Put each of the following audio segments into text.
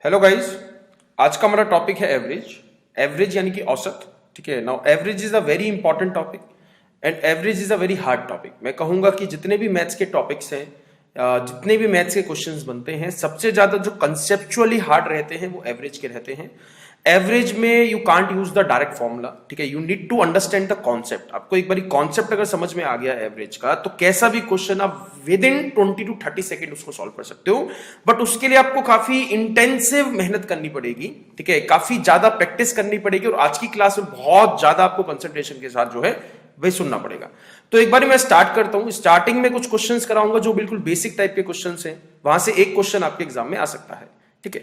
Hello guys. आज का हमारा टॉपिक है एवरेज। एवरेज यानी कि औसत। ठीक है। Now average is a very important topic and average is a very hard topic. मैं कहूंगा कि जितने भी मैथ्स के टॉपिक्स हैं, जितने भी मैथ्स के क्वेश्चंस बनते हैं, सबसे ज्यादा जो कंसेप्चुअली हार्ड रहते हैं वो एवरेज के रहते हैं। एवरेज में you can't use the direct formula. ठीक है, you need to understand the concept. आपको एक बार कॉन्सेप्ट अगर समझ में आ गया एवरेज का, तो कैसा भी क्वेश्चन आप विद इन 20 to 30 सेकेंड उसको सॉल्व कर सकते हो। बट उसके लिए आपको काफी इंटेंसिव मेहनत करनी पड़ेगी। ठीक है, काफी ज्यादा प्रैक्टिस करनी पड़ेगी और आज की क्लास में बहुत ज्यादा आपको कंसंट्रेशन के साथ जो है वही सुनना पड़ेगा। तो एक बार मैं स्टार्ट करता हूं। स्टार्टिंग में कुछ क्वेश्चंस कराऊंगा जो बिल्कुल बेसिक टाइप के क्वेश्चंस हैं, वहां से एक क्वेश्चन आपके एग्जाम में आ सकता है। ठीक है,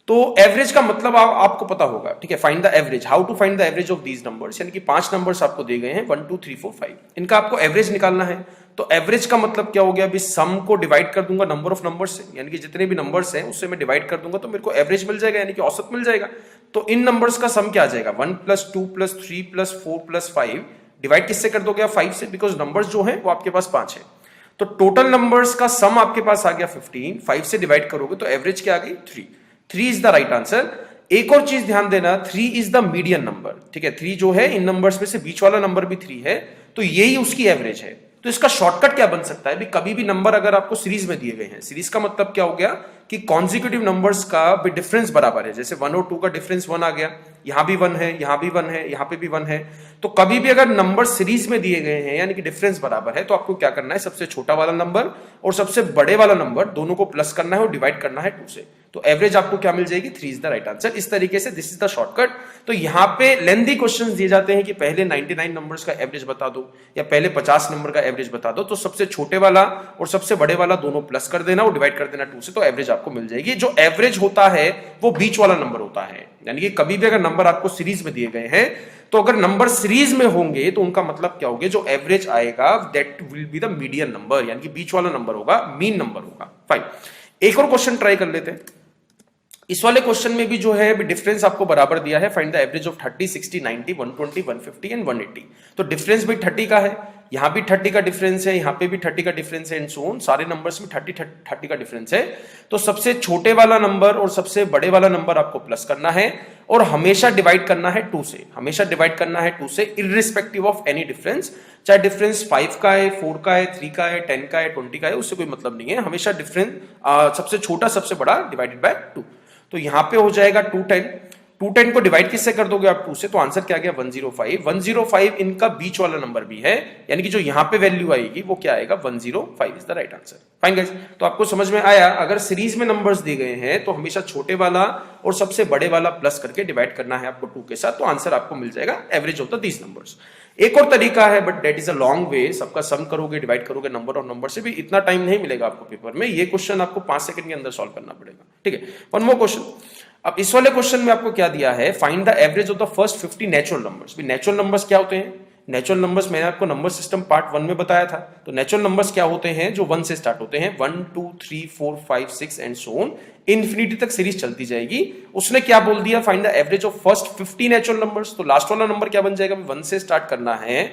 तो एवरेज का मतलब आपको पता होगा। ठीक है, find the average, how to find the average of these numbers, यानी कि 5 नंबर्स आपको दिए गए हैं 1 2 3 4 5, इनका आपको एवरेज निकालना है। तो एवरेज का मतलब क्या हो गया, अभी सम को डिवाइड कर दूंगा नंबर ऑफ नंबर्स से, यानी कि जितने भी नंबर्स हैं उससे मैं डिवाइड कर दूंगा तो मेरे को एवरेज मिल जाएगा, यानी कि औसत मिल जाएगा। तो इन नंबर्स का सम क्या आ जाएगा, 1 + 2 + 3 + 4 + 5, डिवाइड किससे कर दोगे आप, 5 से, बिकॉज नंबर्स जो है वो आपके पास 5 है। तो टोटल नंबर्स का सम आपके पास आ गया 15, 5 से डिवाइड करोगे तो एवरेज क्या आ गई, 3 इज द राइट आंसर। एक और चीज ध्यान देना, 3 इज द मीडियन नंबर। ठीक है, 3 जो है इन नंबर्स में से बीच वाला नंबर भी 3 है, तो यही उसकी एवरेज है। तो इसका शॉर्टकट क्या बन सकता है, कभी भी नंबर अगर आपको सीरीज में दिए गए हैं, सीरीज का मतलब क्या हो गया कि कॉन्जिक्यूटिव नंबर्स का भी डिफरेंस बराबर है। जैसे 1 और 2 का डिफरेंस 1 आ गया, यहां भी 1 है, यहां भी 1 है, यहां पे भी 1 है। तो कभी भी अगर नंबर सीरीज में दिए गए हैं यानी कि डिफरेंस बराबर है, तो आपको क्या करना है, सबसे छोटा वाला नंबर और सबसे बड़े वाला नंबर दोनों को प्लस करना है और डिवाइड करना है 2 से। तो एवरेज आपको क्या मिल जाएगी, 3 इज द राइट आंसर। इस तरीके से दिस इज द शॉर्टकट। तो यहां पे लेंथी क्वेश्चंस दिए जाते हैं कि पहले 99 नंबर्स का एवरेज बता दो या पहले 50 नंबर का एवरेज बता दो, तो सबसे छोटे वाला और सबसे बड़े वाला दोनों प्लस कर देना और डिवाइड कर देना 2 से, तो एवरेज आपको मिल जाएगी। जो एवरेज होता है वो बीच वाला नंबर होता है, यानी कि कभी भी अगर नंबर आपको सीरीज में दिए गए हैं, तो अगर नंबर सीरीज में होंगे तो उनका मतलब क्या होगा, जो एवरेज आएगा that will be the median number, यानी कि बीच वाला नंबर होगा, मीन नंबर होगा। फाइन, एक और क्वेश्चन ट्राई कर लेते हैं। इस वाले क्वेश्चन में भी जो है डिफरेंस आपको बराबर दिया है, find the average of 30 60 90 120 150 and 180। तो डिफरेंस भी 30 का है, यहां भी 30 का डिफरेंस है, यहां पे भी 30 का डिफरेंस है एंड सो ऑन। सारे नंबर्स में 30 का डिफरेंस है। तो सबसे छोटे वाला नंबर और सबसे बड़े वाला नंबर आपको प्लस करना है और हमेशा डिवाइड करना है 2 से, हमेशा डिवाइड करना है 2 से, इररिस्पेक्टिव ऑफ एनी डिफरेंस। चाहे डिफरेंस 5 का है, 4 का है, 3 का है, 10 का है, 20 का है, उससे कोई मतलब नहीं है। हमेशा डिफरेंस सबसे छोटा सबसे बड़ा डिवाइडेड बाय 2। तो यहां पे हो जाएगा 210 को डिवाइड किससे कर दोगे आप, 2 से, तो आंसर क्या गया 105 इनका बीच वाला नंबर भी है, यानी कि जो यहां पे वैल्यू आएगी वो क्या आएगा, 105 is the right answer. Fine guys, तो आपको समझ में आया, अगर सीरीज में नंबर्स दिए गए हैं तो हमेशा छोटे वाला और सबसे बड़े वाला प्लस करके डिवाइड करना है आपको 2 के साथ, तो आंसर आपको मिल जाएगा average of the these numbers. एक और तरीका है, but that is a long way, सबका सम करोगे डिवाइड करोगे नंबर और नंबर से भी, इतना टाइम नहीं मिलेगा आपको पेपर में। ये क्वेश्चन आपको 5 सेकंड के अंदर सॉल्व करना पड़ेगा। ठीक है, वन मोर क्वेश्चन। अब इस वाले क्वेश्चन में आपको क्या दिया है, find the average of the first 50 natural numbers. Natural numbers क्या होते हैं, नेचुरल नंबर्स मैंने आपको नंबर सिस्टम पार्ट 1 में बताया था। तो नेचुरल नंबर्स क्या होते हैं, जो 1 से स्टार्ट होते हैं, 1 2 3 4 5 6 एंड सो ऑन, इन्फिनिटी तक सीरीज चलती जाएगी। उसने क्या बोल दिया, find the average of first 50 natural numbers. तो लास्ट वाला नंबर क्या बन जाएगा, 1 से स्टार्ट करना है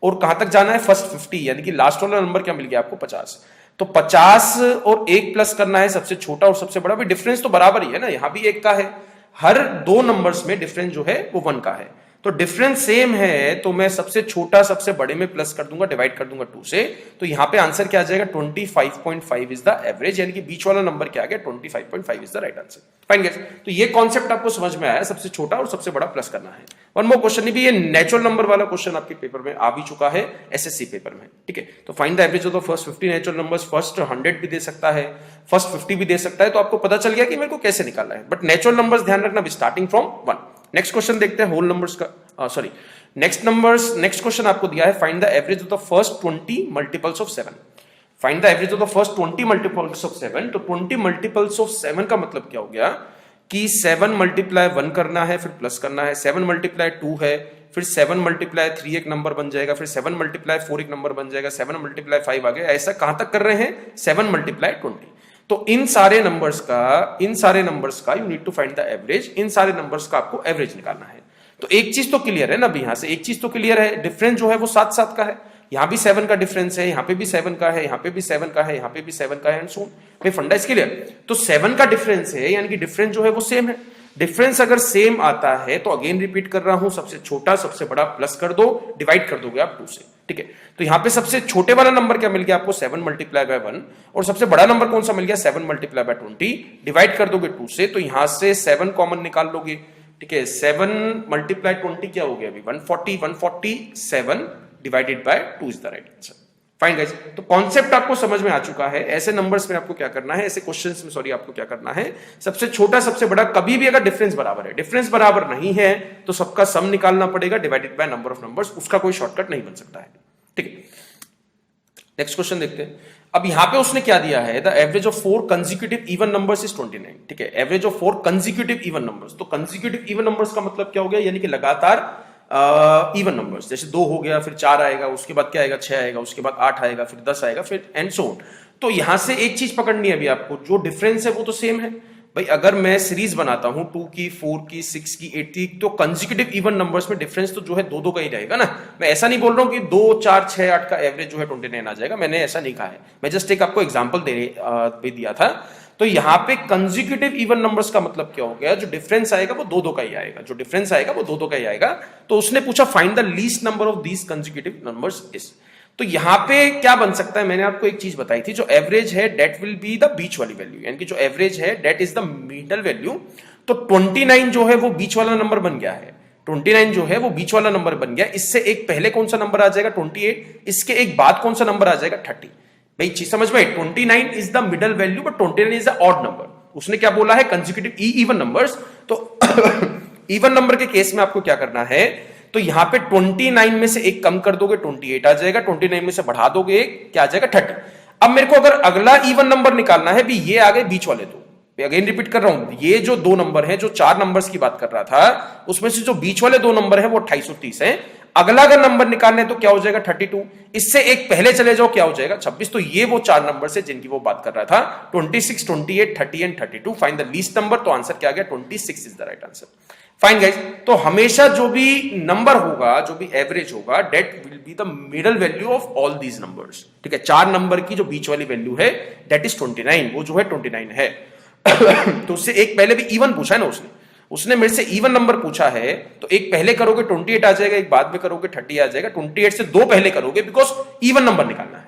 और कहां तक जाना है, फर्स्ट 50, यानी कि लास्ट वाला नंबर क्या मिल गया आपको, 50। तो 50 और 1 प्लस करना है सबसे छोटा और सबसे बड़ा, भी डिफरेंस तो बराबर ही है ना, यहां भी 1 का है, हर 2 नंबर्स में डिफरेंस जो है वो 1 का है। तो डिफरेंस सेम है, तो मैं सबसे छोटा सबसे बड़े में प्लस कर दूंगा, डिवाइड कर दूंगा 2 से, तो यहां पे आंसर क्या आ जाएगा, 25.5 इज द एवरेज, यानी कि बीच वाला नंबर क्या आ गया, 25.5 is the right answer. Fine guys, तो ये कॉन्सेप्ट आपको समझ में आया, सबसे छोटा और सबसे बड़ा प्लस करना है। वन मोर क्वेश्चन, भी ये नेचुरल नंबर वाला क्वेश्चन आपके पेपर में आ भी चुका है, एसएससी पेपर में। ठीक है, तो find the average of the first 50 natural numbers. First 100 भी दे सकता है, फर्स्ट 50 भी दे सकता है, तो आपको पता चल गया कि मेरे को कैसे निकालना है। बट नेचुरल नंबर्स ध्यान रखना, स्टार्टिंग फ्रॉम 1। नेक्स्ट क्वेश्चन देखते हैं, होल नंबर्स का, सॉरी नेक्स्ट क्वेश्चन आपको दिया है, find the average of the first 20 multiples of 7। Find the average of the first 20 multiples of 7। तो 20 मल्टीपल्स ऑफ 7 का मतलब क्या हो गया कि 7 मल्टीप्लाई 1 करना है, फिर प्लस करना है, 7 मल्टीप्लाई 2 है, फिर 7 मल्टीप्लाई 3 एक नंबर बन जाएगा, फिर 7 मल्टीप्लाई 4 एक नंबर बन जाएगा, 7 मल्टीप्लाई 5 आ गया। ऐसा कहां तक कर रहे हैं, 7 मल्टीप्लाई 20। तो इन सारे नंबर्स का you need to find the average, इन सारे नंबर्स का आपको एवरेज निकालना है। तो एक चीज तो क्लियर है ना, अभी यहां से एक चीज तो क्लियर है, डिफरेंस जो है वो 7 7 का है। यहां भी 7 का डिफरेंस है, यहां पे भी 7 का है, यहां पे भी 7 का है, यहां पे भी 7 का है एंड सो ऑन। भाई फंडा इसके लिए तो 7 का डिफरेंस है, यानी कि डिफरेंस जो है वो सेम है। डिफरेंस अगर सेम आता है तो अगेन रिपीट कर रहा हूं, सबसे छोटा सबसे बड़ा प्लस कर दो, डिवाइड कर दोगे आप 2 से, ठीक है। तो यहां पे सबसे छोटे वाला नंबर क्या मिल गया आपको 7 मल्टीप्लाई बाय 1, और सबसे बड़ा नंबर कौन सा मिल गया 7 मल्टीप्लाई बाय 20, डिवाइड कर दोगे 2 से, तो यहां से 7 कॉमन निकाल लोगे, ठीक है। 7 मल्टीप्लाई 20 क्या हो गया अभी 140, 147 divided by 2 is the right answer. Fine guys, तो कॉन्सेप्ट आपको समझ में आ चुका है। ऐसे नंबर्स में आपको क्या करना है, ऐसे क्वेश्चंस में सॉरी आपको क्या करना है, सबसे छोटा सबसे बड़ा, कभी भी अगर डिफरेंस बराबर है, डिफरेंस बराबर नहीं है तो सबका सम निकालना पड़ेगा divided by number of numbers, उसका कोई शॉर्टकट नहीं बन सकता है, ठीक है। नेक्स्ट क्वेश्चन देखते हैं। अब यहां पे उसने क्या दिया है, the average of 4 consecutive even numbers is 29, ठीक है। Average of 4 consecutive even numbers, तो कंसेक्यूटिव इवन नंबर्स का मतलब क्या हो गया, यानी कि लगातार इवन नंबर्स, जैसे 2 हो गया, फिर 4 आएगा, उसके बाद क्या आएगा 6 आएगा, उसके बाद 8 आएगा, फिर 10 आएगा, फिर एंड सो ऑन। तो यहां से एक चीज पकड़नी है अभी आपको, जो डिफरेंस है वो तो सेम है। भाई अगर मैं सीरीज बनाता हूं 2 की, 4 की, 6 की, 8 की, तो कंसेक्यूटिव इवन नंबर्स में डिफरेंस तो जो है 2-2 का ही रहेगा ना। मैं ऐसा नहीं बोल रहा हूं कि 2, 4, 6, 8 का एवरेज जो है 29 आ जाएगा, मैंने ऐसा नहीं कहा है, मैं जस्ट एक आपको एग्जांपल दे दिया था। तो यहां पे कंसेक्यूटिव इवन नंबर्स का मतलब क्या हो गया, जो डिफरेंस आएगा वो 2-2 का ही आएगा, जो डिफरेंस आएगा वो 2-2 का ही आएगा। तो उसने पूछा find the least number of these consecutive numbers is, तो यहां पे क्या बन सकता है, मैंने आपको एक चीज बताई थी, जो एवरेज है डेट विल बी द बीच वाली वैल्यू, यानी कि जो एवरेज है that is the middle value. तो 29 जो है वो बीच वाला नंबर बन गया है, 29 जो है वो बीच वाला नंबर बन गया। इससे एक पहले कौन सा नंबर आ जाएगा 28, इसके एक बाद कौन सा नंबर आ जाएगा 30। भाई चीज समझ में, 29 is the middle value but 29 is the odd number. उसने क्या बोला है कंसेक्यूटिव इवन नंबर्स, तो इवन नंबर के केस में आपको क्या करना है, तो यहां पे 29 में से एक कम कर दोगे 28 आ जाएगा, 29 में से बढ़ा दोगे एक क्या आ जाएगा 30। अब मेरे को अगर अगला इवन नंबर निकालना है, भी ये आ गए बीच वाले दो, अगेन रिपीट कर रहा हूं, ये जो 2 नंबर है, जो 4 नंबर्स की बात कर रहा था, उसमें से जो बीच वाले 2 नंबर है वो 2830 है। अगला अगर नंबर निकालने तो क्या हो जाएगा 32, इससे एक पहले चले जाओ क्या हो जाएगा 26। तो ये वो 4 नंबर से जिनकी वो बात कर रहा था, 26, 28, 30 and 32। Find the least number, तो आंसर क्या आ गया 26 is the right answer. Fine guys, तो हमेशा जो भी नंबर होगा, जो भी एवरेज होगा, that will be the middle value of all these numbers, ठीक है। 4 नंबर की जो बीच वाली वैल्यू है दैट इज 29, वो जो है 29 है। तो उससे एक पहले भी इवन पूछा है ना उसने मेरे से इवन नंबर पूछा है, तो एक पहले करोगे 28 आ जाएगा, एक बाद में करोगे 30 आ जाएगा, 28 से 2 पहले करोगे बिकॉज इवन नंबर निकालना है।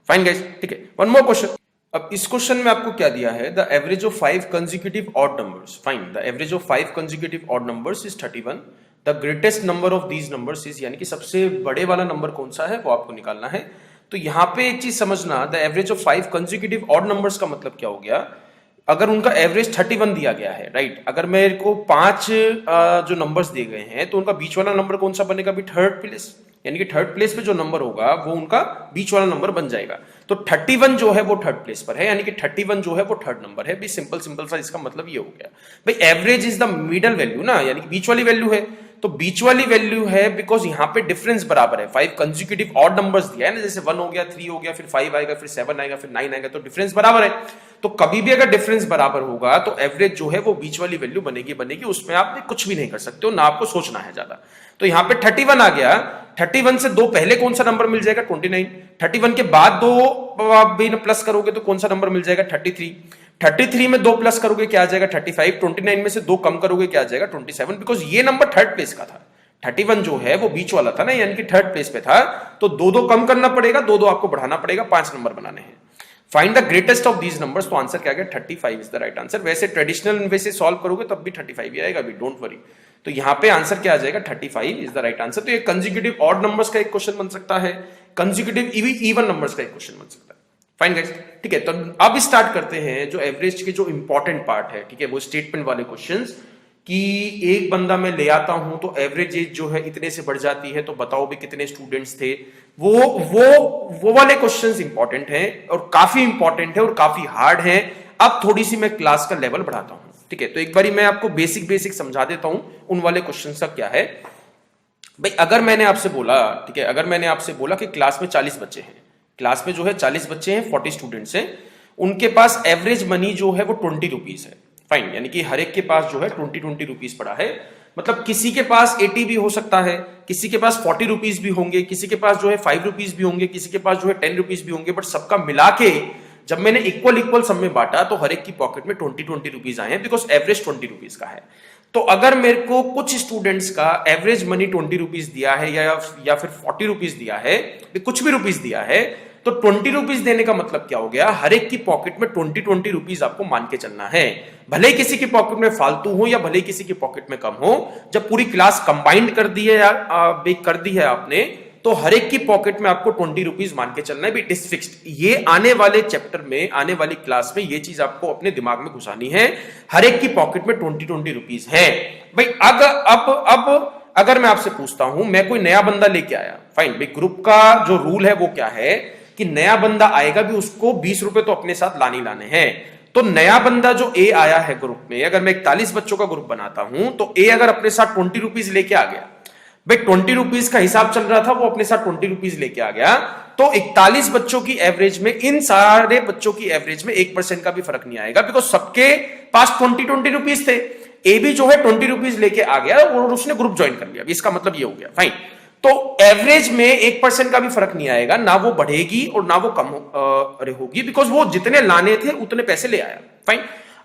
फाइन गाइस, ठीक है। One more question. अब इस क्वेश्चन में आपको क्या दिया है, the average of 5 consecutive odd numbers, fine the average of 5 consecutive odd numbers is 31, the greatest number of these numbers is, यानी कि सबसे बड़े वाला नंबर कौन सा है वो आपको निकालना है। तो यहां पे एक चीज समझना, the average of 5 consecutive odd numbers का मतलब क्या हो गया, अगर उनका एवरेज 31 दिया गया है, राइट, अगर मेरे को 5 जो नंबर्स दिए गए हैं, तो उनका बीच वाला नंबर कौन सा बनेगा भी थर्ड प्लेस, यानी कि थर्ड प्लेस पे जो नंबर होगा वो उनका बीच वाला नंबर बन जाएगा। तो 31 जो है वो थर्ड प्लेस पर है, यानी कि 31 जो है वो थर्ड नंबर है। भी सिंपल सिंपल सा इसका मतलब ये हो गया। भाई average is the middle value ना, यानी कि बीच वाली वैल्यू है, तो बीच वाली वैल्यू है बिकॉज यहां पे डिफरेंस बराबर है। 5 कंसेक्यूटिव ऑड नंबर्स दिया है ना, जैसे 1 हो गया, 3 हो गया, फिर 5 आएगा, फिर 7 आएगा, फिर 9 आएगा, तो डिफरेंस बराबर है। तो कभी भी अगर डिफरेंस बराबर होगा तो एवरेज जो है वो बीच वाली वैल्यू बनेगी, उसमें आप कुछ भी नहीं कर सकते हो, ना आपको सोचना है ज्यादा। तो यहां पे 31 आ गया, 31 से 2 पहले कौन सा नंबर मिल जाएगा 29, 31 के बाद 2 भी प्लस करोगे तो कौन सा नंबर मिल जाएगा 33, 33 में 2 प्लस करोगे क्या आ जाएगा 35, 29 में से 2 कम करोगे क्या आ जाएगा 27, बिकॉज ये नंबर थर्ड प्लेस का था। 31 जो है वो बीच वाला था ना, यानी कि थर्ड प्लेस पे था, तो 2-2 कम करना पड़ेगा, 2-2 आपको बढ़ाना पड़ेगा, 5 नंबर बनाने हैं। Find the greatest of these numbers, तो आंसर क्या गया 35 इज द राइट आंसर। वैसे ट्रेडिशनल वे से सॉल्व करोगे तब भी 35 ही आएगा, अभी डोंट वरी। तो यहां पे आंसर क्या आ जाएगा 35 इज द राइट आंसर। तो ये कंसेक्यूटिव ऑड नंबर्स का एक क्वेश्चन बन सकता है, कंसेक्यूटिव इवन नंबर्स का एक क्वेश्चन बन सकता है। फाइन गाइस, ठीक है। तो अब स्टार्ट करते हैं जो एवरेज के जो इंपॉर्टेंट पार्ट है, ठीक है, वो स्टेटमेंट वाले क्वेश्चंस, कि एक बंदा मैं ले आता हूं तो एवरेज एज जो है इतने से बढ़ जाती है, तो बताओ भी कितने स्टूडेंट्स थे। वो वाले क्वेश्चंस इंपॉर्टेंट हैं और काफी इंपॉर्टेंट है और काफी हार्ड है। अब थोड़ी सी मैं क्लास का लेवल बढ़ाता हूं, ठीक है। तो एक बारी मैं आपको बेसिक समझा देता हूं उन वाले क्वेश्चन का क्या है। भाई अगर मैंने आपसे बोला, ठीक है, अगर मैंने आपसे बोला कि क्लास में 40 बच्चे हैं, क्लास में जो है 40 बच्चे हैं, 40 स्टूडेंट्स हैं, उनके पास एवरेज मनी जो है वो 20 रुपीज है। फाइन, यानी कि हर एक के पास जो है 20 रुपीज पड़ा है। मतलब किसी के पास 80 भी हो सकता है, किसी के पास 40 रुपीज भी होंगे, किसी के पास जो है 5 रुपीज भी होंगे, किसी के पास जो है 10 रुपीज भी होंगे, बट सबका मिला के जब मैंने इक्वल इक्वल सब में बांटा तो हर एक की पॉकेट में 20 रुपीज आए हैं, बिकॉज एवरेज 20 रुपीज का है। तो अगर मेरे को कुछ स्टूडेंट्स का एवरेज मनी 20 रुपीज दिया है या फिर 40 रुपीज दिया है, कुछ भी रुपीज दिया है, तो 20 रुपीज देने का मतलब क्या हो गया, हर एक की पॉकेट में 20 रुपीज आपको मान के चलना है। भले ही किसी की पॉकेट में फालतू हो या भले ही किसी की पॉकेट में कम हो, जब पूरी क्लास कंबाइंड कर दी है या कर दी है आपने, तो हर एक की पॉकेट में आपको 20 रुपीज मान के चलना है। It is fixed. ये आने वाले चैप्टर में, आने वाली क्लास में ये चीज आपको अपने दिमाग में घुसानी है। हर एक की पॉकेट में 20 रुपीज है भाई। अब अगर मैं आपसे पूछता हूं, मैं कोई नया बंदा लेके आया, फाइन भाई, ग्रुप का जो रूल है वो क्या है कि नया बंदा आएगा भी उसको 20 रुपए तो अपने साथ लाने हैं। तो नया बंदा जो ए आया है ग्रुप में, अगर मैं 41 बच्चों का ग्रुप बनाता हूं, तो ए अगर अपने साथ 20 रुपीज लेके आ गया भाई, 20 रुपीज का हिसाब चल रहा था, वो अपने साथ 20 रुपीज लेके आ गया, तो 41 बच्चों की एवरेज में, इन सारे बच्चों की एवरेज में 1% का भी फर्क नहीं आएगा, बिकॉज सबके पास 20 रुपीज थे। ए भी जो है 20 रुपीज लेके आ गया और उसने ग्रुप ज्वाइन कर लिया। इसका मतलब ये हो गया, फाइन। तो एवरेज में 1% का भी फर्क नहीं आएगा, ना वो बढ़ेगी और ना वो कम होगी, बिकॉज वो जितने लाने थे उतने पैसे ले आया, फाइन।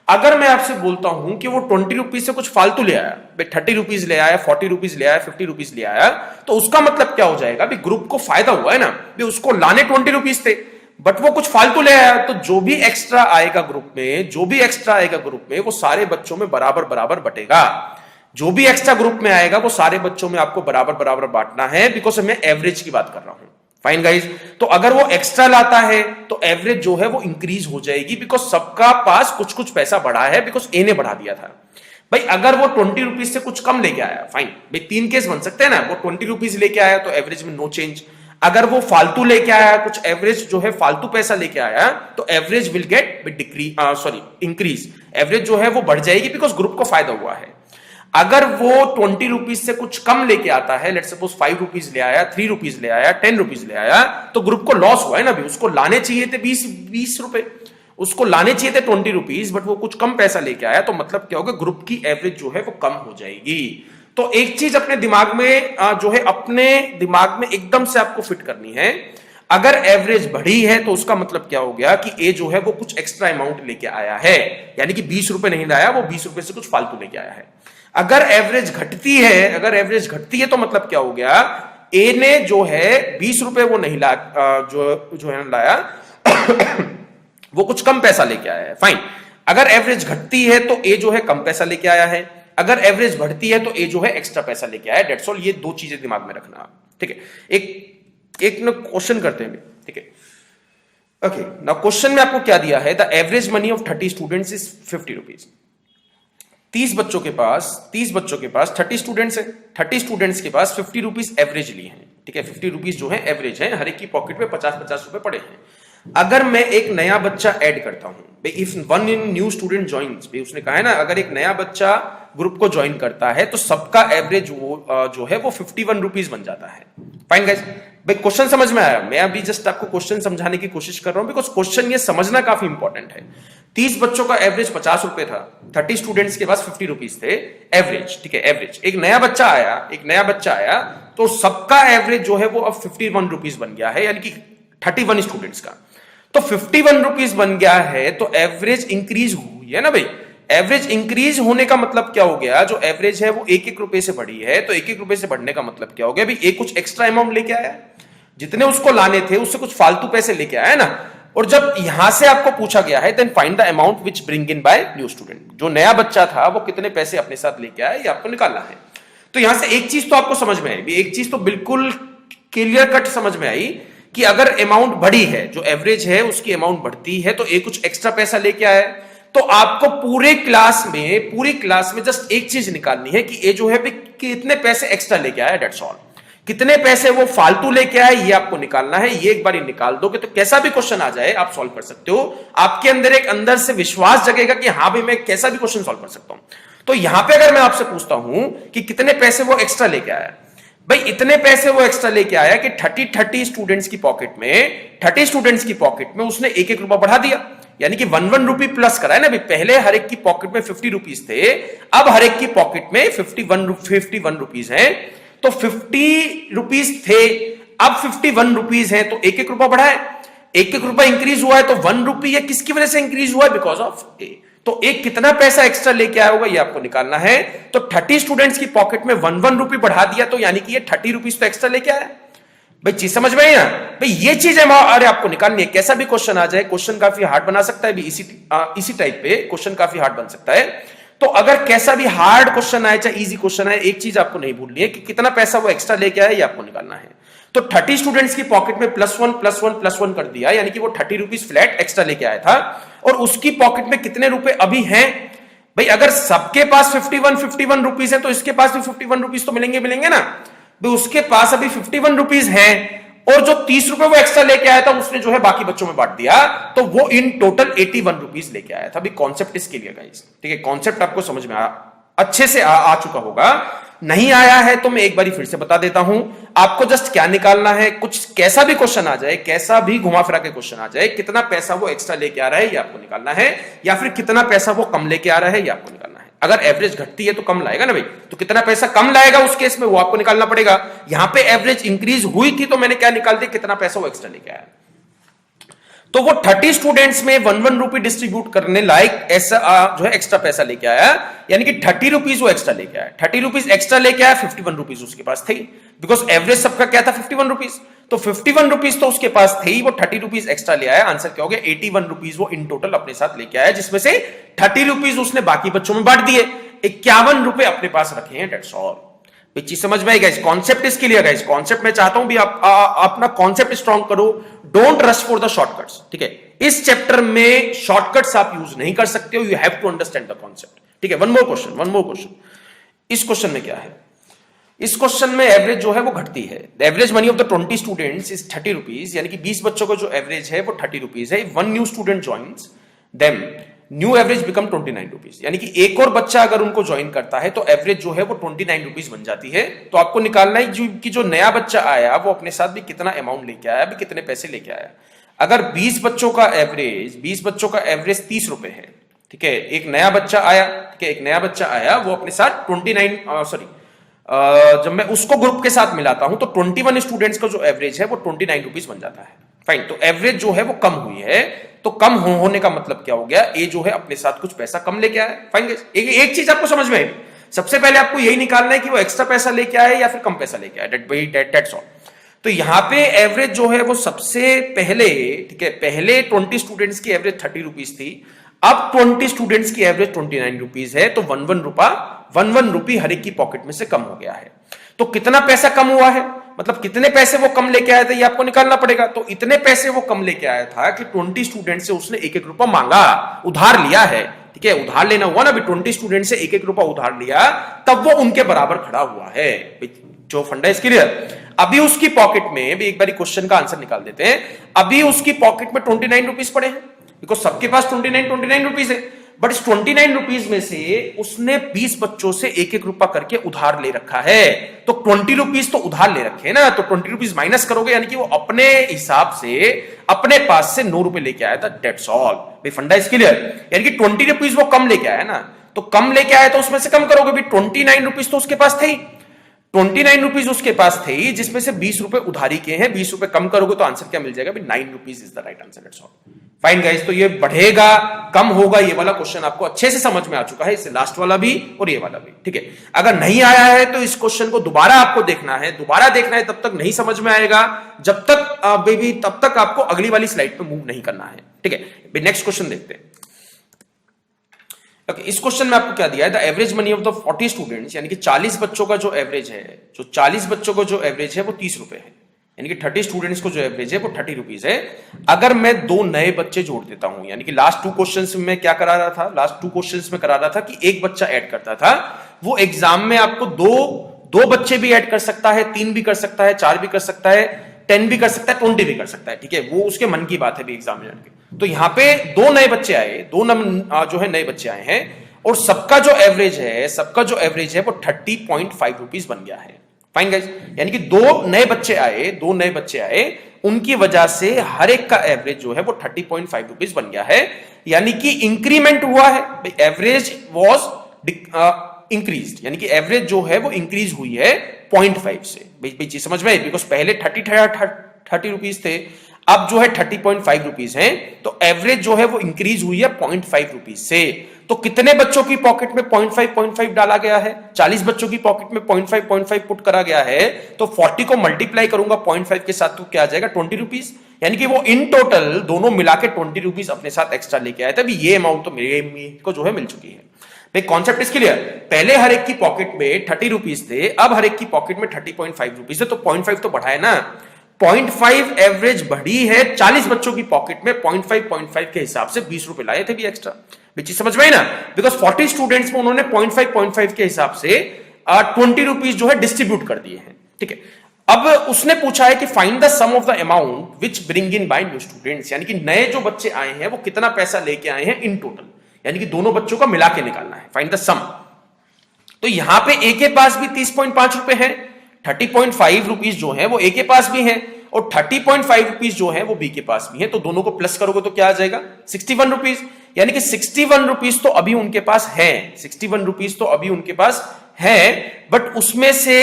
अगर मैं आपसे बोलता हूं कि वो 20 रुपीज से कुछ फालतू ले आया, 30 रुपीज ले आया, 40 रुपीज ले आया, 50 रुपीज ले आया, तो उसका मतलब क्या हो जाएगा, ग्रुप को फायदा हुआ है ना, उसको लाने 20 रुपीज थे, बट वो कुछ फालतू ले आया, तो जो भी एक्स्ट्रा आएगा ग्रुप में, जो भी एक्स्ट्रा आएगा ग्रुप में, वो सारे बच्चों में बराबर बराबर बटेगा। जो भी एक्स्ट्रा ग्रुप में आएगा वो सारे बच्चों में आपको बराबर बराबर बांटना है, बिकॉज मैं एवरेज की बात कर रहा हूं, फाइन गाइज। तो अगर वो एक्स्ट्रा लाता है तो एवरेज जो है वो इंक्रीज हो जाएगी, बिकॉज सबका पास कुछ कुछ पैसा बढ़ा है, बिकॉज ए ने बढ़ा दिया था भाई। अगर वो 20 रुपीज से कुछ कम लेके आया, फाइन भाई, 3 केस बन सकते हैं ना, वो 20 रुपीज लेके आया तो एवरेज में नो चेंज। अगर वो फालतू लेके आया, कुछ एवरेज जो है फालतू पैसा लेके आया, तो average will get increase, average जो है वो बढ़ जाएगी, बिकॉज ग्रुप को फायदा हुआ है। अगर वो 20 रुपीज से कुछ कम लेके आता है, लेट्स सपोज 5 रुपीज ले आया, 3 रुपीज ले आया, 10 रुपीज ले आया, तो ग्रुप को लॉस हुआ है ना भी। उसको लाने चाहिए थे 20 रुपए, उसको लाने चाहिए थे 20 रुपीज, बट वो कुछ कम पैसा लेके आया, तो मतलब क्या होगा, ग्रुप की एवरेज जो है वो कम हो जाएगी। तो एक चीज अपने दिमाग में जो है, अपने दिमाग में एकदम से आपको फिट करनी है, अगर एवरेज बढ़ी है तो उसका मतलब क्या हो गया कि ए जो है वो कुछ एक्स्ट्रा अमाउंट लेके आया है, यानी कि 20 रुपए नहीं लाया, वो 20 रुपए से कुछ फालतू लेके आया है। अगर एवरेज घटती है, अगर एवरेज घटती है तो मतलब क्या हो गया, ए ने जो है 20 रुपए वो नहीं ला जो है लाया वो कुछ कम पैसा लेके आया है, फाइन। अगर एवरेज घटती है तो ए जो है कम पैसा लेके आया है, अगर एवरेज बढ़ती है तो ए जो है एक्स्ट्रा पैसा लेके आया है। That's all. ये दो चीजें दिमाग में रखना, ठीक है। एक ना क्वेश्चन करते हैं, ठीक है। ओके, नाउ क्वेश्चन में आपको क्या दिया है, the average money of 30 students is 50 rupees. 30 बच्चों के पास 30 स्टूडेंट्स है, 30 स्टूडेंट्स के पास 50 रुपीज एवरेज ली है, ठीक है। 50 रुपीज जो है एवरेज है, हर एक की पॉकेट में 50-50 रुपए पड़े हैं। अगर मैं एक नया बच्चा ऐड करता हूं, if one in new student joins, उसने कहा है ना, अगर एक नया बच्चा ग्रुप को ज्वाइन करता है तो सबका एवरेज जो है वो 51 रुपीज बन जाता है, फाइन गाइस। भाई क्वेश्चन समझ में आया? मैं अभी जस्ट आपको क्वेश्चन समझाने की कोशिश कर रहा हूं, बिकॉज क्वेश्चन ये समझना काफी इंपॉर्टेंट है। 30 बच्चों का एवरेज 50 रुपए था, 30 स्टूडेंट्स के पास 50 रुपीज थे एवरेज, ठीक है, एवरेज। एक नया बच्चा आया तो सबका एवरेज जो है वो अब 51 रुपीज बन गया है, यानी कि 31 स्टूडेंट्स का। तो 51 रुपीज बन गया है, तो एवरेज इंक्रीज हुई है ना भाई। एवरेज इंक्रीज होने का मतलब क्या हो गया, जो एवरेज है वो 1-1 रुपए से बढ़ी है, तो 1-1 रुपए से बढ़ने का मतलब क्या हो गया भाई, एक कुछ एक्स्ट्रा अमाउंट लेके आया, जितने उसको लाने थे उससे कुछ फालतू पैसे लेके आया ना। और जब यहां से आपको पूछा गया है, then find the amount which bring in by new student, जो नया बच्चा था वो कितने पैसे अपने साथ लेके आया, ये आपको निकालना है। तो यहां से एक चीज तो आपको समझ में आई, एक चीज तो बिल्कुल क्लियर कट समझ में आई कि अगर अमाउंट बढ़ी है, जो एवरेज है उसकी अमाउंट बढ़ती है, तो एक कुछ एक्स्ट्रा पैसा लेके आया, तो आपको पूरी क्लास में जस्ट एक चीज निकालनी है कि ये जो है कितने पैसे एक्स्ट्रा लेके आया, डेट्स ऑल। कितने पैसे वो फालतू लेके आए ये आपको निकालना है। ये एक बार निकाल दोगे तो कैसा भी क्वेश्चन आ जाए आप सॉल्व कर सकते हो। आपके अंदर से विश्वास जगेगा कि हाँ भाई मैं कैसा भी क्वेश्चन सॉल्व कर सकता हूं। तो यहां पे अगर मैं आपसे पूछता हूं कि कितने पैसे वो एक्स्ट्रा लेके आया, भाई इतने पैसे वो एक्स्ट्रा लेके आया कि 30 स्टूडेंट्स की पॉकेट में उसने 1-1 रुपया बढ़ा दिया। यानी कि 1 प्लस करा है ना। अभी पहले हर एक की पॉकेट में 50 रुपीज थे, अब हर एक की पॉकेट में 51 रुपीज है। तो 50 रुपीज थे, अब 51 रुपीज है, तो एक रुपया बढ़ा है, एक रुपया इंक्रीज हुआ है। तो 1 रुपी किसकी वजह से इंक्रीज हुआ है? बिकॉज ऑफ ए। तो एक कितना पैसा एक्स्ट्रा लेके आया होगा ये आपको निकालना है। तो 30 स्टूडेंट्स की पॉकेट में 1 रुपी बढ़ा दिया, तो यानी कि ये 30 रुपीज तो एक्स्ट्रा लेके आया। भाई चीज समझ में आई ना? भाई ये चीज है अरे आपको निकालनी है। कैसा भी क्वेश्चन आ जाए, क्वेश्चन काफी हार्ड बना सकता है भी, इसी टाइप पे क्वेश्चन काफी हार्ड बन सकता है। तो अगर कैसा भी हार्ड क्वेश्चन आए चाहे इजी क्वेश्चन आए, एक चीज आपको नहीं भूलनी है कि कितना पैसा वो एक्स्ट्रा लेके आया ये आपको निकालना है। तो 30 स्टूडेंट्स की पॉकेट में +1 कर दिया, यानी कि वो 30 रुपीज फ्लैट एक्स्ट्रा लेके आया था। और उसकी पॉकेट में कितने रुपए अभी हैं? भाई अगर सबके पास 51 रुपीज है तो इसके पास भी 51 रुपीज तो मिलेंगे ना। भाई उसके पास अभी 51 रुपीज है, और जो 30 रुपए वो एक्स्ट्रा लेके आया था उसने जो है बाकी बच्चों में बांट दिया, तो वो इन टोटल 81 रुपीज लेके आया था। अभी कॉन्सेप्ट इसके लिए गाइस, ठीक है, कॉन्सेप्ट आपको समझ में अच्छे से आ चुका होगा। नहीं आया है तो मैं एक बार फिर से बता देता हूं। आपको जस्ट क्या निकालना है, कुछ कैसा भी क्वेश्चन आ जाए, कैसा भी घुमा फिरा के क्वेश्चन आ जाए, कितना पैसा वो एक्स्ट्रा लेके आ रहा है ये आपको निकालना है, या फिर कितना पैसा वो कम लेके आ रहा है ये आपको निकालना है। अगर एवरेज घटती है तो कम लाएगा ना भाई, तो कितना पैसा कम लाएगा उस केस में वो आपको निकालना पड़ेगा। यहां पे एवरेज इंक्रीज हुई थी तो मैंने क्या निकाल दिया, कितना पैसा वो एक्स्ट्रा लेके आया। तो वो 30 स्टूडेंट्स में 1 रुपी डिस्ट्रीब्यूट करने लायक ऐसा जो है एक्स्ट्रा पैसा लेके आया, यानी कि 30 रुपीज वो एक्स्ट्रा लेके आया। 30 रुपीज एक्स्ट्रा लेके आया, 51 रुपीज उसके पास थी, बिकॉज एवरेज सबका क्या था 51 रुपीज। तो 51 रुपीज तो उसके पास थे, वो 30 रुपीज एक्स्ट्रा ले आया। आंसर क्या हो गया, 81 रुपीज वो इन टोटल अपने साथ लेके आया, जिसमें से 30 रुपीज उसने बाकी बच्चों में बांट दिए, 51 रुपए अपने पास रखे हैं। That's all. चीज समझ में आई गाइस? कॉन्सेप्ट इसके लिए गाइस, कॉन्सेप्ट मैं चाहता हूं भी आप अपना कॉन्सेप्ट स्ट्रॉन्ग करो, don't rush for the shortcuts, ठीक है। इस चैप्टर में शॉर्टकट्स आप यूज नहीं कर सकते हो, you have to understand the concept, ठीक है। One more question. इस क्वेश्चन में क्या है, इस क्वेश्चन में एवरेज जो है वो घटती है। The average money of the 20 students is 30 rupees, यानी कि 20 बच्चों का जो एवरेज है वो 30 रुपीज है। One new student joins them, new average become 29 rupees, यानी कि एक और बच्चा अगर उनको ज्वाइन करता है तो एवरेज जो है वो 29 रुपीज बन जाती है। तो आपको निकालना है कि जो नया बच्चा आया वो अपने साथ भी कितना अमाउंट लेके आया, भी कितने पैसे लेके आया। अगर 20 बच्चों का एवरेज 30 रुपए है, ठीक है, एक नया बच्चा आया, ठीक है, एक नया बच्चा आया, वो अपने साथ 29 जब मैं उसको ग्रुप के साथ मिलाता हूं तो 21 स्टूडेंट्स का जो एवरेज है वो 29 रुपीज बन जाता है। फाइन, तो एवरेज जो है वो कम हुई है, तो कम होने का मतलब क्या हो गया, ए जो है अपने साथ कुछ पैसा कम लेके आया। फाइन, एक चीज आपको समझ में आई, सबसे पहले आपको यही निकालना है कि वो एक्स्ट्रा पैसा लेके आया या फिर कम पैसा लेके आया। That's all. तो यहां पे एवरेज जो है वो सबसे पहले, ठीक है, पहले 20 स्टूडेंट्स की एवरेज 30 रुपीज थी, अब 20 स्टूडेंट्स की एवरेज 29 रुपीज है। तो 1 रुपी हर एक की पॉकेट में से कम हो गया है। तो कितना पैसा कम हुआ है, मतलब कितने पैसे वो कम लेके आया था ये आपको निकालना पड़ेगा। तो इतने पैसे वो कम लेके आया था कि 20 स्टूडेंट से उसने 1 रुपया मांगा, उधार लिया है, ठीक है, उधार लेना हुआ ना, अभी 20 स्टूडेंट से 1 रुपया उधार लिया, तब वो उनके बराबर खड़ा हुआ है। जो फंडा है क्लियर। अभी उसकी पॉकेट में भी एक बार क्वेश्चन का आंसर निकाल देते हैं। अभी उसकी पॉकेट में 29 रुपीज पड़े हैं, बिकॉज सबके पास 29 रुपीज है, बट इस 29 रुपीज में से उसने 20 बच्चों से 1 रुपया करके उधार ले रखा है। तो 20 रुपीज तो उधार ले रखे हैं ना, तो 20 रुपीज माइनस करोगे, यानी कि वो अपने हिसाब से अपने पास से 9 रुपए लेके आया था। That's all. भाई फंडा इज क्लियर, यानी कि 20 रुपीज वो कम लेके आया ना, तो कम लेके आया तो उसमें से कम करोगे, भी 29 रुपीज तो उसके पास थे ही, 29 रुपीज उसके पास थे ही, जिसमें से 20 रुपए उधारी के हैं, 20 रुपए कम करोगे तो आंसर क्या मिल जाएगा, 9 rupees is the right answer. That's all. Fine guys, तो ये बढ़ेगा कम होगा, ये वाला क्वेश्चन आपको अच्छे से समझ में आ चुका है, इससे लास्ट वाला भी और ये वाला भी, ठीक है। अगर नहीं आया है तो इस क्वेश्चन को दोबारा आपको देखना है, तब तक नहीं समझ में आएगा, जब तक बेबी तब तक आपको अगली वाली स्लाइड पे मूव नहीं करना है, ठीक है। नेक्स्ट क्वेश्चन देखते हैं। इस क्वेश्चन में आपको क्या दिया है, the average money of the 40 students, यानी कि 40 बच्चों का जो एवरेज है, जो 40 बच्चों का जो एवरेज है वो 30 रुपए है, यानी कि 30 स्टूडेंट्स को जो एवरेज है वो 30 रुपीज है। अगर मैं 2 नए बच्चे जोड़ देता हूं, यानी कि लास्ट 2 क्वेश्चंस में क्या करा रहा था, लास्ट 2 क्वेश्चंस में करा रहा था कि एक बच्चा ऐड करता था, वो एग्जाम में आपको दो बच्चे भी ऐड कर सकता है, 3 भी कर सकता है, 4 भी कर सकता है, 10 भी कर सकता है, 20 भी कर सकता है, ठीक है, वो उसके मन की बात है भी एग्जामिनर की। तो यहां पे 2 नए बच्चे आए, 2 जो है नए बच्चे आए हैं, और सबका जो एवरेज है वो 30.5 रुपीज बन गया है। फाइन गाइस, यानी कि दो नए बच्चे आए, उनकी वजह से हर एक का एवरेज जो है वो 30.5 रुपीज बन गया है, यानी कि इंक्रीमेंट हुआ है। एवरेज वॉज इंक्रीज, यानी कि एवरेज जो है वो इंक्रीज हुई है 0.5 से। भाई चीज समझ में, बिकॉज पहले 30 रुपीज थे, अब जो है 30.5 रुपीज है, तो एवरेज जो है वो इंक्रीज हुई है 0.5 रुपीज से। तो कितने बच्चों की पॉकेट में 0.5 डाला गया है? 40 बच्चों की पॉकेट में 0.5 पुट करा गया है, तो 40 को मल्टीप्लाई करूंगा 0.5 के साथ तो क्या आ जाएगा? 20 रुपीज, यानी कि वो इन टोटल दोनों मिला के 20 रुपीज अपने साथ एक्स्ट्रा लेके आए थे। अभी ये अमाउंट तो मेरे को जो है मिल चुकी है। भाई कॉन्सेप्ट इसके लिए, पहले हर एक की पॉकेट में 30 रुपीज थे, अब हर एक की पॉकेट में 30.5 रुपीज है, तो 0.5 तो बढ़ाए ना। 0.5 एवरेज बढ़ी है 40 बच्चों की पॉकेट में, 0.5 के हिसाब से 20 रुपए लाए थे भी एक्स्ट्रा। चीज समझ में आई ना? बिकॉज 40 स्टूडेंट्स में उन्होंने 0.5 के हिसाब से 20 रुपीज जो है डिस्ट्रीब्यूट कर दिए हैं, ठीक है। अब उसने पूछा है कि find the sum of the amount which bring in by new students, यानी कि नए जो बच्चे आए हैं वो कितना पैसा लेके आए हैं इन टोटल, यानी कि दोनों बच्चों का मिला के निकालना है, फाइंड द सम। तो यहां पे ए के पास भी 30.5 रुपए है, 30.5 रुपीज जो है वो ए के पास भी है, और 30.5 रुपीज जो है वो बी के पास भी है। तो दोनों को प्लस करोगे तो क्या आ जाएगा? 61 रुपीज, यानी कि 61 रुपीज तो अभी उनके पास है, 61 रुपीज तो अभी उनके पास है, बट उसमें से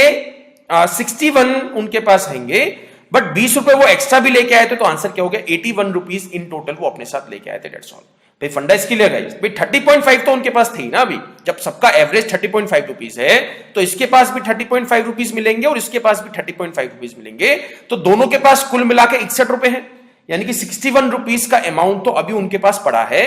61 उनके पास हैंगे, बट 20 रुपए वो एक्स्ट्रा भी लेके आए थे, तो आंसर क्या हो गया? 81 रुपीज इन टोटल वो अपने साथ लेके आए थे। That's all. भाई फंडा इसके लिए गाइस, भाई 30.5 तो उनके पास थी ना, अभी जब सबका एवरेज 30.5 रुपीज है, तो इसके पास भी 30.5 रुपीज मिलेंगे और इसके पास भी 30.5 रुपीज मिलेंगे, तो दोनों के पास कुल मिला के 61 रुपए है, यानी कि 61 रुपीज का अमाउंट तो अभी उनके पास पड़ा है,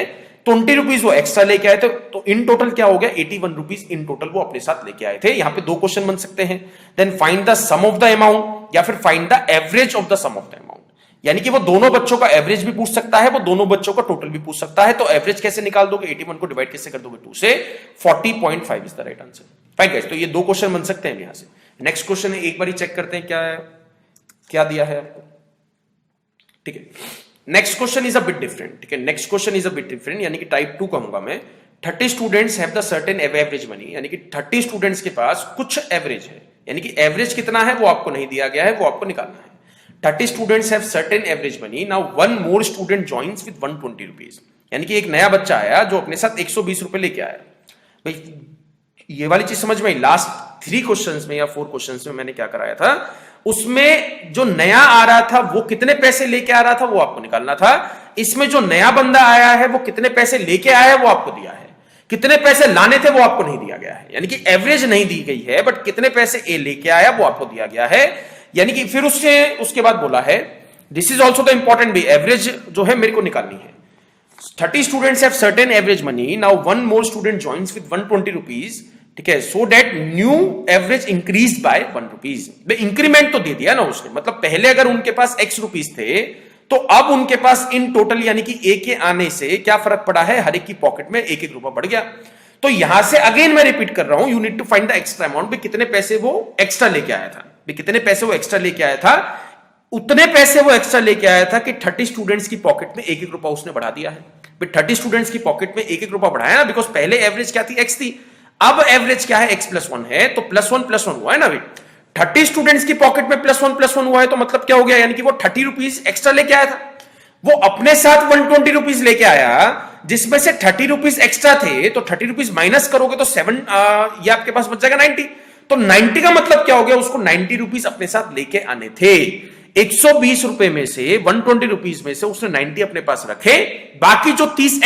20 रुपीज वो एक्स्ट्रा लेके आए थे, तो इन टोटल क्या हो गया? 81 रुपीज इन टोटल वो अपने साथ लेके आए थे। यहां पे दो क्वेश्चन बन सकते हैं, then find the sum of the amount या फिर find the average of the sum of the amount, यानी कि वो दोनों बच्चों का एवरेज भी पूछ सकता है, वो दोनों बच्चों का टोटल भी पूछ सकता है। तो एवरेज कैसे निकाल दोगे? 81 को डिवाइड कैसे कर दोगे 2 से? 40.5 is the right answer. Fine guys, तो ये दो क्वेश्चन बन सकते हैं यहां से। नेक्स्ट क्वेश्चन है, एक बार चेक करते हैं क्या दिया है आपको, ठीक है। Next question is a bit different, ठीक है। Next question is a bit different, यानी कि टाइप 2 कहूंगा मैं। 30 students have the certain average money, यानी कि 30 स्टूडेंट्स के पास कुछ एवरेज है, यानी कि एवरेज कितना है वो आपको नहीं दिया गया है, वो आपको निकालना है। 30 students have certain average money. Now one more student joins with 120 rupees. यानी कि एक नया बच्चा आया जो अपने साथ 120 रुपए लेके आया। भाई ये वाली चीज समझ में आई? लास्ट 3 क्वेश्चंस में या 4 क्वेश्चंस में मैंने क्या कराया था, उसमें जो नया आ रहा था वो कितने पैसे लेके आ रहा था वो आपको निकालना था। इसमें जो नया बंदा आया है वो कितने पैसे लेके आया है वो आपको दिया है, कितने पैसे लाने थे वो आपको नहीं दिया गया है, यानी कि एवरेज नहीं दी गई है, बट कितने पैसे ए लेके आया वो आपको दिया गया है। यानी कि फिर उसके बाद बोला है this is also the important भी, एवरेज जो है मेरे को निकालनी है। 30 students have certain average money, now one more student joins with 120 rupees, ठीक है, so that new average increase by 1 rupees. Increment तो दे दिया ना उसने, मतलब पहले अगर उनके पास x रुपीज थे, तो अब उनके पास इन टोटल यानी कि ए के आने से क्या फर्क पड़ा है? हर एक की पॉकेट में 1-1 रुपया बढ़ गया। तो यहां से अगेन मैं रिपीट कर रहा हूं, you need to find the extra amount, भी कितने पैसे वो एक्स्ट्रा लेके आया था, कितने पैसे वो एक्स्ट्रा लेके आया था, उतने पैसे वो एक्स्ट्रा लेके आया था कि 30 स्टूडेंट्स की पॉकेट में 1-1 रुपया उसने बढ़ा दिया है। 30 स्टूडेंट्स की पॉकेट में 1-1 रुपया बढ़ाया ना, बिकॉज पहले एवरेज क्या थी? x थी, अब एवरेज क्या है? x+1 है, तो +1 हुआ है ना भाई। 30 स्टूडेंट्स की पॉकेट में +1 हुआ है, तो मतलब क्या हो गया? यानी कि वो 30 रुपीज एक्स्ट्रा लेके आया था, वो अपने साथ 120 रुपीज लेके आया, जिसमें से 30 रुपीज एक्स्ट्रा थे, तो 30 रुपीज माइनस करोगे तो 7 ये आपके पास बच जाएगा 90। तो 90 का मतलब क्या हो गया? उसको 90 रुपीज अपने साथ लेके आने थे। 120 रुपए में से 120 रुपीज में से उसने 90 अपने पास रखे, बाकी जो 30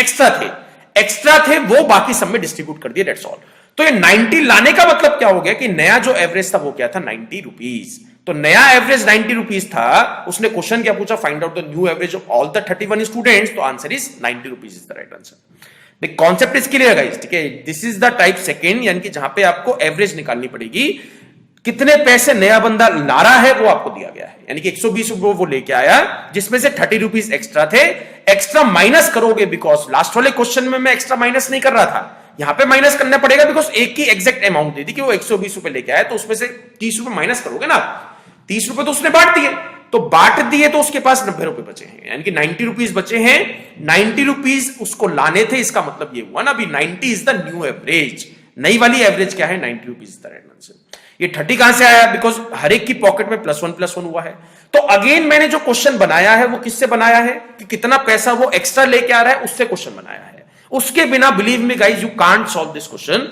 एक्स्ट्रा थे वो बाकी सब में डिस्ट्रीब्यूट कर दिए, दैट्स ऑल। तो ये 90 लाने का मतलब क्या हो गया कि नया जो एवरेज था वो क्या था? 90 रुपीज। तो नया एवरेज 90 रुपीज था, उसने क्वेश्चन क्या पूछा? Find out the new average of all the 31 students, तो answer is 90 rupees is the right answer. Concept is clear guys, ठीक है। This is the type second, यानी कि जहां पे आपको एवरेज निकालनी पड़ेगी, कितने पैसे नया बंदा ला रहा है वो आपको दिया गया है, यानी कि 120 रुपए वो लेके आया, जिसमें से 30 रुपीज एक्स्ट्रा थे, एक्स्ट्रा माइनस करोगे, बिकॉज लास्ट वाले क्वेश्चन में मैं एक्स्ट्रा माइनस नहीं कर रहा था, यहां पे माइनस करना पड़ेगा, बिकॉज एक की एग्जैक्ट अमाउंट दे दी कि वो 120 रुपए लेके आया, तो उसमें से 30 रुपए माइनस करोगे ना, 30 रुपए तो उसने बांट दिए, तो बांट दिए तो उसके पास 90 रुपए बचे हैं, यानी कि 90 रुपीज बचे हैं। 90 रुपीज उसको लाने थे, इसका मतलब ये हुआ ना, अभी 90 इज द न्यू एवरेज, नई वाली एवरेज क्या है? 90 रुपीज द राइट आंसर। ये 30 कहां से आया? बिकॉज हर एक की पॉकेट में +1 हुआ है। तो अगेन मैंने जो क्वेश्चन बनाया है वो किससे बनाया है कि कितना पैसा वो एक्स्ट्रा लेके आ रहा है, उससे क्वेश्चन बनाया है। उसके बिना believe me guys you can't solve this question,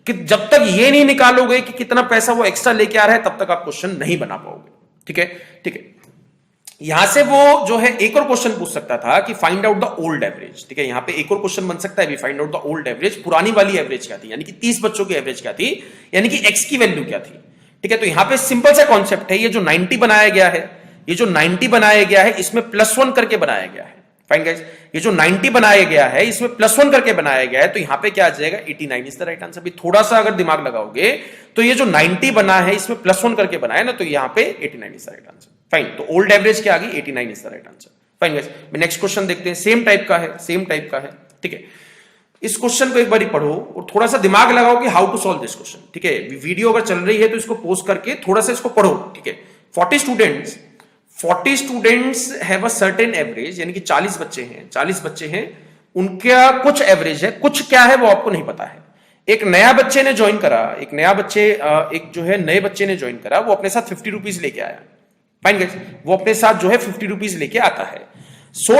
कि जब तक ये नहीं निकालोगे कि कितना पैसा वो एक्स्ट्रा लेके आ रहा है तब तक आप क्वेश्चन नहीं बना पाओगे। ठीक है, ठीक है। यहां से वो जो है एक और क्वेश्चन पूछ सकता था कि find out the old average. ठीक है, यहां पे एक और क्वेश्चन बन सकता है, find out the old average, पुरानी वाली एवरेज क्या थी, यानी कि 30 बच्चों की एवरेज क्या थी, यानी कि एक्स की वैल्यू क्या थी। ठीक है, तो यहां पे सिंपल सा कॉन्सेप्ट है, ये जो 90 बनाया गया है, ये जो 90 बनाया गया है इसमें +1 करके बनाया गया है। फाइन गाइस, ये जो 90 बनाया गया है इसमें +1 करके बनाया गया है, तो यहां पे क्या आ जाएगा? 89 इज द राइट आंसर। भी थोड़ा सा अगर दिमाग लगाओगे तो ये जो 90 बना है इसमें +1 करके बनाया ना, तो यहां पे 89 is the right answer. Fine, तो ओल्ड एवरेज क्या आ गई? 89 is the right answer. Fine guys, next question देखते हैं, सेम टाइप का है, सेम टाइप का है। ठीक है, इस क्वेश्चन को एक बार पढ़ो और थोड़ा सा दिमाग लगाओ कि how to solve this question. ठीक है, वीडियो अगर चल रही है तो इसको पॉज करके थोड़ा सा इसको पढ़ो। ठीक है, 40 students have a certain average, यानी कि 40 बच्चे हैं, 40 बच्चे हैं, उनका कुछ एवरेज है, कुछ क्या है वो आपको नहीं पता है। एक नया बच्चे ने ज्वाइन करा, एक जो है नए बच्चे ने ज्वाइन करा, वो अपने साथ 50 रुपीज लेके आया। फाइन गाइस, वो अपने साथ जो है 50 रुपीज लेके आता है, so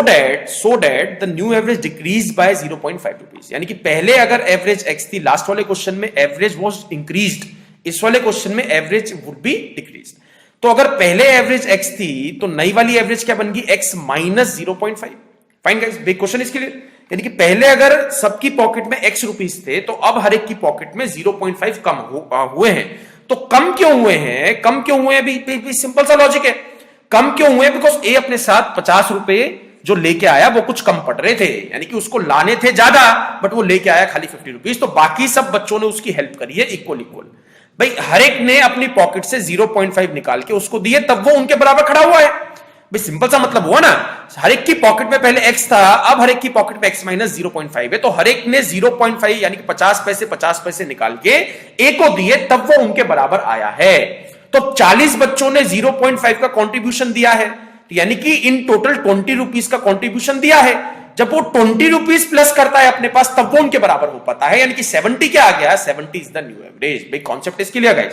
that the new average decreased by 0.5 rupees, यानी कि पहले अगर एवरेज x थी, लास्ट वाले क्वेश्चन में एवरेज वाज इंक्रीज्ड, इस वाले क्वेश्चन में एवरेज वुड बी डिक्रीज्ड। तो अगर पहले एवरेज x थी तो नई वाली एवरेज क्या बन गई? x minus 0.5। Fine guys, big question इसके लिए, यानी कि पहले अगर सबकी पॉकेट में x रुपीस थे तो अब हर एक की पॉकेट में 0.5 कम हुए हैं। तो कम क्यों हुए हैं? कम क्यों हुए हैं? भी सिंपल सा लॉजिक है, कम क्यों हुए? बिकॉज ए अपने साथ 50 रुपए जो लेके आया वो कुछ कम पड़ रहे थे, यानी कि उसको लाने थे ज्यादा बट वो लेके आया खाली 50 रुपीज, तो बाकी सब बच्चों ने उसकी हेल्प करी है इक्वल इक्वल। भाई हर एक ने अपनी पॉकेट से 0.5 निकाल के उसको दिए, तब वो उनके बराबर खड़ा हुआ है। भाई सिंपल सा मतलब हुआ ना, हर एक की पॉकेट में पहले x था, अब हर एक की पॉकेट में x माइनस 0.5 है, तो हर एक ने 0.5 यानी कि 50 पैसे निकाल के a को दिए, तब वो उनके बराबर आया है। तो 40 बच्चों ने 0.5 का कॉन्ट्रीब्यूशन दिया है, यानी कि इन टोटल 20 रुपीज का कॉन्ट्रीब्यूशन दिया है। जब वो 20 रुपीज प्लस करता है अपने पास, तब वो उनके बराबर हो पाता है, यानी कि 70 क्या आ गया? 70 इज द न्यू एवरेज। भाई कॉन्सेप्ट इसके लिए गाइस,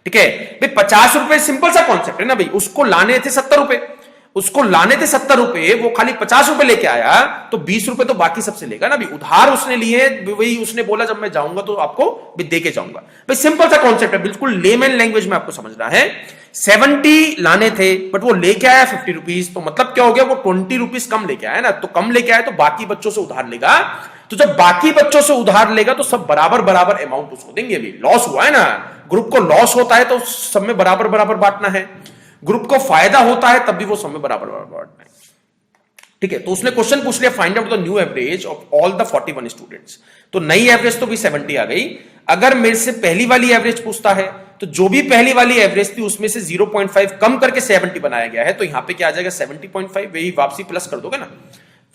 ठीक है भाई। 50 रुपए सिंपल सा कॉन्सेप्ट है ना भाई, उसको लाने थे 70 रुपए, उसको लाने थे 70 रुपए, वो खाली 50 रुपए लेके आया, तो 20 रुपए तो बाकी सबसे लेगा ना भाई, उधार उसने लिए, वही उसने बोला जब मैं जाऊंगा तो आपको भी दे के जाऊंगा। भाई सिंपल सा कॉन्सेप्ट है, बिल्कुल लेमैन लैंग्वेज में आपको समझना है। 70 लाने थे बट वो लेके आया 50 रुपीज, तो मतलब क्या हो गया? वो 20 रुपीज कम लेके आया ना, तो कम लेके आया तो बाकी बच्चों से उधार लेगा, तो जब बाकी बच्चों से उधार लेगा तो सब बराबर बराबर अमाउंट उसको देंगे। अभी लॉस हुआ है ना, ग्रुप को लॉस होता है तो सब में बराबर बराबर बांटना है, ग्रुप को फायदा होता है तब भी वो सब में बराबर बराबर बांटना है। ठीक है, तो उसने क्वेश्चन पूछ लिया find out the new average of all the 41 students, तो नई एवरेज तो भी 70 आ गई। अगर मेरे से पहली वाली एवरेज पूछता है तो जो भी पहली वाली एवरेज थी उसमें से 0.5 कम करके 70 बनाया गया है, तो यहां पे क्या आ जाएगा? 70.5, वही वापसी प्लस कर दोगे ना।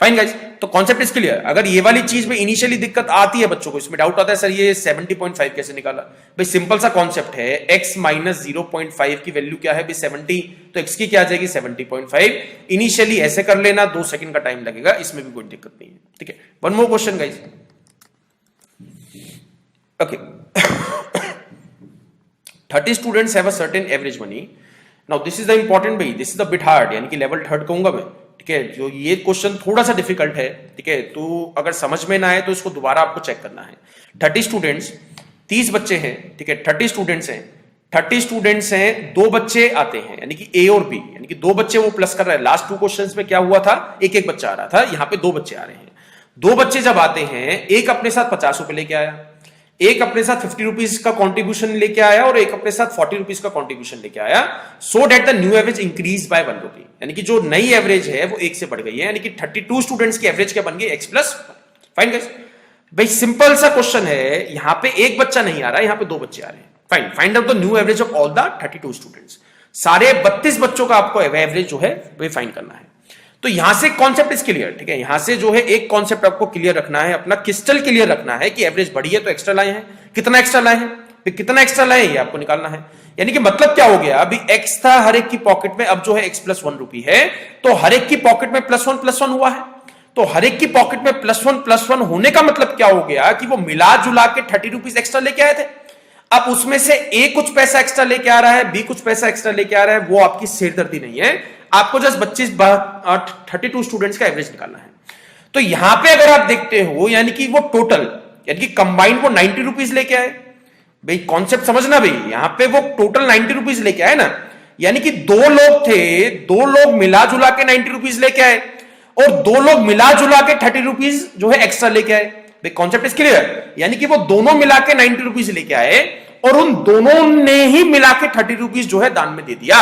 फाइन गाइस, तो कॉन्सेप्ट इसके लिए, अगर ये वाली चीज में इनिशियली दिक्कत आती है बच्चों को, इसमें डाउट आता है सर ये 70.5 कैसे निकाला, भाई सिंपल सा कॉन्सेप्ट है, x माइनस 0.5 की वैल्यू क्या है? 70, तो x की क्या आ जाएगी? 70.5। इनिशियली ऐसे कर लेना, 2 सेकंड का टाइम लगेगा, इसमें भी कोई दिक्कत नहीं है। ठीक है, one more question guys. Okay, 30 students have a certain average money. Now this is the important भाई, this is the bit hard, यानी कि लेवल 3 कहूंगा मैं। ठीक है, जो ये क्वेश्चन थोड़ा सा डिफिकल्ट है। ठीक है, तो अगर समझ में ना आए तो इसको दोबारा आपको चेक करना है। 30 स्टूडेंट्स, 30 बच्चे हैं। ठीक है, 30 स्टूडेंट्स हैं, 30 स्टूडेंट्स हैं, 2 बच्चे आते हैं, यानी कि ए और बी, यानी कि 2 बच्चे वो प्लस कर रहे हैं। लास्ट 2 क्वेश्चंस में क्या हुआ था? एक एक बच्चा आ रहा था, यहां पे 2 बच्चे आ रहे हैं। 2 बच्चे जब आते हैं, एक अपने साथ 50 रुपए लेके आया, एक अपने साथ 50 रुपीज का कॉन्ट्रीब्यूशन लेके आया और एक अपने साथ 40 रुपीज का कॉन्ट्रीब्यूशन लेके आया, so that the new average increase by 1 rupee, यानी कि जो नई एवरेज है वो 1 से बढ़ गई है, यानी कि 32 स्टूडेंट्स की एवरेज क्या बन गई? x plus. फाइन गाइस, भाई सिंपल सा क्वेश्चन है, यहां पे एक बच्चा नहीं आ रहा है, यहां पे 2 बच्चे आ रहे हैं। Fine, find out the new average of all the 32 students, सारे 32 बच्चों का आपको एवरेज जो है वो फाइंड करना है। तो यहां से कॉन्सेप्ट इज क्लियर। ठीक है, यहां से जो है एक कॉन्सेप्ट आपको क्लियर रखना है, अपना क्रिस्टल क्लियर रखना है कि एवरेज बढ़ी है तो एक्स्ट्रा लाए हैं, कितना एक्स्ट्रा लाए हैं, फिर कितना एक्स्ट्रा लाए ये आपको निकालना है। यानी कि मतलब क्या हो गया? अभी x था हर एक की पॉकेट में, अब जो है x प्लस 1 रुपी है, तो हर एक की पॉकेट में +1 हुआ है, तो हर एक की पॉकेट में +1 होने का मतलब क्या हो गया कि वो मिला जुला के 30 रुपीज एक्स्ट्रा लेके आए थे। अब उसमें से ए कुछ पैसा एक्स्ट्रा लेके आ रहा है, बी कुछ पैसा एक्स्ट्रा लेके आ रहा है, वो आपकी सिरदर्दी नहीं है। आपको जस्ट 32 स्टूडेंट्स का एवरेज निकालना है। तो यहां पे अगर आप देखते हो, यानी कि वो टोटल, यानी कि कंबाइंड वो 90 रुपीज लेके आए। भाई कॉन्सेप्ट समझना भाई, यहां पे वो टोटल 90 रुपीज लेके आए ना, यानी कि 2 लोग थे, 2 लोग मिला जुला के 90 रुपीज लेके आए और 2 लोग मिला जुला के 30 रुपीज जो है एक्स्ट्रा लेके आए। भाई कॉन्सेप्ट इज क्लियर, यानी कि वो दोनों मिला के 90 रुपीज लेके आए और उन दोनों ने ही मिला के 30 रुपीज जो है दान में दे दिया,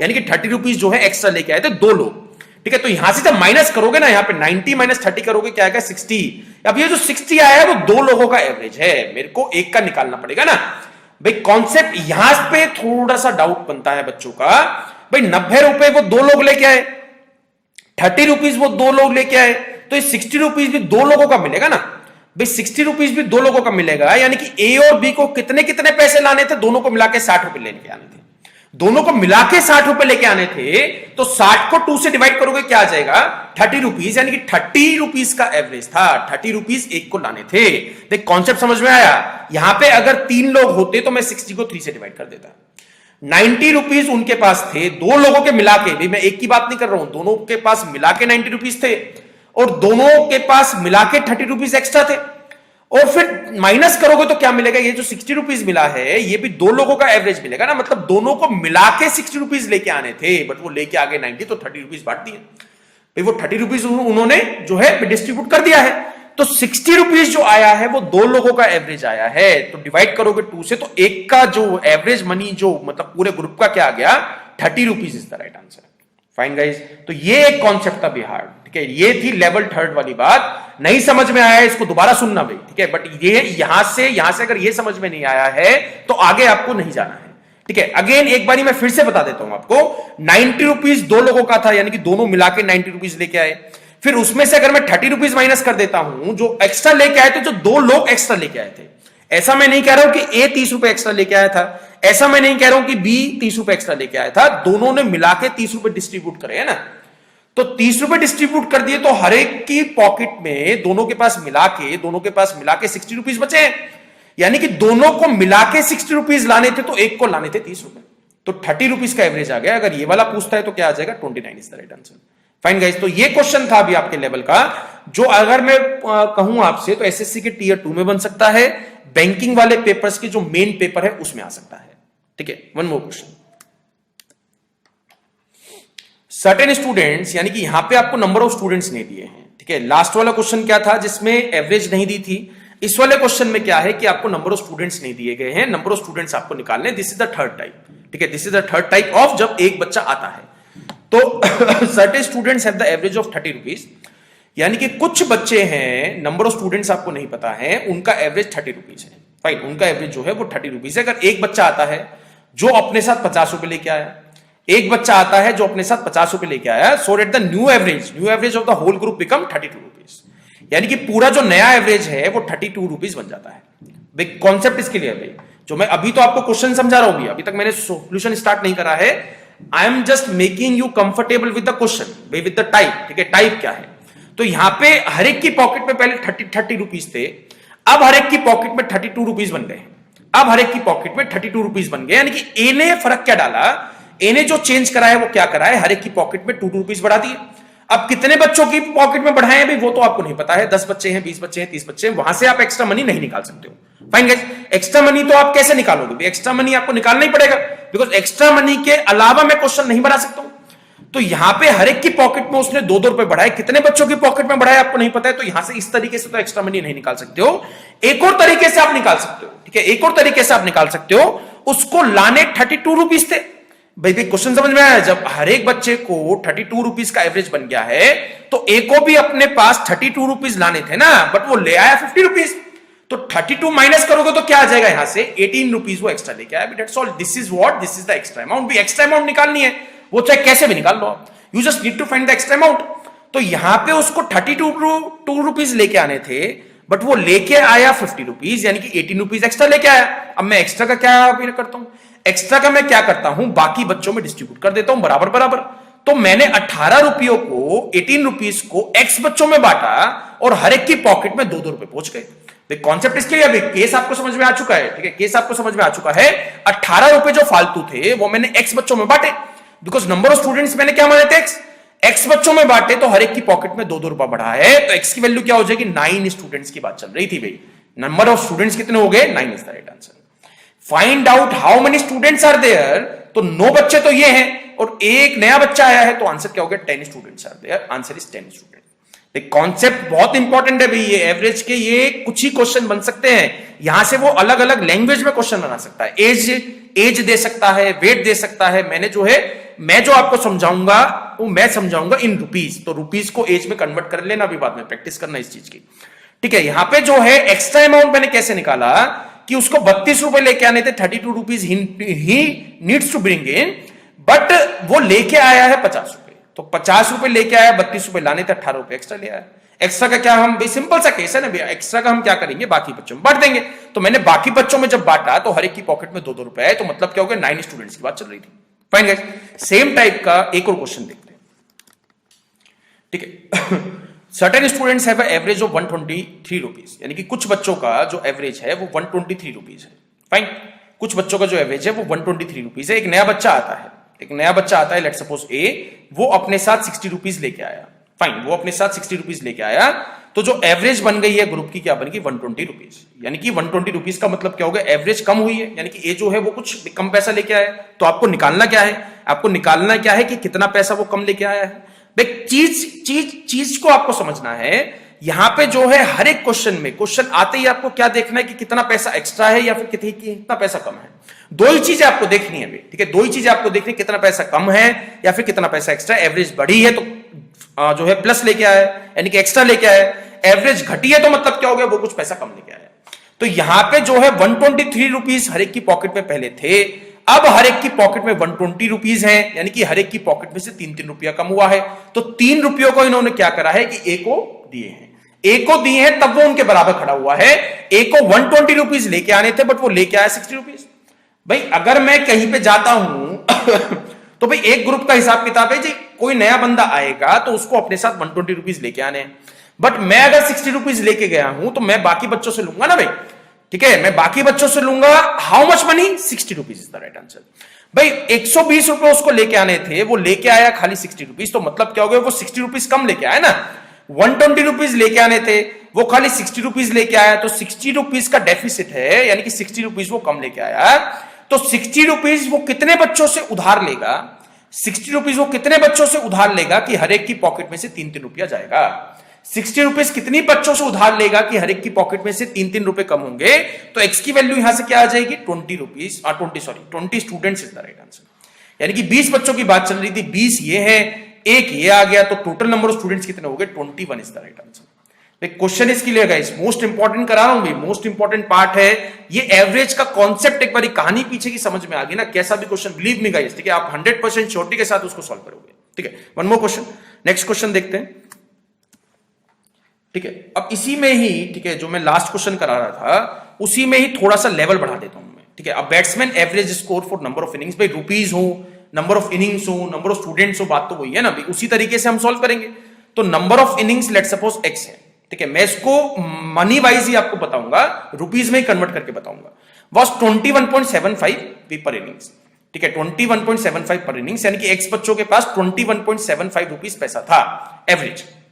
यानी कि 30 रुपीज जो है एक्स्ट्रा लेके आए थे 2 लोग। ठीक है, तो यहां से जब माइनस करोगे ना, यहां पे 90 माइनस 30 करोगे, क्या आएगा 60। अब ये जो 60 आया है वो 2 लोगों का एवरेज है, मेरे को एक का निकालना पड़ेगा ना। भाई कॉन्सेप्ट यहां पे थोड़ा सा डाउट बनता है बच्चों का। भाई 90 रुपए वो 2 लोग लेके आए, 30 रुपीज वो 2 लोग लेके आए, तो ये 60 रुपीज भी 2 लोगों का मिलेगा ना। भाई 60 रुपीज भी 2 लोगों का मिलेगा, यानी कि ए और बी को कितने कितने पैसे लाने थे, दोनों को मिला के 60 रुपए लेके आने थे। दोनों को मिला के 60 रुपए लेके आने थे, तो 60 को 2 से डिवाइड करोगे, क्या आ जाएगा 30 रुपीज, यानी कि 30 रुपीज का एवरेज था। 30 रुपीज एक को लाने थे। देख कॉन्सेप्ट समझ में आया। यहां पे अगर 3 लोग होते तो मैं 60 को 3 से डिवाइड कर देता। 90 रुपीज उनके पास थे, 2 लोगों के मिला के, भाई मैं एक की बात नहीं कर रहा हूं, दोनों के पास मिला के 90 रुपीज थे और दोनों के पास मिला के 30 रुपीज एक्स्ट्रा थे। और फिर माइनस करोगे तो क्या मिलेगा, ये जो 60 रुपीज मिला है ये भी 2 लोगों का एवरेज मिलेगा ना, मतलब दोनों को मिला के 60 रुपीज लेके आने थे, बट वो लेके आगे 90, तो 30 रुपीज बांट दिए। भाई वो 30 रुपीज उन्होंने जो है डिस्ट्रीब्यूट कर दिया है, तो 60 रुपीज जो आया है वो 2 लोगों का एवरेज आया है। तो डिवाइड करोगे 2 से, तो एक का जो एवरेज मनी जो मतलब पूरे ग्रुप का क्या आ गया, 30 rupees is the right answer. Fine guys, तो ये एक कॉन्सेप्ट था बिहार। ठीक है, ये थी लेवल 3 वाली बात। नहीं समझ में आया इसको दोबारा सुनना भाई। ठीक है, बट ये यहां से अगर ये समझ में नहीं आया है तो आगे आपको नहीं जाना है। ठीक है, अगेन एक बारी मैं फिर से बता देता हूं आपको। 90 रुपीज 2 लोगों का था, यानी कि दोनों मिला के 90 रुपीज लेके आए। फिर उसमें से अगर मैं 30 रुपीज माइनस कर देता हूं, जो एक्स्ट्रा लेके आए थे, जो 2 लोग एक्स्ट्रा लेके आए थे। ऐसा मैं नहीं कह रहा हूं कि ए 30 रुपए एक्स्ट्रा लेके आया था, ऐसा मैं नहीं कह रहा हूं कि बी 30 रुपए एक्स्ट्रा लेके आया था। दोनों ने मिला के 30 रुपए डिस्ट्रीब्यूट करे है ना, तो 30 रुपए डिस्ट्रीब्यूट कर दिए, तो हर एक की पॉकेट में दोनों के पास मिला के 60 रुपीज बचे हैं, यानी कि दोनों को मिला के 60 रुपीज लाने थे, तो एक को लाने थे 30 रुपए, तो 30 रुपीज का एवरेज आ गया। अगर ये वाला पूछता है तो क्या आ जाएगा, 29 is the right answer. Fine guys, तो ये क्वेश्चन था अभी आपके लेवल का, जो अगर मैं कहूं आपसे तो एसएससी के टियर 2 में बन सकता है, बैंकिंग वाले पेपर्स के जो मेन पेपर है उसमें आ सकता है। ठीक है, one more question. Certain students, यानी कि यहां पे आपको नंबर ऑफ स्टूडेंट्स नहीं दिए हैं। ठीक है, लास्ट वाला क्वेश्चन क्या था जिसमें एवरेज नहीं दी थी, इस वाले क्वेश्चन में क्या है कि आपको नंबर ऑफ स्टूडेंट्स नहीं दिए गए हैं, नंबर ऑफ स्टूडेंट्स आपको निकालने। This is the third type. ठीक है, this is the third type of जब एक बच्चा आता है तो certain students have the average of 30 rupees, यानी कि कुछ बच्चे हैं, नंबर ऑफ स्टूडेंट्स आपको नहीं पता है, उनका एवरेज 30 रुपीज है। फाइन, उनका एवरेज जो है वो 30 रुपीज है। अगर एक बच्चा आता है जो अपने साथ 50 रुपए लेके आया, एक बच्चा आता है जो अपने साथ 50 रुपए लेके आया, so that the new average of the whole group become 32 rupees, यानी कि पूरा जो नया एवरेज है वो 32 रुपीज बन जाता है। कॉन्सेप्ट इसके लिए भाई, जो मैं अभी तो आपको क्वेश्चन समझा रहा हूं, अभी तक मैंने सॉल्यूशन स्टार्ट नहीं करा है। I am just making you comfortable with the question, with the type. ठीक है, टाइप क्या है, तो यहां पे हर एक की पॉकेट में पहले 30 रुपीज थे, अब हर एक की पॉकेट में 32 रुपीज बन गए। अब हर एक की पॉकेट में 32 रुपीज बन गए, यानी कि ए ने फर्क क्या डाला, ए ने जो चेंज करा है वो क्या करा है, हर एक की पॉकेट में 2 रुपीज बढ़ा दिए। अब कितने बच्चों की पॉकेट में बढ़ाए हैं वो तो आपको नहीं पता है, 10 बच्चे हैं, 20 बच्चे हैं, 30 बच्चे हैं, वहां से आप एक्स्ट्रा मनी नहीं निकाल सकते हो। फाइन गाइस, एक्स्ट्रा मनी तो आप कैसे निकालोगे, एक्स्ट्रा मनी आपको निकालना ही पड़ेगा, बिकॉज एक्स्ट्रा मनी के अलावा मैं क्वेश्चन नहीं बना सकता हूं। तो यहां पे हर एक की पॉकेट में उसने 2-2 रुपए बढ़ाए, कितने बच्चों की पॉकेट में बढ़ाए आपको नहीं पता है, तो यहां से इस तरीके से तो एक्स्ट्रा मनी नहीं निकाल सकते हो। एक और तरीके से आप निकाल सकते हो। ठीक है, एक और तरीके से आप निकाल सकते हो, उसको लाने 32 रुपीज थे। भाई क्वेश्चन समझ में आया, जब हर एक बच्चे को 32 रुपीज का एवरेज बन गया है, तो एक को भी अपने पास 32 रुपीज लाने थे ना, बट वो ले आया 50 रुपीज, तो 32 माइनस करोगे तो क्या आ जाएगा, यहां से 18 रुपीज वो एक्स्ट्रा लेके आया। That's all, this is what, this is the extra amount. भी एक्स्ट्रा अमाउंट निकालनी है, वो चाहे कैसे भी निकाल लो आप, you just need to find the extra amount. तो यहां पे उसको 32 रुपीज लेके आने थे, बट वो लेके आया 50 रुपीज, यानी कि 18 रुपीज एक्स्ट्रा लेके आया। अब मैं एक्स्ट्रा का क्या करता हूं, एक्स्ट्रा का मैं क्या करता हूं, बाकी बच्चों में डिस्ट्रीब्यूट कर देता हूं बराबर बराबर। तो मैंने 18 रुपयों को, 18 रुपीज को एक्स बच्चों में बांटा और हर एक की पॉकेट में 2-2 रुपए पहुंच गए। कॉन्सेप्ट इसके लिए अभी केस आपको समझ में आ चुका है, ठीक है, केस आपको समझ में आ चुका है। 18 रुपए जो फालतू थे वो मैंने एक्स बच्चों में बांटे, बिकॉज नंबर ऑफ स्टूडेंट्स मैंने क्या माने थे, एक्स बच्चों में बांटे, तो हर एक की पॉकेट में 2-2 रुपया बढ़ा है, तो एक्स की वैल्यू क्या हो जाएगी, 9 स्टूडेंट्स की बात चल रही थी भाई। नंबर ऑफ स्टूडेंट्स कितने हो गए, 9 is the right answer. Find out how many students are there, तो 9 बच्चे तो ये हैं और एक नया बच्चा आया है, तो आंसर क्या हो गया, 10 students are there, answer is 10 student. Concept बहुत इंपॉर्टेंट है भाई, ये एवरेज के ये कुछ ही क्वेश्चन बन सकते हैं, यहां से वो अलग अलग लैंग्वेज में क्वेश्चन बना सकता है, एज दे सकता है, वेट दे सकता है। मैं जो आपको समझाऊंगा वो मैं समझाऊंगा इन रुपीज, तो रुपीज को एज में कन्वर्ट कर लेना, अभी बाद में प्रैक्टिस करना इस चीज की, ठीक है। यहां पे जो है एक्स्ट्रा अमाउंट मैंने कैसे निकाला कि उसको 32 रुपए लेके आने थे, 32 रुपीज ही needs to bring in, but वो लेके आया है 50 रुपए, तो 50 रुपए लेके आया, 32 रुपए लाने थे, 18 रुपए एक्स्ट्रा ले आया। एक्स्ट्रा का क्या, हम सिंपल सा केस है ना भैया, एक्स्ट्रा का हम क्या करेंगे, बाकी बच्चों में बांट देंगे। तो मैंने बाकी बच्चों में जब बांटा तो हर एक की पॉकेट में 2-2 रुपए है, तो मतलब क्या हो गया, 9 स्टूडेंट्स की बात चल रही थी। फाइन गाइस, सेम टाइप का एक और क्वेश्चन देखते हैं, ठीक है। Certain students have average of 123 rupees, यानी कि कुछ बच्चों का जो एवरेज है वो 123 रुपीज है। फाइन, कुछ बच्चों का जो एवरेज है वो 123 रुपीज है। एक नया बच्चा आता है, लेट्स सपोज ए, वो अपने साथ 60 रुपीज लेके आया। फाइन, वो अपने साथ 60 रुपीज लेके आया, तो जो एवरेज बन गई है ग्रुप की, क्या बन गई, 120 रुपीज। यानी कि 120 रुपीज का मतलब क्या हो गया, एवरेज कम हुई है, यानी कि ए जो है वो कुछ कम पैसा लेके आया। तो आपको निकालना क्या है, कि कितना पैसा वो कम लेके आया है। चीज को आपको समझना है। यहां पे जो है हर एक क्वेश्चन आते ही आपको क्या देखना है, कि कितना पैसा एक्स्ट्रा है या फिर कितना पैसा कम है। दो ही चीजें आपको देखनी है, ठीक है, दो ही चीजें आपको देखनी है, कितना पैसा कम है या फिर कितना पैसा एक्स्ट्रा। एवरेज बढ़ी है तो जो है प्लस लेके आया, यानी कि एक्स्ट्रा लेके आया। एवरेज घटी है तो मतलब क्या हो गया, वो कुछ पैसा कम लेके आया। तो यहां पे जो है 123 रुपीज हर एक की पॉकेट में पहले थे, अब हर एक की पॉकेट में 120 रुपीज है, यानी कि हर एक की पॉकेट में से 3-3 रुपया कम हुआ है। तो 3 रुपयों को इन्होंने क्या करा है कि ए को दिए हैं, तब वो उनके बराबर खड़ा हुआ है। ए को 120 रुपीज लेके आने थे, बट वो लेके आया 60 रुपीज। भाई अगर मैं कहीं पे जाता हूं तो भाई एक ग्रुप का हिसाब किताब है जी, कोई नया बंदा आएगा तो उसको अपने साथ 120 रुपीज लेके आने हैं, बट मैं अगर 60 रुपीज लेके गया हूं तो मैं बाकी बच्चों से लूंगा ना भाई, ठीक है, मैं बाकी बच्चों से लूंगा। How much money, 60 rupees is the right answer. भाई 120 रुपए उसको लेके आने थे, वो लेके आया खाली 60 रुपीज, तो मतलब क्या हो गया, वो 60 रुपीज कम लेके आया ना। 120 रुपीज लेके आने थे, वो खाली 60 रुपीज लेके आया, तो 60 रुपीज का डेफिसिट है, यानी कि 60 रुपीज वो कम लेके आया। तो 60 रुपीज वो कितने बच्चों से उधार लेगा, 60 रुपीज वो कितने बच्चों से उधार लेगा कि हर एक की पॉकेट में से 3-3 रुपया जाएगा। 60 रुपीज कितनी बच्चों से उधार लेगा कि हर एक की पॉकेट में से 3-3 रुपए कम होंगे। तो एक्स की वैल्यू यहां से क्या आ जाएगी, 20 rupees, 20 students is the right answer. यानी कि 20 बच्चों की बात चल रही थी, 20 ये है, एक ये आ गया, तो टोटल नंबर ऑफ स्टूडेंट्स कितने हो गए, 21 is the right answer. Question इसके लिए गाइस मोस्ट इंपॉर्टेंट करा रहा हूं भाई, मोस्ट इंपॉर्टेंट पार्ट है ये। एवरेज का कॉन्सेप्ट एक बार कहानी पीछे की समझ में आ गई ना, कैसा भी क्वेश्चन, बिलीव मी गाइस, ठीक है, आप 100% श्योरिटी के साथ उसको सॉल्व करोगे, ठीक है। One more question, next question देखते हैं, ठीक है। अब इसी में ही, ठीक है, जो मैं लास्ट क्वेश्चन करा रहा था उसी में ही थोड़ा सा लेवल बढ़ा देता हूं मैं, ठीक है। अब batsman average score for number of innings, भाई रुपीज हो, नंबर ऑफ इनिंग्स हो, नंबर ऑफ स्टूडेंट्स हो, बात तो वही है ना भाई, उसी तरीके से हम सॉल्व करेंगे। तो number of innings let suppose x है, ठीक है, मैं इसको मनी वाइज ही आपको बताऊंगा, रुपीज में ही कन्वर्ट करके बताऊंगा। वॉज 21.75 पर इनिंग्स, ठीक है, 21.75 पर इनिंग्स, यानी कि एक्स बच्चों के पास 21.75 रुपीज पैसा था।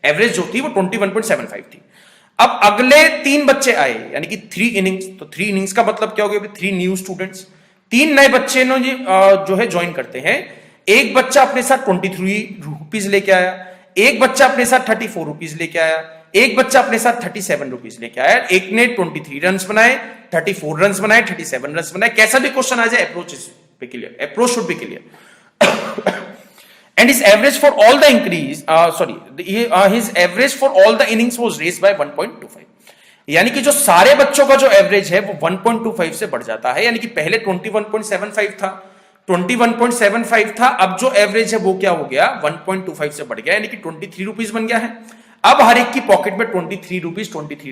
एवरेज जो थी वो 21.75 थी। अब अगले 3 बच्चे आए, यानी कि 3 इनिंग्स, तो 3 इनिंग्स का मतलब क्या हो गया, 3 न्यू स्टूडेंट्स, 3 नए बच्चे जो है ज्वाइन करते हैं। एक बच्चा अपने साथ 23 रुपीज लेके आया, एक बच्चा अपने साथ 34 रुपीज लेके आया, एक बच्चा अपने साथ 37 रुपीज लेके आया। एक ने 23 रन बनाए, 34 रन बनाए, 37 रन बनाए। कैसा भी क्वेश्चन आ जाए, approach should be clear. And his average for all the his average for all the innings was raised by 1.25. यानी कि जो सारे बच्चों का जो एवरेज है वो 1.25 से बढ़ जाता है, यानी कि पहले 21.75 था, 21.75 था, अब जो एवरेज है वो क्या हो गया, 1.25 से बढ़ गया, यानी कि 23 रुपीज बन गया है। अब हर एक की पॉकेट में 23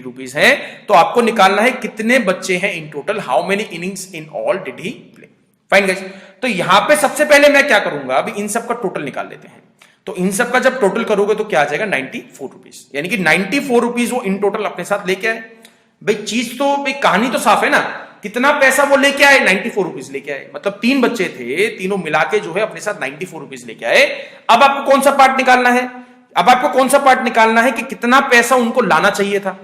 रुपीज है, तो आपको निकालना है कितने बच्चे हैं in total, how many innings in all did he play. Fine guys, तो यहां पे सबसे पहले मैं क्या करूंगा, अभी इन सब का टोटल निकाल लेते हैं। तो इन सब का जब टोटल करोगे तो क्या आ जाएगा, 94 रुपीज, यानी कि 94 रुपीज वो इन टोटल अपने साथ लेके आए। भाई चीज तो भाई कहानी तो साफ है ना, कितना पैसा वो लेके आए, 94 रुपीज लेके आए, मतलब 3 बच्चे थे, तीनों मिला के जो है अपने साथ 94 रुपीज लेके आए। अब आपको कौन सा पार्ट निकालना है, अब आपको कौन सा पार्ट निकालना है कि कितना पैसा उनको लाना चाहिए था।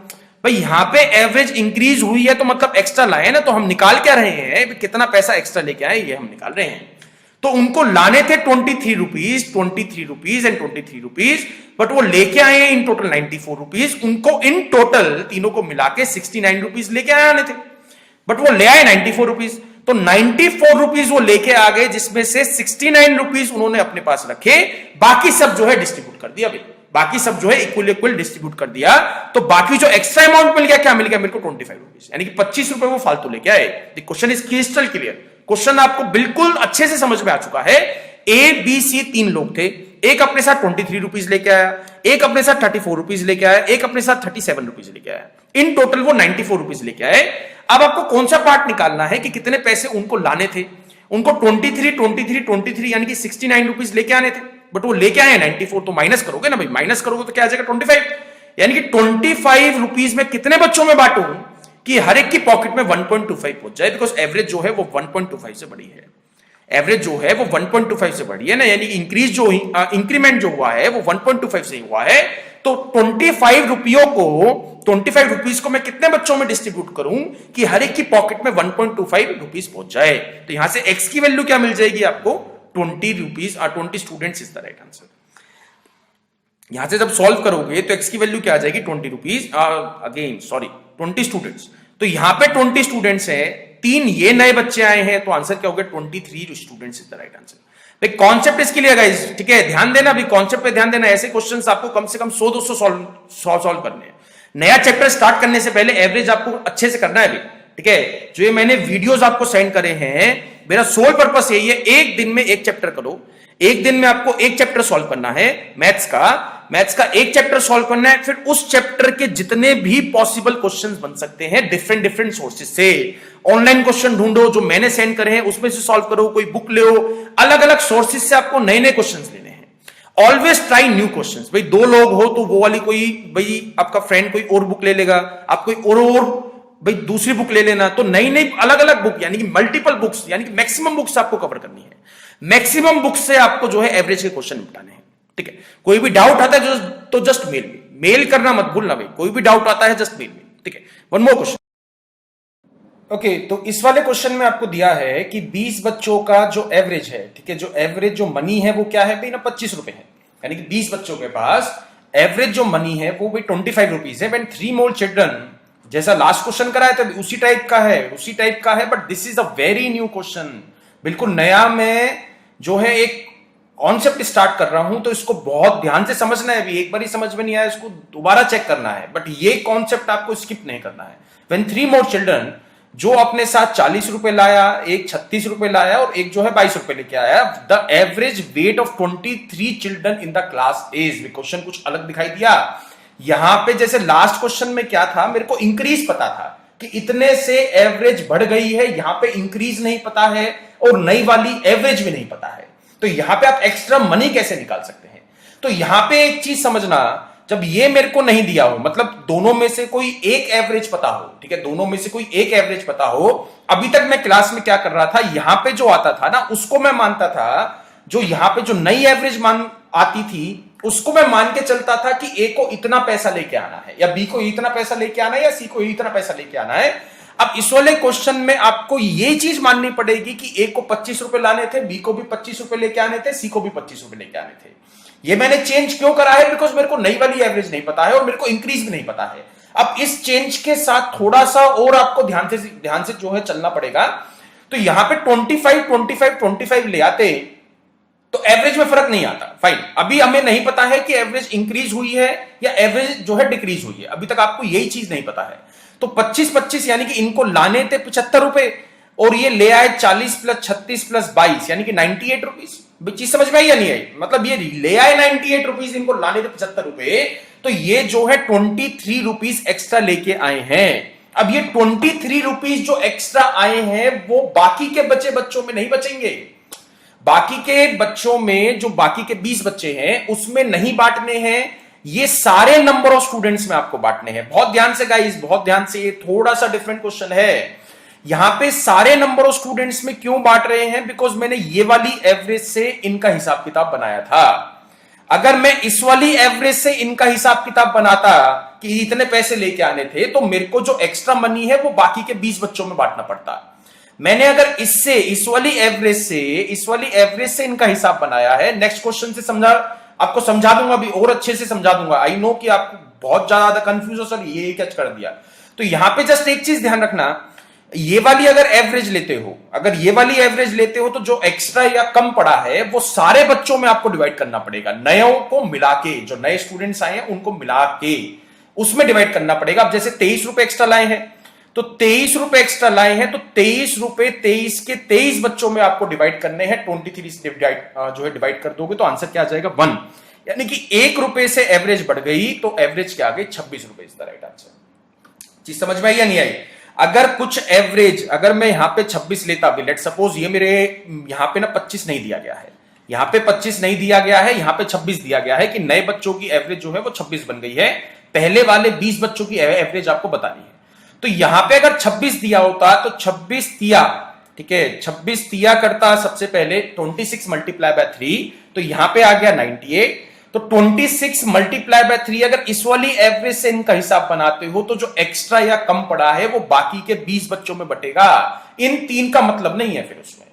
भाई यहां पे एवरेज इंक्रीज हुई है तो मतलब एक्स्ट्रा लाए ना, तो हम निकाल क्या रहे हैं, कितना पैसा एक्स्ट्रा लेके आए ये हम निकाल रहे हैं। तो उनको लाने थे 23 rupees, 23 rupees and 23 rupees, but वो लेके आए हैं इन टोटल 94 रुपीज। उनको इन टोटल तीनों को मिला के 69 रुपीज लेके आने थे, बट वो ले आए 94 रुपीज। तो 94 रुपीज वो लेके आ गए, जिसमें से 69 रुपीज उन्होंने अपने पास रखे, बाकी सब जो है डिस्ट्रीब्यूट कर दिया। बाकी सब जो है इक्वल इक्वल डिस्ट्रीब्यूट कर दिया। तो बाकी जो एक्स्ट्रा अमाउंट मिल गया, क्या मिल गया मेरे को, 25 रुपीज, यानी कि 25 रुपए वो फालतू लेके आए। The question is crystal clear, question आपको बिल्कुल अच्छे से समझ में आ चुका है। ए बी सी 3 लोग थे, एक अपने साथ 23 रुपीज लेके आया, एक अपने साथ 34 रुपीज लेके आया, एक अपने साथ 37 रुपीज लेके आया, इन टोटल वो 94 रुपीज लेके आए। अब आपको कौन सा पार्ट निकालना है कि कितने पैसे उनको लाने थे। उनको 23 यानी कि 69 रुपीज लेके आने थे, बट वो लेके आए 94, तो माइनस करोगे ना भाई, माइनस करोगे तो क्या आ जाएगा 25, यानी कि 25 रुपीज में कितने बच्चों में बांटूं कि हर एक की पॉकेट में 1.25 पहुंच जाए, बिकॉज एवरेज जो है वो 1.25 से बड़ी है। एवरेज जो है वो 1.25 से बड़ी है ना, यानी इंक्रीज जो इंक्रीमेंट जो हुआ है वो 1.25 से हुआ है। तो 25 रुपीज को मैं कितने बच्चों में डिस्ट्रीब्यूट करूं कि हर एक की पॉकेट में 1.25 रुपीज पहुंच जाए। तो यहां से एक्स की वैल्यू क्या मिल जाएगी आपको, 20 rupees, 20 students is the right answer. यहां से जब सॉल्व करोगे तो एक्स की वैल्यू क्या आ जाएगी, 20 रुपीज, अगेन सॉरी 20 स्टूडेंट्स। तो यहां पे 20 स्टूडेंट्स है, 3 ये नए बच्चे आए हैं, तो आंसर क्या हो गया, 23 students is the right answer. भाई कॉन्सेप्ट इसके लिए गाइस, ठीक है, ध्यान देना भी, कॉन्सेप्ट पे ध्यान देना। ऐसे क्वेश्चंस आपको कम से कम 100-200 सॉल्व करने हैं। नया चैप्टर स्टार्ट करने से पहले एवरेज आपको अच्छे से करना है भी, ठीक है। जो ये मैंने वीडियोस आपको सेंड करे हैं, मेरा सोल पर्पस यही है, एक दिन में एक चैप्टर करो। एक दिन में आपको एक चैप्टर सॉल्व करना है मैथ्स का एक चैप्टर सॉल्व करना है, फिर उस चैप्टर के जितने भी पॉसिबल क्वेश्चंस बन सकते हैं डिफरेंट सोर्सेज से। ऑनलाइन क्वेश्चन ढूंढो, जो मैंने सेंड करे हैं उसमें से सॉल्व करो, कोई बुक ले, अलग अलग सोर्सेज से आपको नए नए क्वेश्चंस लेने हैं। Always try new questions. भाई 2 लोग हो तो वो वाली कोई, भाई आपका फ्रेंड कोई और बुक ले लेगा, आप कोई और भाई दूसरी बुक ले लेना, तो नई नई अलग अलग बुक, यानी कि मल्टीपल बुक्स, यानी कि मैक्सिमम बुक्स आपको कवर करनी है। मैक्सिमम बुक्स से आपको जो है एवरेज के क्वेश्चन निपटाने हैं, ठीक है। कोई भी डाउट आता है तो जस्ट मेल करना मत भूलना भाई, कोई भी डाउट आता है जस्ट मेल, ठीक है। One more question, okay. तो इस वाले क्वेश्चन में आपको दिया है कि 20 बच्चों का जो एवरेज है, ठीक है, जो एवरेज जो मनी है वो क्या है भाई ना, 25 रुपए है। यानी कि 20 बच्चों के पास एवरेज जो मनी है वो भाई 25 रुपीज है। व्हेन 3 मोर चिल्ड्रन, जैसा लास्ट क्वेश्चन कराया था उसी टाइप का है, but this is a very new question, बिल्कुल नया। मैं जो है एक कॉन्सेप्ट स्टार्ट कर रहा हूं, तो इसको बहुत ध्यान से समझना है। अभी एक बार ही समझ में नहीं आया, इसको दोबारा चेक करना है, बट ये कॉन्सेप्ट आपको स्किप नहीं करना है। व्हेन 3 मोर चिल्ड्रन, जो अपने साथ 40 रुपए लाया, एक 36 रुपए लाया और एक जो है 22 रुपए लेके आया। The average weight of 23 children in the class is, question कुछ अलग दिखाई दिया यहां पे। जैसे लास्ट क्वेश्चन में क्या था, मेरे को इंक्रीज पता था कि इतने से एवरेज बढ़ गई है, यहां पे इंक्रीज नहीं पता है और नई वाली एवरेज भी नहीं पता है। तो यहां पे आप एक्स्ट्रा मनी कैसे निकाल सकते हैं। तो यहां पे एक चीज समझना, जब ये मेरे को नहीं दिया हो, मतलब दोनों में से कोई एक एवरेज पता हो, ठीक है, दोनों में से कोई एक एवरेज पता हो। अभी तक मैं क्लास में क्या कर रहा था, यहां पे जो आता था ना उसको मैं मानता था, जो यहां पे जो नई एवरेज मान आती थी उसको मैं मान के चलता था कि ए को इतना पैसा लेके आना है, या बी को इतना पैसा लेके आना है, या सी को इतना पैसा लेके आना है। अब इस वाले क्वेश्चन में आपको ये चीज माननी पड़ेगी कि ए को 25 रुपए लाने थे, बी को भी 25 रुपए लेके आने थे, सी को भी 25 रुपए लेके आने थे। ये मैंने चेंज क्यों करा है, बिकॉज मेरे को नई वाली एवरेज नहीं पता है और मेरे को इंक्रीज भी नहीं पता है। अब इस चेंज के साथ थोड़ा सा और आपको ध्यान से जो है चलना पड़ेगा। तो यहां पे 25 ले आते तो एवरेज में फर्क नहीं आता, फाइन। अभी हमें नहीं पता है कि एवरेज इंक्रीज हुई है या एवरेज जो है डिक्रीज हुई है, अभी तक आपको यही चीज नहीं पता है। तो 25 यानी कि इनको लाने थे 75 रुपए और ये ले आए 40 प्लस 36 प्लस 22 यानी कि 98 रुपीज। चीज समझ में आई या नहीं आई, मतलब ये ले आए 98 रुपीज, इनको लाने थे 75 रुपए, तो ये जो है 23 रुपीज एक्स्ट्रा लेके आए हैं। अब ये 23 रुपीज जो एक्स्ट्रा आए हैं वो बाकी के बचे बच्चों में नहीं बचेंगे। बाकी के बच्चों में जो बाकी के 20 बच्चे हैं उसमें नहीं बांटने हैं, ये सारे नंबर ऑफ स्टूडेंट्स में आपको बांटने हैं। बहुत ध्यान से गाइस, बहुत ध्यान से, ये थोड़ा सा डिफरेंट क्वेश्चन है। यहां पे सारे नंबर ऑफ स्टूडेंट्स में क्यों बांट रहे हैं? बिकॉज मैंने ये वाली एवरेज से इनका हिसाब किताब बनाया था। अगर मैं इस वाली एवरेज से इनका हिसाब किताब बनाता कि इतने पैसे लेके आने थे, तो मेरे को जो एक्स्ट्रा मनी है वो बाकी के 20 बच्चों में बांटना पड़ता। मैंने अगर इससे इस वाली एवरेज से इनका हिसाब बनाया है। नेक्स्ट क्वेश्चन से आपको समझा दूंगा, अभी और अच्छे से समझा दूंगा। आई नो कि आपको बहुत ज्यादा कंफ्यूज हो, सर ये क्या कर दिया। तो यहां पे जस्ट एक चीज ध्यान रखना, ये वाली अगर एवरेज लेते हो, तो जो एक्स्ट्रा या कम पड़ा है वो सारे बच्चों में आपको डिवाइड करना पड़ेगा। नयों को मिला के, जो नए स्टूडेंट्स आए हैं उनको मिला के उसमें डिवाइड करना पड़ेगा। अब जैसे 23 रुपए एक्स्ट्रा लाए हैं, तो 23 रुपए एक्स्ट्रा लाए हैं, तो 23 रुपए 23 के 23 बच्चों में आपको डिवाइड करने हैं। 23 से डिवाइड कर दोगे तो आंसर क्या आ जाएगा? 1। यानी कि 1 रुपए से एवरेज बढ़ गई, तो एवरेज क्या आ गई? 26 रुपए इज द राइट आंसर। चीज समझ में आई या नहीं आई? अगर कुछ एवरेज, अगर मैं यहां पे 26 लेता भी, लेट सपोज ये मेरे यहां पे ना 25 नहीं दिया गया है, यहां पे 25 नहीं दिया गया है, यहां पे 26 दिया गया है कि नए बच्चों की एवरेज जो है वो 26 बन गई है। पहले वाले 20 बच्चों की एवरेज आपको बतानी है। तो यहां पे अगर 26 दिया होता तो 26 दिया, ठीक है, 26 दिया करता सबसे पहले 26 मल्टीप्लाई बाय 3, तो यहां पे आ गया 98। तो 26 मल्टीप्लाई बाय 3 अगर इस वाली एवरेज से इनका हिसाब बनाते हो, तो जो एक्स्ट्रा या कम पड़ा है वो बाकी के 20 बच्चों में बटेगा। इन 3 का मतलब नहीं है फिर उसमें।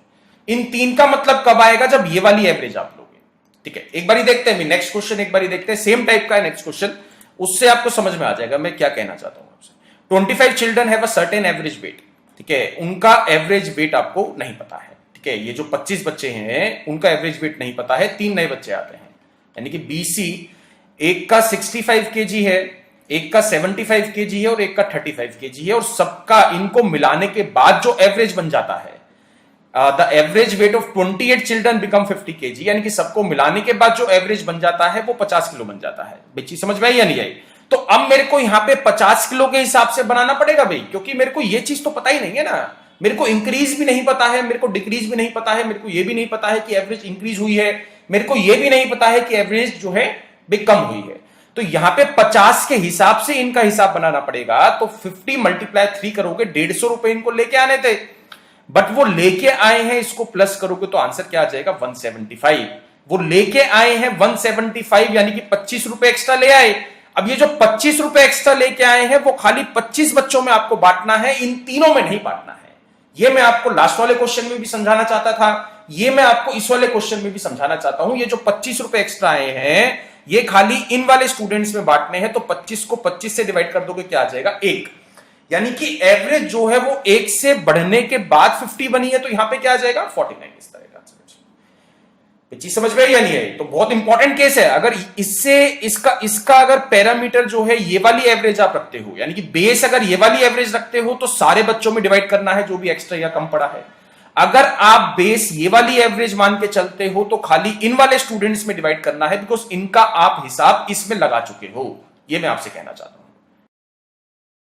इन 3 का मतलब कब आएगा? जब ये वाली एवरेज आप लोगे। ठीक है, एक बारी देखते हैं नेक्स्ट क्वेश्चन, एक बारी देखते हैं, सेम टाइप का है नेक्स्ट क्वेश्चन, उससे आपको समझ में आ जाएगा मैं क्या कहना चाहता हूं आपसे। 25 children have a certain average weight, ठीक है, उनका एवरेज वेट आपको नहीं पता है। ठीक है, ये जो 25 बच्चे हैं उनका एवरेज वेट नहीं पता है। 3 नए बच्चे आते हैं, यानी कि बीसी, एक का 65 केजी है, एक का 75 केजी है और एक का 35 केजी है, और सबका इनको मिलाने के बाद जो एवरेज बन जाता है, the average weight of 28 children become 50 KG, यानी कि सबको मिलाने के बाद जो एवरेज बन जाता है वो 50 किलो बन जाता है। बच्ची समझ में आई या नहीं आई? तो अब मेरे को यहां पे 50 किलो के हिसाब से बनाना पड़ेगा भाई, क्योंकि मेरे को ये चीज तो पता ही नहीं है ना। मेरे को इंक्रीज भी नहीं पता है, मेरे को डिक्रीज भी नहीं पता है, मेरे को ये भी नहीं पता है कि एवरेज इंक्रीज हुई है, मेरे को ये भी नहीं पता है कि एवरेज जो है भी कम हुई है। तो यहां पे 50 के हिसाब से इनका हिसाब बनाना पड़ेगा। तो 50 मल्टीप्लाई 3 करोगे, 150 रुपए इनको लेके आने थे, बट वो लेके आए हैं, इसको प्लस करोगे तो आंसर क्या आ जाएगा? 175। वो लेके आए हैं 175, यानी कि 25 रुपए एक्स्ट्रा ले आए। अब ये जो 25 रुपए एक्स्ट्रा लेके आए हैं वो खाली 25 बच्चों में आपको बांटना है, इन तीनों में नहीं बांटना है। ये मैं आपको लास्ट वाले क्वेश्चन में भी समझाना चाहता था, ये मैं आपको इस वाले क्वेश्चन में भी समझाना चाहता हूं। ये जो 25 रुपए एक्स्ट्रा आए हैं ये खाली इन वाले स्टूडेंट्स में बांटने हैं। तो 25 को 25 से डिवाइड कर दोगे, क्या आ जाएगा? 1। यानी कि एवरेज जो है वो 1 से बढ़ने के बाद 50 बनी है, तो यहां पे क्या आ जाएगा? 49 इस तरह का आंसर। चीज समझ में आई या नहीं आई? तो बहुत इंपॉर्टेंट केस है। अगर इसका अगर पैरामीटर जो है ये वाली एवरेज आप रखते हो, यानी कि बेस अगर ये वाली एवरेज रखते हो, तो सारे बच्चों में डिवाइड करना है जो भी एक्स्ट्रा या कम पड़ा है। अगर आप बेस ये वाली एवरेज मान के चलते हो, तो खाली इन वाले स्टूडेंट्स में डिवाइड करना है, बिकॉज इनका आप हिसाब इसमें लगा चुके हो। ये मैं आपसे कहना चाहता हूं।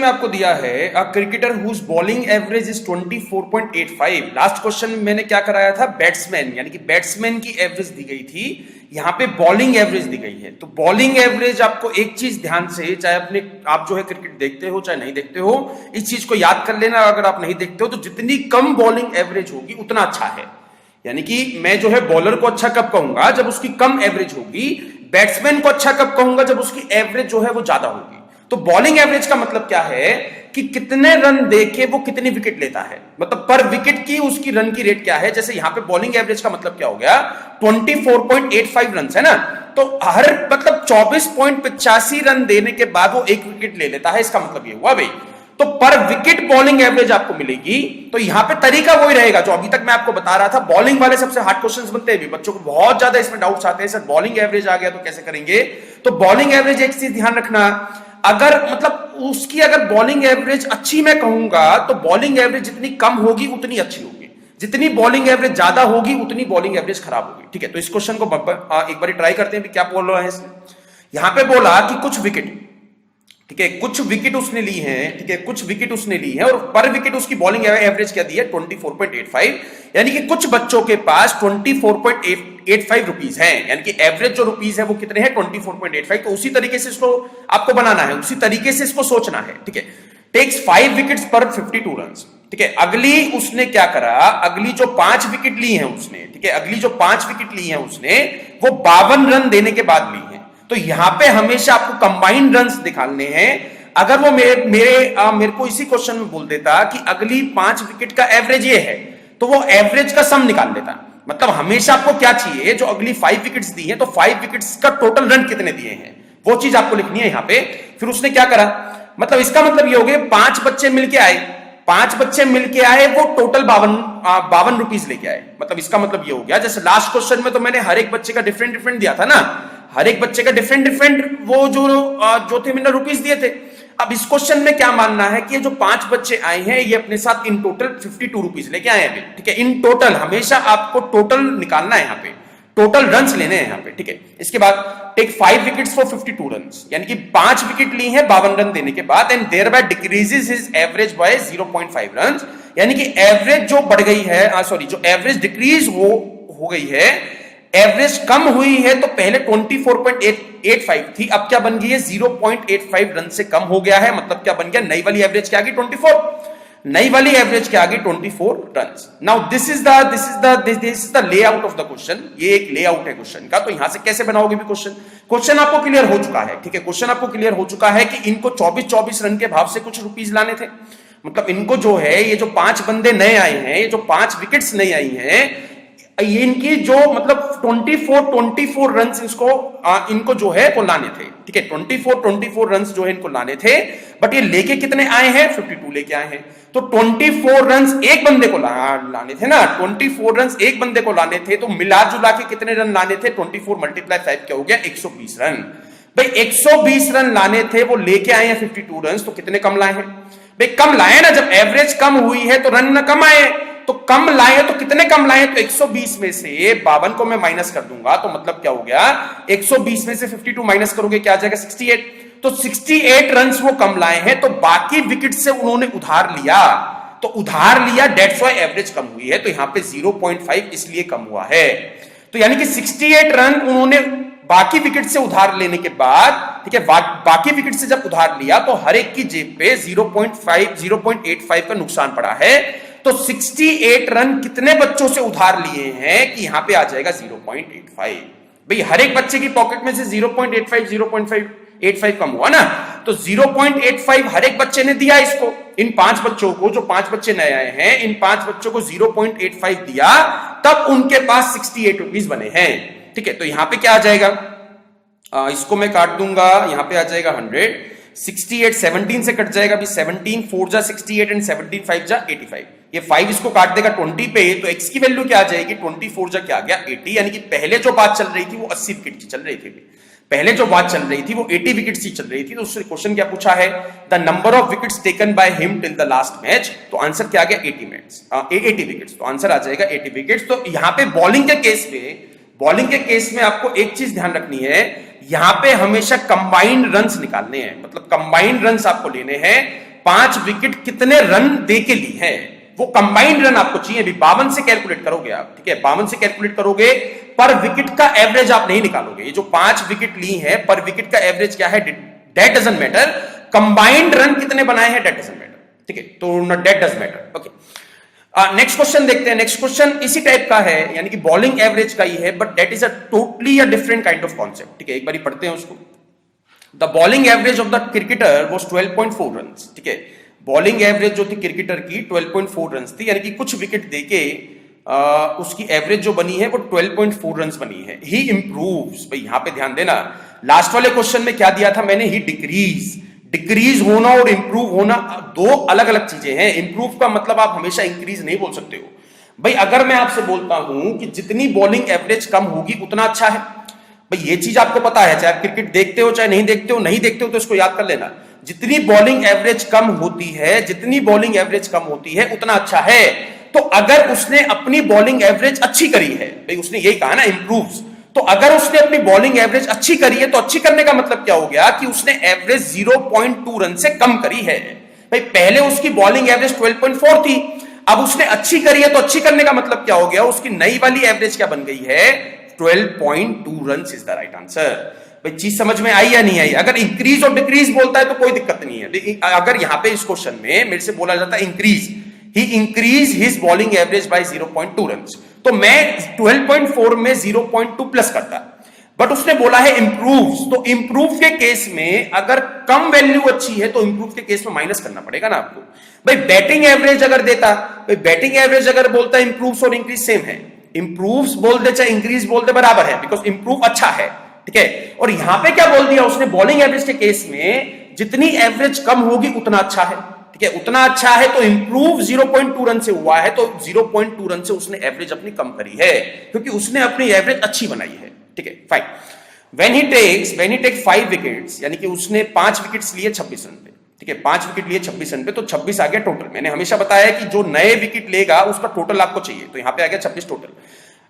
में आपको दिया है a cricketer whose bowling average is 24.85। Last question में मैंने क्या कराया था? बैट्समैन, यानी कि बैट्समैन की एवरेज दी गई थी, यहां पे बॉलिंग एवरेज दी गई है। तो बॉलिंग एवरेज आपको एक चीज ध्यान से, चाहे आप जो है क्रिकेट देखते हो चाहे नहीं देखते हो, इस चीज को याद कर लेना। अगर आप नहीं देखते हो तो जितनी कम बॉलिंग एवरेज होगी उतना अच्छा है। यानी कि मैं जो है बॉलर को अच्छा कब कहूंगा? जब उसकी कम एवरेज होगी। बैट्समैन को अच्छा कब कहूंगा? जब उसकी एवरेज जो है वो ज्यादा होगी। तो बॉलिंग एवरेज का मतलब क्या है कि कितने रन देके वो कितनी विकेट लेता है, मतलब पर विकेट की उसकी रन की रेट क्या है। जैसे यहां पे बॉलिंग एवरेज का मतलब क्या हो गया? 24.85 रन है ना, तो हर मतलब 24.85 रन देने के बाद वो एक विकेट ले लेता है, इसका मतलब ये हुआ भाई। तो पर विकेट बॉलिंग एवरेज आपको मिलेगी। तो यहां पे तरीका वही रहेगा जो अभी तक मैं आपको बता रहा था। बॉलिंग वाले सबसे हार्ड क्वेश्चंस बनते हैं, बच्चों को बहुत ज्यादा इसमें डाउट्स आते हैं, सर बॉलिंग एवरेज आ गया तो कैसे करेंगे? तो बॉलिंग एवरेज एक चीज ध्यान रखना, अगर मतलब उसकी अगर बॉलिंग एवरेज अच्छी मैं कहूंगा, तो बॉलिंग एवरेज जितनी कम होगी उतनी अच्छी होगी, जितनी बॉलिंग एवरेज ज्यादा होगी उतनी बॉलिंग एवरेज खराब होगी। ठीक है, तो इस क्वेश्चन को एक बार ट्राई करते हैं, क्या बोल रहा है इसमें। यहां पे बोला कि कुछ विकेट ठीक है, कुछ विकेट उसने ली है, ठीक है, कुछ विकेट उसने ली है और पर विकेट उसकी बॉलिंग एवरेज क्या दी है 24.85, यानी कि कुछ बच्चों के पास 24.85 रुपीज है, यानी कि एवरेज जो रुपीज है वो कितने हैं 24.85। तो उसी तरीके से इसको आपको बनाना है, उसी तरीके से इसको सोचना है। ठीक है, टेक्स 5 विकेट्स पर 52 रन। ठीक है, अगली उसने क्या करा, अगली जो 5 विकेट ली है उसने, ठीक है, अगली जो 5 विकेट ली है उसने वो 52 रन देने के बाद ली है। तो यहां पे हमेशा आपको कंबाइंड रन्स निकालने हैं। अगर वो मेरे को इसी क्वेश्चन में बोल देता कि अगली 5 विकेट का एवरेज ये है, तो वो एवरेज का सम निकाल लेता। मतलब हमेशा आपको क्या चाहिए, जो अगली 5 विकेट्स दी है तो 5 विकेट्स का टोटल रन कितने दिए हैं वो चीज आपको लिखनी है यहां पे। फिर उसने क्या करा, मतलब इसका मतलब ये हो गया 5 बच्चे मिलके आए, 5 बच्चे मिलके आए, वो टोटल 52 रुपीज लेके आए। मतलब इसका मतलब ये हो गया, जैसे लास्ट क्वेश्चन में तो मैंने हर एक बच्चे का डिफरेंट दिया था ना, हर एक बच्चे का डिफरेंट वो जो थे मैंने रुपीज दिए थे। अब इस क्वेश्चन में क्या मानना है कि ये जो 5 बच्चे आए हैं ये अपने साथ इन टोटल 52 रुपीज लेके आए हैं। ठीक है, इन टोटल हमेशा आपको टोटल निकालना है यहाँ पे, टोटल रन्स लेने हैं यहाँ पे। ठीक है, इसके बाद टेक 5 विकेट्स फॉर 52 रन्स, यानी कि 5 विकेट ली हैं 52 रन देने के बाद, and thereby decreases his average by 0.5 run, यानी कि एवरेज जो बढ़ गई है, सॉरी जो एवरेज डिक्रीज हो गई है, एवरेज कम हुई है। तो पहले 24.85 थी, अब क्या बन गई है 0.85 रन से कम हो गया है। मतलब क्या बन गया, नई वाली एवरेज क्या आ गई 24, नई वाली एवरेज क्या आ गई 24 run. Now this is the layout of the question, ये एक लेआउट है क्वेश्चन का। तो यहां से कैसे बनाओगे भी क्वेश्चन आपको क्लियर हो चुका है। ठीक है, क्वेश्चन आपको क्लियर हो चुका है कि इनको 24 रन के भाव से कुछ रुपीज लाने थे। मतलब इनको जो है, ये जो 5 बंदे नए आए हैं, ये जो 5 विकेट्स नई आई हैं, ये इनकी जो मतलब 24 रन इनको जो है वो लाने थे। ठीक है, 24 रन जो है इनको लाने थे, बट ये लेके कितने आए हैं 52 लेके आए हैं। तो 24 रन एक बंदे को लाने थे ना, 24 रन एक बंदे को लाने थे, तो मिला जुला के कितने रन लाने थे, 24 मल्टीप्लाई 5 क्या हो गया 120 रन। भाई 120 रन लाने थे, वो लेके आए हैं 52 रन, तो कितने कम लाए हैं भाई, कम लाए ना, जब एवरेज कम हुई है तो रन ना कम आए, तो कम लाए तो कितने कम लाए, तो 120 में से 52 को मैं माइनस कर दूंगा, तो मतलब क्या हो गया 120 में से 52 माइनस करोगे क्या आ जाएगा 68। तो 68 रन वो कम लाए हैं, तो बाकी विकेट से उन्होंने उधार लिया, तो उधार लिया, दैट्स व्हाई एवरेज कम हुई है। तो यहां पे 0.5 इसलिए कम हुआ है। तो यानी कि 68 रन उन्होंने बाकी विकेट से उधार लेने के बाद, ठीक है, बाकी विकेट से जब उधार लिया तो हर एक की जेब पे 0.85 का नुकसान पड़ा है। तो 68 रन कितने बच्चों से उधार लिए हैं कि यहां पे आ जाएगा 0.85। भाई हर एक बच्चे की पॉकेट में से 0.85 कम हुआ ना, तो 0.85 हर एक बच्चे ने दिया इसको, इन 5 बच्चों को, जो 5 बच्चे नए आए हैं, इन 5 बच्चों को 0.85 दिया, तब उनके पास 68 रुपीज बने हैं। ठीक है, तो यहां पे क्या आ जाएगा, इसको मैं काट दूंगा, यहां पे आ जाएगा 100, 68 17 से कट जाएगा, भी 17 4 जा 68 एंड 17 5 जा 85, ये 5 इसको काट देगा 20 पे, तो x की वैल्यू क्या आ जाएगी 24 जा क्या आ गया 80। यानी कि पहले जो बात चल रही थी वो 80 विकेट की चल रही थी, पहले जो बात चल रही थी वो 80 विकेट्स की चल रही थी। तो उससे क्वेश्चन क्या पूछा है, the number of wickets taken by him till the last match, तो आंसर क्या आ गया 80 विकेट्स, तो आंसर आ जाएगा 80 विकेट्स। तो यहां पे बॉलिंग के केस में आपको एक चीज ध्यान रखनी है, यहां पे हमेशा कंबाइंड रन्स निकालने हैं, मतलब कंबाइंड रन्स आपको लेने हैं, 5 विकेट कितने रन दे के ली है, वो कंबाइंड रन आपको चाहिए। अभी 52 से कैलकुलेट करोगे आप, ठीक है, 52 से कैलकुलेट करोगे, पर विकेट का एवरेज आप नहीं निकालोगे। ये जो 5 विकेट ली है, पर विकेट का एवरेज क्या है, that doesn't matter, combined run कितने बनाए हैं दैट डजंट मैटर। ठीक है, तो that does matter. Okay, next question देखते हैं। नेक्स्ट क्वेश्चन इसी टाइप का है, यानी कि बॉलिंग एवरेज का ही है, but that is a totally a different kind of concept. ठीक है, एक बार पढ़ते हैं उसको। The bowling average of the cricketer was 12.4 run. ठीक है, बॉलिंग एवरेज जो थी क्रिकेटर की 12.4 रन थी, यानी कि कुछ विकेट देके उसकी एवरेज जो बनी है वो 12.4 रन बनी है। ही इंप्रूव्स, भाई यहां पे ध्यान देना, लास्ट वाले क्वेश्चन में क्या दिया था मैंने, ही डिक्रीज होना और इंप्रूव होना दो अलग अलग चीजें हैं। इंप्रूव का मतलब आप हमेशा इंक्रीज नहीं बोल सकते हो। भाई अगर मैं आपसे बोलता हूं कि जितनी बॉलिंग एवरेज कम होगी उतना अच्छा है, भाई ये चीज आपको पता है, चाहे आप क्रिकेट देखते हो चाहे नहीं देखते हो तो इसको याद कर लेना, जितनी बॉलिंग एवरेज कम होती है, जितनी बॉलिंग एवरेज कम होती है उतना अच्छा है। तो अगर उसने अपनी बॉलिंग एवरेज अच्छी करी है, भाई उसने यही कहा ना इंप्रूव्स, तो अगर उसने अपनी बॉलिंग एवरेज अच्छी करी है तो अच्छी करने का मतलब क्या हो गया कि उसने एवरेज 0.2 रन से कम करी है। भाई पहले उसकी बॉलिंग एवरेज 12.4 थी, अब उसने अच्छी करी है तो अच्छी करने का मतलब क्या हो गया, उसकी नई वाली एवरेज क्या बन गई है, 12.2 run is the right answer. भाई चीज समझ में आई या नहीं आई? अगर इंक्रीज और डिक्रीज बोलता है तो कोई दिक्कत नहीं है, अगर यहां पे इस क्वेश्चन में मेरे से बोला जाता है increase, he increase his bowling average by 0.2 run, तो मैं 12.4 में 0.2 प्लस करता, बट उसने बोला है इंप्रूव, तो इंप्रूव के केस में अगर कम वैल्यू अच्छी है तो इंप्रूव के केस में माइनस करना पड़ेगा ना आपको। भाई बैटिंग एवरेज अगर देता, भाई बैटिंग एवरेज अगर बोलता है इंप्रूव्स और इंक्रीज सेम है, इंप्रूव्स बोल दे चाहे इंक्रीज बोल दे बराबर है, बिकॉज इंप्रूव अच्छा है, ठीक है। और यहां पे क्या बोल दिया उसने, बॉलिंग एवरेज के केस में जितनी एवरेज कम होगी उतना अच्छा है, ठीक है, उतना अच्छा है, तो इंप्रूव 0.2 रन से हुआ है, तो 0.2 रन से उसने एवरेज अपनी कम करी है, क्योंकि उसने अपनी एवरेज अच्छी बनाई है, ठीक है, fine. When he take 5 wickets, यानी कि उसने 5 विकेट्स लिए 26 रन पे, ठीक है, 5 विकेट लिए 26 रन पे, तो 26 आ गया टोटल। मैंने हमेशा बताया कि जो नए विकेट लेगा उसका टोटल आपको चाहिए, तो यहां पे आ गया 26 total.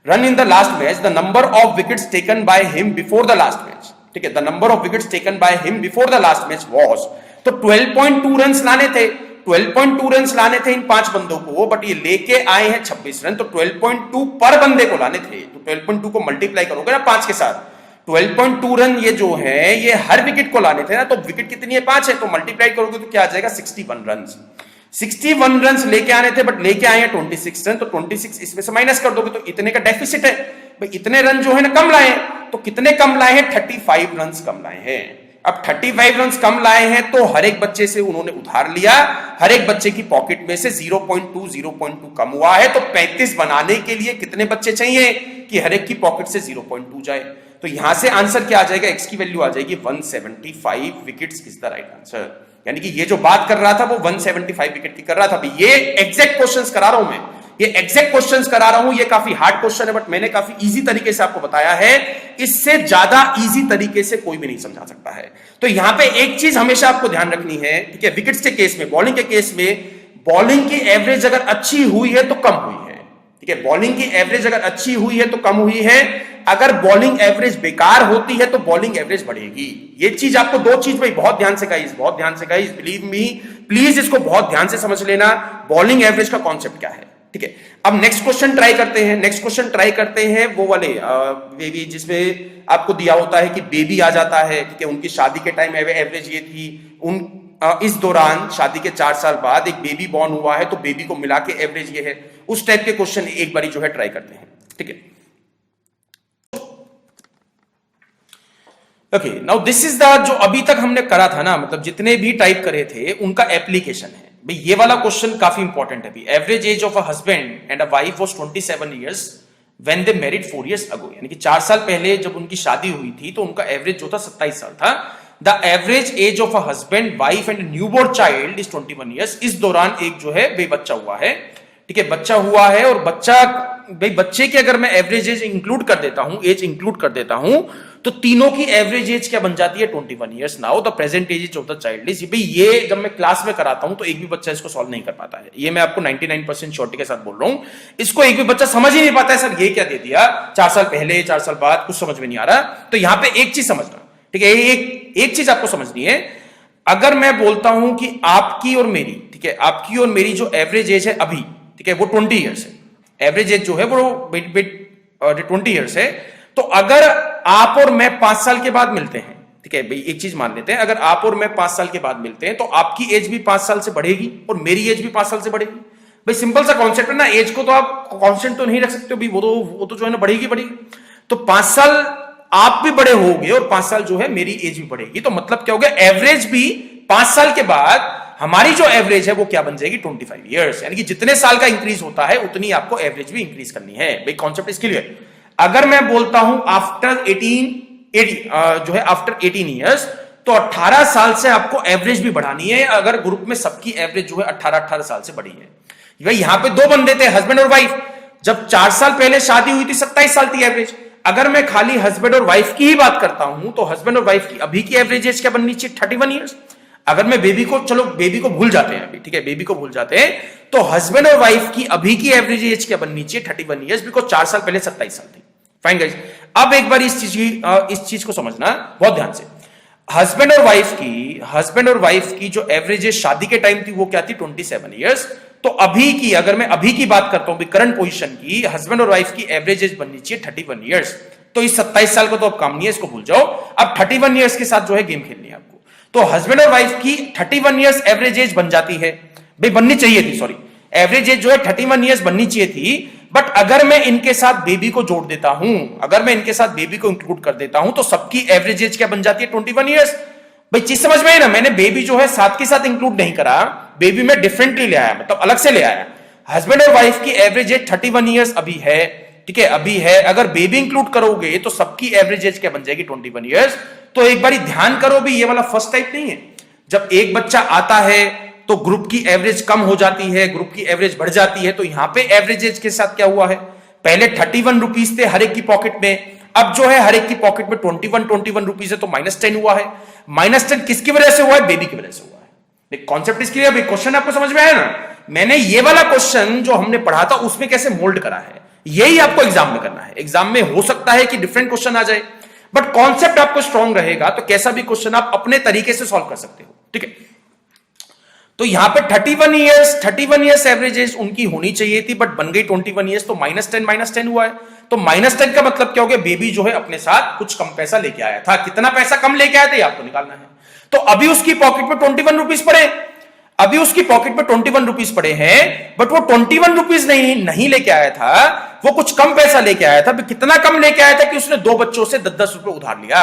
Run in the last match, the number of wickets taken by him before the last match, ठीक है, the number of wickets taken by him before the last match was, तो 12.2 रन लाने थे, 12.2 रन लाने थे इन 5 बंदों को, but ये लेके आए हैं 26 रन, तो 12.2 पर बंदे को लाने थे, तो 12.2 को मल्टीप्लाई करोगे ना 5 के साथ, 12.2 रन ये जो है ये हर विकेट को लाने थे ना, तो विकेट कितनी है, 5 है, तो मल्टीप्लाई करोगे तो क्या आ जाएगा 61 रन। 61 रन लेके आने थे, बट लेके आए हैं 26 रन, तो 26 इसमें से माइनस कर दोगे तो इतने का डेफिसिट है। भाई इतने रन जो है ना कम लाए, तो कितने कम लाए हैं, 35 रन कम लाए हैं। अब 35 रन कम लाए हैं तो हर एक बच्चे से उन्होंने उधार लिया, हर एक बच्चे की पॉकेट में से 0.2 कम हुआ है, तो 35 बनाने के लिए कितने बच्चे चाहिए कि हर एक की पॉकेट से 0.2 जाए, तो यहां से आंसर क्या आ जाएगा, एक्स की वैल्यू आ जाएगी 175 wickets is the right answer. यानी कि ये जो बात कर रहा था वो 175 विकेट की कर रहा था। भाई ये एग्जैक्ट क्वेश्चंस करा रहा हूं मैं, ये एग्जैक्ट क्वेश्चंस करा रहा हूं, ये काफी हार्ड क्वेश्चन है, बट मैंने काफी इजी तरीके से आपको बताया है, इससे ज्यादा इजी तरीके से कोई भी नहीं समझा सकता है। तो यहां पे एक चीज हमेशा आपको ध्यान रखनी है, ठीक है, विकेट्स के केस में, बॉलिंग के केस में, बॉलिंग की एवरेज अगर अच्छी हुई है तो कम हुई है, ठीक है, बॉलिंग की एवरेज अगर अच्छी हुई है तो कम हुई है, अगर बॉलिंग एवरेज बेकार होती है तो बॉलिंग एवरेज बढ़ेगी। ये चीज आपको, दो चीज भाई बहुत ध्यान से गाइस, बहुत ध्यान से गाइस, बिलीव मी, प्लीज इसको बहुत ध्यान से समझ लेना, बॉलिंग एवरेज का कॉन्सेप्ट क्या है, ठीक है। अब नेक्स्ट क्वेश्चन ट्राई करते हैं, नेक्स्ट क्वेश्चन ट्राई करते हैं वो वाले बेबी जिसमें आपको दिया होता है कि बेबी आ जाता है, ठीक है, उनकी शादी के टाइम एवरेज ये थी, इस दौरान शादी के 4 साल बाद एक बेबी बॉर्न हुआ है, तो बेबी को मिला के एवरेज ये है, उस टाइप के क्वेश्चन एक बारी जो है ट्राई करते हैं, ठीक है। Okay, now this is the, जो अभी तक हमने करा था ना, मतलब जितने भी टाइप करे थे उनका एप्लीकेशन है। भाई ये वाला क्वेश्चन काफी इंपॉर्टेंट है। Average age of a husband and a wife was 27 years when they married 4 years ago, यानी कि 4 साल पहले जब उनकी शादी हुई थी तो उनका एवरेज जो था 27 साल था। The average age of a husband, wife and newborn child is 21 years. इस दौरान एक जो है बेबच्चा हुआ है, ठीक है, बच्चा हुआ है, और बच्चा, भाई बच्चे की अगर मैं एवरेज एज इंक्लूड कर देता हूं, एज इंक्लूड कर देता हूं, तो तीनों की एवरेज एज क्या बन जाती है, 21 years. Now the present age of the child is, भाई ये जब मैं क्लास में कराता हूं तो एक भी बच्चा इसको सॉल्व नहीं कर पाता है, ये मैं आपको 99% श्योरिटी के साथ बोल रहा हूं, इसको एक भी बच्चा समझ ही नहीं पाता है, सर ये क्या दे दिया, 4 साल पहले 4 साल बाद, कुछ समझ में नहीं आ रहा। तो यहां पे एक चीज समझना, ठीक है, एक चीज आपको समझनी है, अगर मैं बोलता हूं कि आपकी और मेरी, ठीक है, आपकी और मेरी जो एवरेज एज है अभी, ठीक है, वो 20 इयर्स है, एवरेज एज जो है वो 20 इयर्स है, तो अगर आप और मैं 5 साल के बाद मिलते हैं, ठीक है, भाई एक चीज मान लेते हैं, अगर आप और मैं 5 साल के बाद मिलते हैं तो आपकी एज भी 5 साल से बढ़ेगी और मेरी एज भी 5 साल से बढ़ेगी। भाई सिंपल सा कॉन्सेप्ट है ना, एज को तो आप कांस्टेंट तो नहीं रख सकते हो, भाई वो तो जो है ना बढ़ेगी। तो 5 साल आप भी बड़े होगे और 5 साल जो है मेरी एज भी बढ़ेगी, तो मतलब क्या हो गया, एवरेज भी 5 साल के बाद हमारी जो एवरेज है वो क्या बन जाएगी, 25 इयर्स। यानी कि जितने साल का इंक्रीज होता है उतनी आपको एवरेज भी इंक्रीज करनी है। भाई कॉन्सेप्ट इज क्लियर। अगर मैं बोलता हूं आफ्टर 18 इयर्स, तो 18 साल से आपको एवरेज भी बढ़ानी है, अगर ग्रुप में सबकी एवरेज जो है 18 साल से बढ़ी है। भाई यहां पे 2 बंदे थे, हस्बैंड और वाइफ, जब 4 साल पहले शादी हुई थी 27 साल थी एवरेज। अगर मैं खाली हस्बैंड और वाइफ की ही बात करता हूं तो हस्बैंड और वाइफ की अभी की एवरेज एज क्या बननी चाहिए, 31 इयर्स। अगर मैं बेबी को, चलो बेबी को भूल जाते हैं अभी, ठीक है, बेबी को भूल जाते हैं, तो हस्बैंड और वाइफ की अभी की एवरेज एज क्या बननी चाहिए, 31 इयर्स, बिकॉज 4 साल पहले 27 साल थी। Fine guys. अब एक बार इस चीज को समझना बहुत ध्यान से। हस्बैंड और वाइफ की जो एवरेज एज शादी के टाइम थी वो क्या थी 27 ईयर्स। तो अभी की, अगर मैं अभी की बात करता हूं करंट पोजीशन की, हस्बैंड और वाइफ की एवरेज एज बननी चाहिए 31 ईयर्स। तो इस 27 साल को तो अब काम नहीं है, इसको भूल जाओ। अब 31 ईयर्स के साथ जो है गेम खेलनी है आपको। तो हस्बैंड और वाइफ की 31 ईयर्स एवरेज एज बन जाती है, भाई बननी चाहिए थी, सॉरी एवरेज एज जो है 31 ईयर्स बननी चाहिए थी। बट अगर मैं इनके साथ बेबी को जोड़ देता हूं, अगर मैं इनके साथ बेबी को इंक्लूड कर देता हूं, तो सबकी एवरेज एज क्या बन जाती है 21 ईयर्स। भाई चीज समझ में आई ना, मैंने बेबी जो है साथ के साथ इंक्लूड नहीं करा, बेबी में डिफरेंटली ले आया, मतलब अलग से ले आया। हस्बैंड और वाइफ की एवरेज एज 31 ईयर्स अभी है, ठीक है, अभी है। अगर बेबी इंक्लूड करोगे तो सबकी एवरेज एज क्या बन जाएगी 21 ईयर्स। तो एक बार ध्यान करो भी, ये वाला फर्स्ट टाइप नहीं है। जब एक बच्चा आता है तो ग्रुप की एवरेज कम हो जाती है, ग्रुप की एवरेज बढ़ जाती है। तो यहां पे एवरेज एज के साथ क्या हुआ है, पहले 31 रुपीज थे हर एक की पॉकेट में, अब जो है हर एक की पॉकेट में 21 रुपीज है, तो -10 हुआ है। -10 किसकी वजह से हुआ है, बेबी की वजह से हुआ है। कॉन्सेप्ट इसके लिए, क्वेश्चन आपको समझ में आया ना। मैंने ये वाला क्वेश्चन जो हमने पढ़ा था उसमें कैसे मोल्ड करा है, यही आपको एग्जाम में करना है। एग्जाम में हो सकता है कि डिफरेंट क्वेश्चन आ जाए, बट कॉन्सेप्ट आपको स्ट्रॉन्ग रहेगा तो कैसा भी क्वेश्चन आप अपने तरीके से सॉल्व कर सकते हो, ठीक है। तो यहां पे 31 ईयर्स एवरेज एज उनकी होनी चाहिए थी, बट बन गई 21 ईयर्स। तो -10 हुआ है। तो -10 का मतलब क्या हो गया, बेबी जो है अपने साथ कुछ कम पैसा लेके आया था। कितना पैसा कम लेके आया था ये आपको निकालना है। तो अभी उसकी पॉकेट में 21 रुपीज पड़े, अभी उसकी पॉकेट में 21 रुपीज पड़े हैं, बट वो 21 रुपीज नहीं लेके आया था, वो कुछ कम पैसा लेके आया था। कितना कम लेके आया था कि उसने 2 बच्चों से 10-10 रुपए उधार लिया,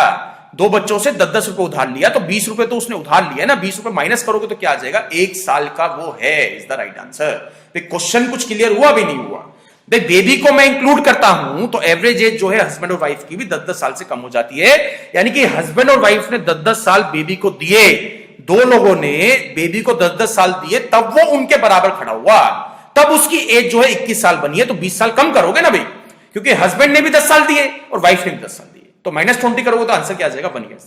2 बच्चों से 10-10 रुपए उधार लिया। तो 20 रुपए तो उसने उधार लिया ना, 20 रुपए माइनस करोगे तो क्या आ जाएगा, 1 साल का वो है। Is the right answer. Question कुछ क्लियर हुआ भी नहीं हुआ। देख बेबी को मैं इंक्लूड करता हूं तो एवरेज एज जो है हस्बैंड और वाइफ की भी 10-10 साल से कम हो जाती है। यानी कि हस्बैंड और वाइफ ने 10-10 साल बेबी को दिए, 2 लोगों ने बेबी को 10-10 साल दिए, तब वो उनके बराबर खड़ा हुआ, तब उसकी एज जो है 21 साल बनी है। तो 20 साल कम करोगे ना भाई, क्योंकि हस्बैंड ने भी 10 साल दिए और वाइफ ने भी 10 साल दिए। तो -20 करोगे तो आंसर क्या आ जाएगा, 1 ईयर।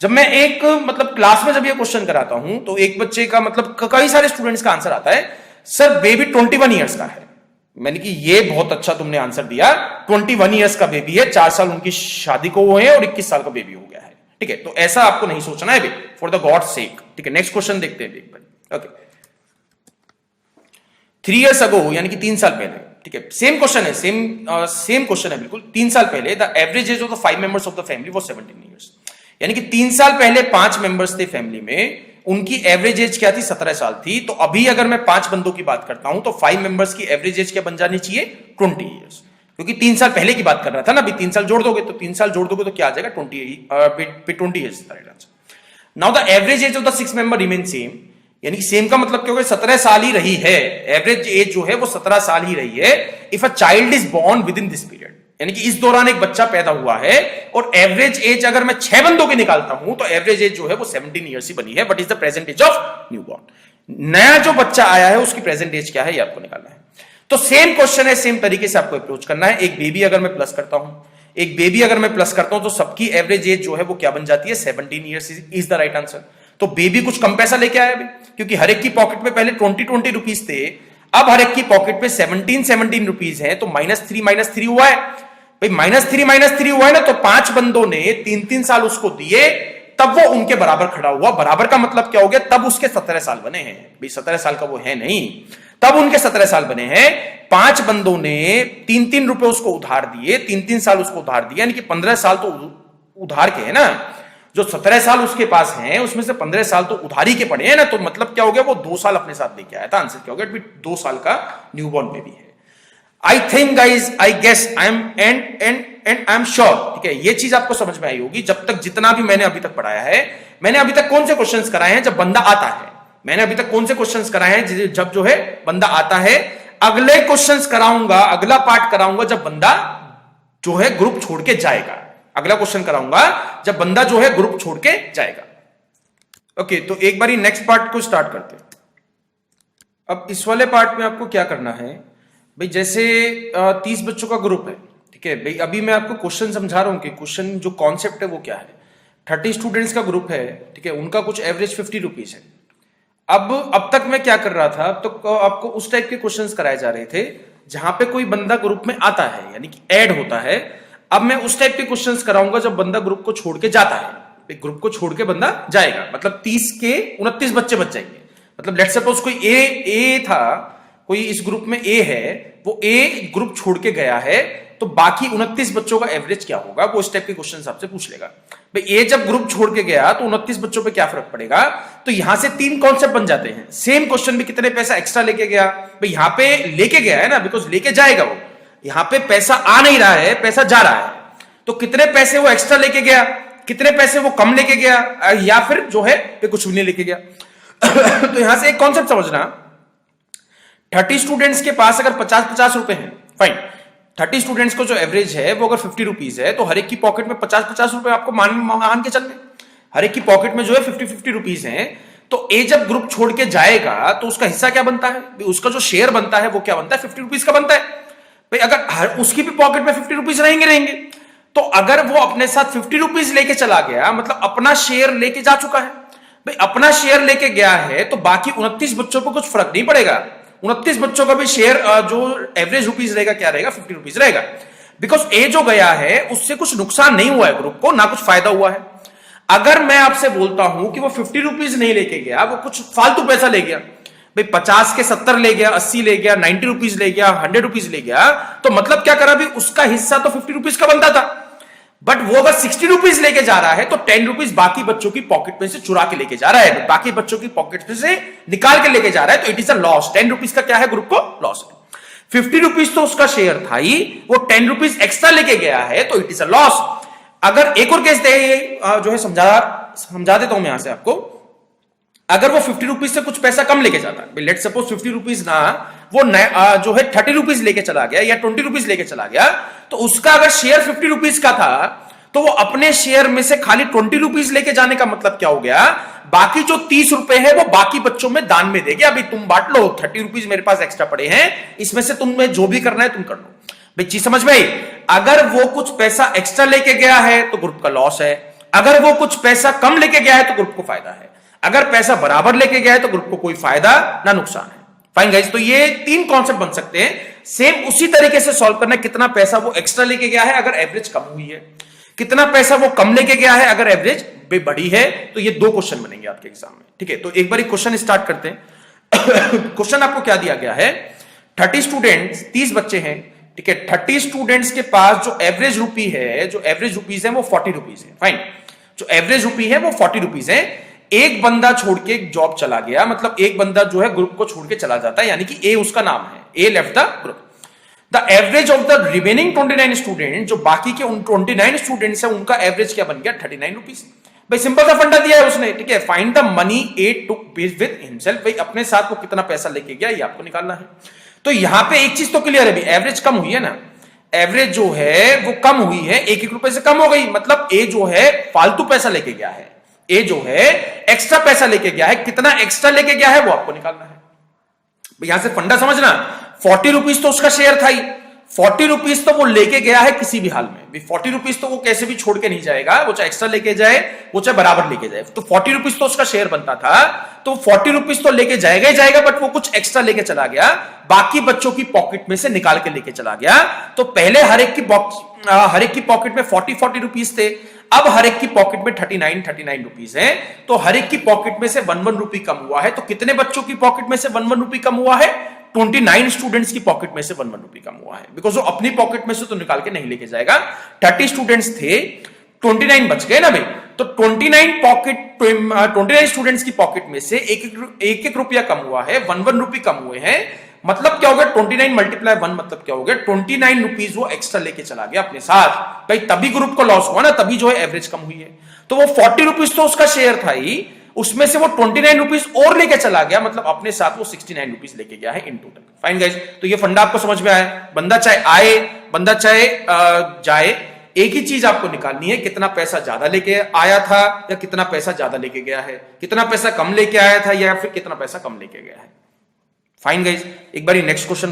जब मैं एक मतलब क्लास में जब ये क्वेश्चन कराता हूं तो एक बच्चे का मतलब कई सारे स्टूडेंट्स का आंसर आता है, सर बेबी 21 ईयर्स का है। मैंने कि ये बहुत अच्छा तुमने आंसर दिया, 21 ईयर्स का बेबी है, 4 साल उनकी शादी को हुए हैं और 21 साल का बेबी हो गया है, ठीक है। तो ऐसा आपको नहीं सोचना है फॉर द गॉड सेक, ठीक है। नेक्स्ट क्वेश्चन देखते हैं एक बार। ओके, 3 years ago यानी कि 3 साल पहले, ठीक है, सेम क्वेश्चन है, सेम क्वेश्चन है बिल्कुल। 3 साल पहले the average age of the 5 members of the family was 17 years। यानी कि 3 साल पहले 5 मेंबर्स थे फैमिली में, उनकी एवरेज एज क्या थी, 17 साल थी। तो अभी अगर मैं 5 बंदों की बात करता हूं तो 5 मेंबर्स की एवरेज एज क्या बन जानी चाहिए, 20 years, क्योंकि 3 साल पहले की बात कर रहा था ना। अभी 3 साल जोड़ दोगे तो 3 साल जोड़ दोगे तो क्या आ जाएगा, 20 years। Now the average age of the 6 member remain same. यानी कि सेम का मतलब क्या होगा, 17 साल ही रही है, एवरेज एज जो है वो 17 साल ही रही है। If a child is born with in this period, यानी कि इस दौरान एक बच्चा पैदा हुआ है और एवरेज एज अगर मैं 6 बंदों की निकालता हूं तो एवरेज एज जो है वो 17 ईयर्स ही बनी है। But is the present age of newborn. नया जो बच्चा आया है उसकी प्रेजेंट एज क्या है ये आपको निकालना है। तो सेम क्वेश्चन है, सेम तरीके से आपको अप्रोच करना है। एक बेबी अगर मैं प्लस करता हूं, तो सबकी एवरेज एज जो है वो क्या बन जाती है, 17 years is the right answer. तो बेबी कुछ कम पैसा लेके आया है, क्योंकि हर एक की पॉकेट में पहले 20 रुपीज थे, अब हर एक की पॉकेट में 17 रुपीज है। तो -3 हुआ है भाई, -3 हुआ है ना। तो 5 बंदों ने 3-3 साल उसको दिए, तब वो उनके बराबर खड़ा हुआ। बराबर का मतलब क्या हो गया, तब उसके 17 साल बने हैं भाई, 17 साल का वो है नहीं, तब उनके 17 साल बने हैं। 5 बंदों ने 3-3 रुपए उसको उधार दिए, 3-3 साल उसको उधार दिया, यानी कि 15 साल तो उधार के है ना। जो 17 साल उसके पास हैं उसमें से 15 साल तो उधारी के पड़े हैं ना। तो मतलब क्या हो गया, वो 2 साल अपने साथ लेके आया था। आंसर क्या हो गया, 2 साल का न्यूबॉर्न बेबी है। I think guys, I guess, I am and I am sure, ठीक है, ये चीज आपको समझ में आई होगी। जब तक जितना भी मैंने अभी तक पढ़ाया है, मैंने अभी तक कौन से क्वेश्चंस कराए हैं, जब बंदा आता है। मैंने अभी तक कौन से क्वेश्चंस कराए हैं, जब जो है बंदा आता है। अगले क्वेश्चंस कराऊंगा, अगला पार्ट कराऊंगा जब बंदा जो है ग्रुप छोड़ के जाएगा। अगला क्वेश्चन कराऊंगा जब बंदा जो है ग्रुप छोड़ के जाएगा। ओके, तो एक बारी नेक्स्ट पार्ट को स्टार्ट करते हैं। अब इस वाले पार्ट में आपको क्या करना है भाई, जैसे 30 बच्चों का ग्रुप है, ठीक है भाई। अभी मैं आपको क्वेश्चन समझा रहा हूं कि क्वेश्चन जो कॉन्सेप्ट है वो क्या है। 30 स्टूडेंट्स का ग्रुप है, ठीक है, उनका कुछ एवरेज 50 रुपीज है। अब तक मैं क्या कर रहा था, तो आपको उस टाइप के क्वेश्चंस कराए जा रहे थे जहां पे कोई बंदा ग्रुप में आता है, यानी कि ऐड होता है। अब मैं उस टाइप के क्वेश्चंस कराऊंगा जब बंदा ग्रुप को छोड़ के जाता है, ग्रुप को छोड़ के बंदा जाएगा, मतलब 30 के 29 बच्चे बच जाएंगे। मतलब लेट्स सपोज कोई ए था, कोई इस ग्रुप में ए है, वो ए ग्रुप छोड़ के गया है, तो बाकी 29 बच्चों का एवरेज क्या होगा, वो इस टाइप के क्वेश्चन आपसे पूछ लेगा। भाई ए जब ग्रुप छोड़ के गया तो 29 बच्चों पे क्या फर्क पड़ेगा, तो यहां से 3 कॉन्सेप्ट बन जाते हैं। सेम क्वेश्चन में कितने पैसा एक्स्ट्रा लेके गया, भाई यहां पे लेके गया है ना, बिकॉज लेके जाएगा वो, यहां पे पैसा आ नहीं रहा है, पैसा जा रहा है, तो कितने पैसे वो एक्स्ट्रा लेके गया, कितने पैसे वो कम लेके गया, या फिर जो है कुछ भी नहीं लेके गया। तो यहां से एक कॉन्सेप्ट समझना, 30 स्टूडेंट्स के पास अगर 50-50 रुपए हैं, फाइन, 30 स्टूडेंट्स को जो एवरेज है वो अगर 50 रुपीज है, तो हर एक की पॉकेट में 50-50 रुपए आपको मान के चलने, हर एक की पॉकेट में जो है 50-50 रुपीज है। तो ए जब ग्रुप छोड़ के जाएगा तो उसका हिस्सा क्या बनता है, उसका जो शेयर बनता है वो क्या बनता है, 50 रुपीज का बनता है। भाई अगर उसकी भी पॉकेट में 50 रुपीज रहेंगे, तो अगर वो अपने साथ 50 रुपीज लेके चला गया, मतलब अपना शेयर लेके जा चुका है। भाई अपना शेयर लेके गया है तो बाकी 29 बच्चों को कुछ फर्क नहीं पड़ेगा, 29 बच्चों का भी शेयर जो एवरेज रुपीज रहेगा क्या रहेगा, 50 रुपीज रहेगा। बिकॉज ए जो गया है उससे कुछ नुकसान नहीं हुआ है ग्रुप को, ना कुछ फायदा हुआ है। अगर मैं आपसे बोलता हूं कि वो 50 रुपीज नहीं लेके गया, वो कुछ फालतू पैसा ले गया, भाई 50 के 70 ले गया, 80 ले गया, 90 रुपीज ले गया, 100 रुपीज ले गया, तो मतलब क्या करा, भाई उसका हिस्सा तो 50 रुपीज का बनता था, बट वो अगर 60 रुपीज लेके जा रहा है तो 10 रुपीज बाकी बच्चों की पॉकेट में से चुरा के लेके जा रहा है, बाकी बच्चों की पॉकेट में से निकाल के लेके जा रहा है, तो it is a loss. 10 rupees का क्या है, ग्रुप को लॉस है। 50 रुपीज तो उसका शेयर था ही, वो 10 रुपीज एक्स्ट्रा लेके गया है, तो इट इज अ लॉस। अगर एक और केस दे जो है समझा देता हूं मैं यहां से आपको, अगर वो 50 रुपीज से कुछ पैसा कम लेके जाता है, लेट सपोज 50 रुपीज ना, वो जो है 30 रुपीज लेके चला गया या 20 रुपीज लेके चला गया, तो उसका अगर शेयर 50 रुपीज का था, तो वो अपने शेयर में से खाली 20 रुपीज लेके जाने का मतलब क्या हो गया, बाकी जो 30 रुपए है वो बाकी बच्चों में दान में देंगे। अभी तुम बांट लो, 30 रुपीज मेरे पास एक्स्ट्रा पड़े हैं, इसमें से तुम्हें जो भी करना है तुम कर लो। भाई चीज समझ में आई, अगर वो कुछ पैसा एक्स्ट्रा लेके गया है तो ग्रुप का लॉस है, अगर वो कुछ पैसा कम लेके गया है तो ग्रुप को फायदा है, अगर पैसा बराबर लेके गया है तो ग्रुप को कोई फायदा ना नुकसान है। फाइन गाइस, तो ये 3 कॉन्सेप्ट बन सकते हैं। सेम उसी तरीके से सॉल्व करना है, कितना पैसा वो एक्स्ट्रा लेके गया है अगर एवरेज कम हुई है, कितना पैसा वो कम लेके गया है अगर एवरेज बढ़ी है। तो ये 2 क्वेश्चन बनेंगे आपके एग्जाम में, ठीक है। तो एक बार क्वेश्चन स्टार्ट करते हैं। क्वेश्चन आपको क्या दिया गया है, 30 स्टूडेंट्स, 30 बच्चे हैं, ठीक है। 30 स्टूडेंट्स के पास जो एवरेज रुपी है, जो एवरेज रुपीज है वो 40 रुपीज है, फाइन। जो एवरेज रुपी है वो 40 रुपीज है। एक बंदा छोड़ के जॉब चला गया, मतलब एक बंदा जो है ग्रुप को छोड़ के चला जाता है, यानी कि ए उसका नाम है, A left the group. The average of the remaining 29 student, जो बाकी के 29 स्टूडेंट्स हैं उनका एवरेज क्या बन गया, 39 रुपीज। भाई सिंपल सा फंडा दिया है उसने, ठीक है। Find the money A took with himself, भाई अपने साथ वो कितना पैसा लेके गया ये आपको निकालना है। तो यहां पे एक चीज तो क्लियर है, एवरेज कम हुई है ना, एवरेज जो है वो कम हुई है, 1-1 रुपए से कम हो गई, मतलब ए जो है फालतू पैसा लेके गया है, ए जो है एक्स्ट्रा पैसा लेके गया है, कितना एक्स्ट्रा लेके गया है वो आपको निकालना है। यहां से फंडा समझना, 40 रुपीज तो उसका शेयर था ही, 40 रुपीज तो वो लेके गया है किसी भी हाल में, 40 रुपीज तो वो कैसे भी छोड़ के नहीं जाएगा, वो चाहे एक्स्ट्रा लेके जाए वो चाहे बराबर लेके जाए, तो 40 रुपीज तो उसका शेयर बनता था, तो 40 रुपीज तो लेके जाएगा ही जाएगा, बट वो कुछ एक्स्ट्रा लेके चला गया, बाकी बच्चों की पॉकेट में से निकाल के लेके चला गया। तो पहले हर एक की पॉकेट में 40 रुपीज थे, अब हर एक की पॉकेट में 39 रुपीज है, तो हर एक की पॉकेट में से 1 रुपी कम हुआ है। तो कितने बच्चों की पॉकेट में से 1 रुपी कम हुआ है, 29 स्टूडेंट्स की पॉकेट में से 1 रुपी कम हुआ है, बिकॉज वो अपनी पॉकेट में से तो निकाल के नहीं लेके जाएगा। 30 स्टूडेंट्स थे, 29 बच गए ना भाई, तो 29 स्टूडेंट्स की पॉकेट में से एक रुपया कम हुआ है, 1 रुपी कम हुए हैं, मतलब क्या हो गया, 29 मल्टीप्लाई 1 मतलब क्या हो गया, 29 रुपीज वो एक्स्ट्रा लेके चला गया अपने साथ। भाई तभी ग्रुप को लॉस हुआ ना, तभी जो है एवरेज कम हुई है। तो वो 40 रुपीज तो उसका शेयर था ही, उसमें से वो 29 रुपीज और लेके चला गया, मतलब अपने साथ वो 69 रुपीज लेके गया है इन टोटल। फाइन गाइस, तो ये फंडा आपको समझ में आया, बंदा चाहे आए, बंदा चाहे जाए, एक ही चीज आपको निकालनी है, कितना पैसा ज्यादा लेके आया था या कितना पैसा ज्यादा लेके गया है, कितना पैसा कम लेके आया था या फिर कितना पैसा कम लेके गया है। फाइन गाइस, एक बार नेक्स्ट क्वेश्चन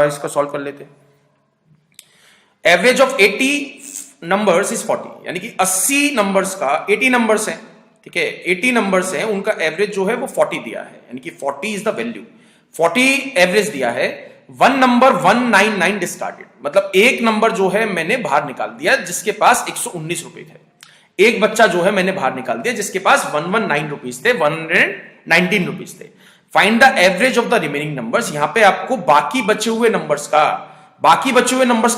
इसका सॉल्व कर लेते हैं। एवरेज ऑफ 80 नंबर्स इज 40, यानी कि 80 नंबर्स का 80 नंबर्स हैं, ठीक है, 80 नंबर्स हैं, उनका एवरेज जो है वो 40 दिया है, यानी कि 40 इज द वैल्यू, 40 एवरेज दिया है। वन नंबर 199 डिस्कार्डेड, मतलब एक नंबर जो है मैंने बाहर निकाल दिया जिसके पास 119 रुपए थे। एक बच्चा जो है मैंने बाहर निकाल दिया जिसके पास 119 रुपीज थे, 119 रुपीज थे। Find the average of the remaining numbers. यहां पे आपको बाकी बचे हुए नंबर्स का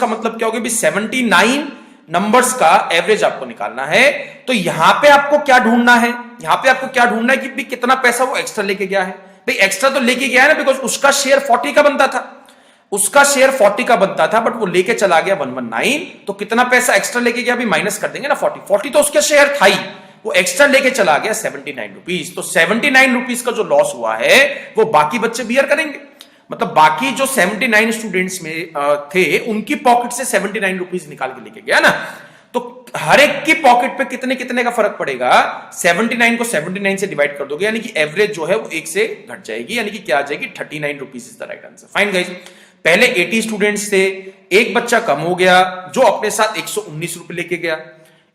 मतलब क्या होगा? 79 नंबर्स का एवरेज आपको निकालना है। तो यहां पे आपको क्या ढूंढना है? कि भी कितना पैसा वो एक्स्ट्रा लेके गया है। भाई एक्स्ट्रा तो लेके गया है ना, बिकॉज उसका शेयर 40 का बनता था, बट वो लेके चला गया 119, तो कितना पैसा एक्स्ट्रा लेके गया? अभी माइनस कर देंगे ना 40 तो उसका शेयर था ही, वो एक्स्ट्रा लेके चला गया 79 रुपीज। तो 79 रुपीज का जो लॉस हुआ है वो बाकी बच्चे बियर करेंगे। मतलब बाकी जो 79 स्टूडेंट्स में थे उनकी पॉकेट से 79 रुपीज निकाल के लेके गया ना, तो हर एक की पॉकेट पे कितने कितने का फर्क पड़ेगा? 79 को 79 से डिवाइड कर दोगे, यानी कि एवरेज जो है वो 1 से घट जाएगी, यानी कि क्या आ जाएगी? 39 rupees is the right answer. Fine guys, पहले 80 स्टूडेंट्स थे, एक बच्चा कम हो गया जो अपने साथ 119 रुपए लेके गया।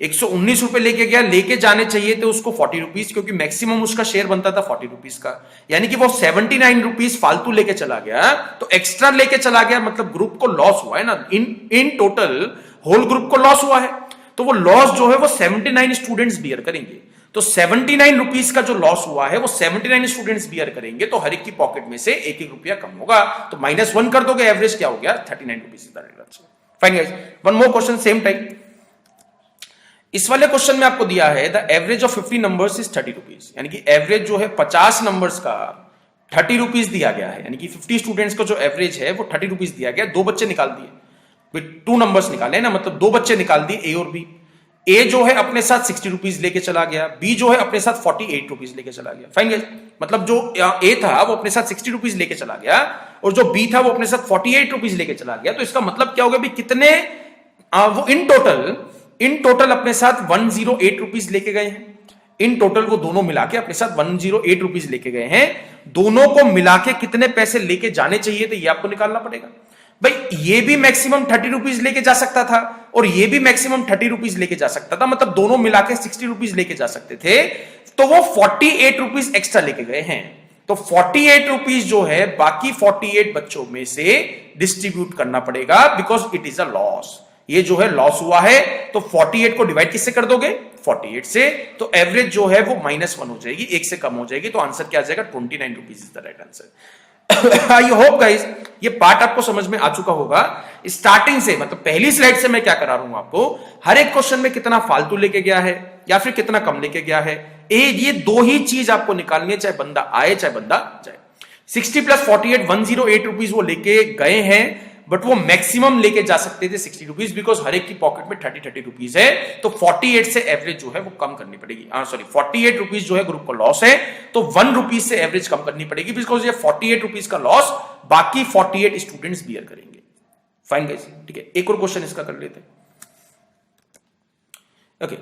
119 रुपए लेके गया, लेके जाने चाहिए थे उसको 40 रुपीज, क्योंकि मैक्सिमम उसका शेयर बनता था 40 रुपीज का, यानी कि वो 79 रुपीज फालतू लेके चला गया, तो एक्स्ट्रा लेके चला गया, मतलब ग्रुप को लॉस हुआ है ना, इन टोटल होल ग्रुप को लॉस हुआ है। तो वो लॉस जो है वो 79 स्टूडेंट्स बियर करेंगे। तो 79 रुपीज का जो लॉस हुआ है वो 79 स्टूडेंट्स बियर करेंगे, तो हर एक की पॉकेट में से एक एक रुपया कम होगा, तो -1 कर दोगे, एवरेज क्या हो गया? 39 rupees. Fine guys, one more question same type. इस वाले क्वेश्चन में आपको दिया है the average of 50 numbers is 30 rupees, यानी कि एवरेज जो है 50 नंबर्स का 30 रुपीज दिया गया है, यानी कि 50 स्टूडेंट्स का जो एवरेज है वो 30 रुपीज दिया गया। दो बच्चे निकाल दिए, 2 नंबर्स निकाले ना, मतलब दो बच्चे निकाल दिए, ए और बी। ए जो है अपने साथ 60 रुपीज लेके चला गया, बी जो है अपने साथ 48 रुपीज लेके चला गया। फाइन गाइस, मतलब जो ए था वो अपने साथ 60 रुपीज लेके चला गया और जो बी था वो अपने साथ 48 रुपीज लेके चला गया। तो इसका मतलब क्या हो गया? कितने वो इन टोटल अपने साथ 108 रुपीज लेके गए हैं। इन टोटल वो दोनों मिला के अपने साथ 108 रुपीज लेके गए हैं। दोनों को मिला के कितने पैसे लेके जाने चाहिए थे ये आपको निकालना पड़ेगा। भाई ये भी मैक्सिमम 30 रुपीज लेके जा सकता था और ये भी मैक्सिमम 30 रुपीज लेके जा सकता था, मतलब दोनों मिला के 60 रुपीज लेके जा सकते थे, तो वो 48 रुपीज एक्स्ट्रा लेके गए हैं। तो 48 रुपीज जो है बाकी 48 बच्चों में से डिस्ट्रीब्यूट करना पड़ेगा, because it is a loss. ये जो है लॉस हुआ है, तो 48 को डिवाइड किससे कर दोगे? 48 से, तो एवरेज जो है वो -1 हो जाएगी, 1 से कम हो जाएगी, तो आंसर क्या आ जाएगा? 29 rupees is the right answer. I hope guys ये पार्ट आपको समझ में आ चुका होगा। स्टार्टिंग से, मतलब पहली स्लाइड से मैं क्या करा रहा हूं आपको, हर एक क्वेश्चन में कितना फालतू लेके गया है या फिर कितना कम लेके गया है, ये दो ही चीज आपको निकालनी है, चाहे बंदा आए चाहे बंदा जाए। 60 + 48 108 रुपीज वो लेके गए हैं, बट वो मैक्सिमम लेके जा सकते थे 60 रुपीज, बिकॉज हर एक की पॉकेट में 30 रुपीज है, तो 48 से एवरेज जो है वो कम करनी पड़ेगी। 48 रुपीज जो है ग्रुप को लॉस है, तो 1 रुपीज से एवरेज कम करनी पड़ेगी, बिकॉज ये 48 रुपीज का लॉस बाकी 48 स्टूडेंट्स बियर करेंगे। फाइन गाइस, ठीक है, एक और क्वेश्चन इसका कर लेते हैं। ओके,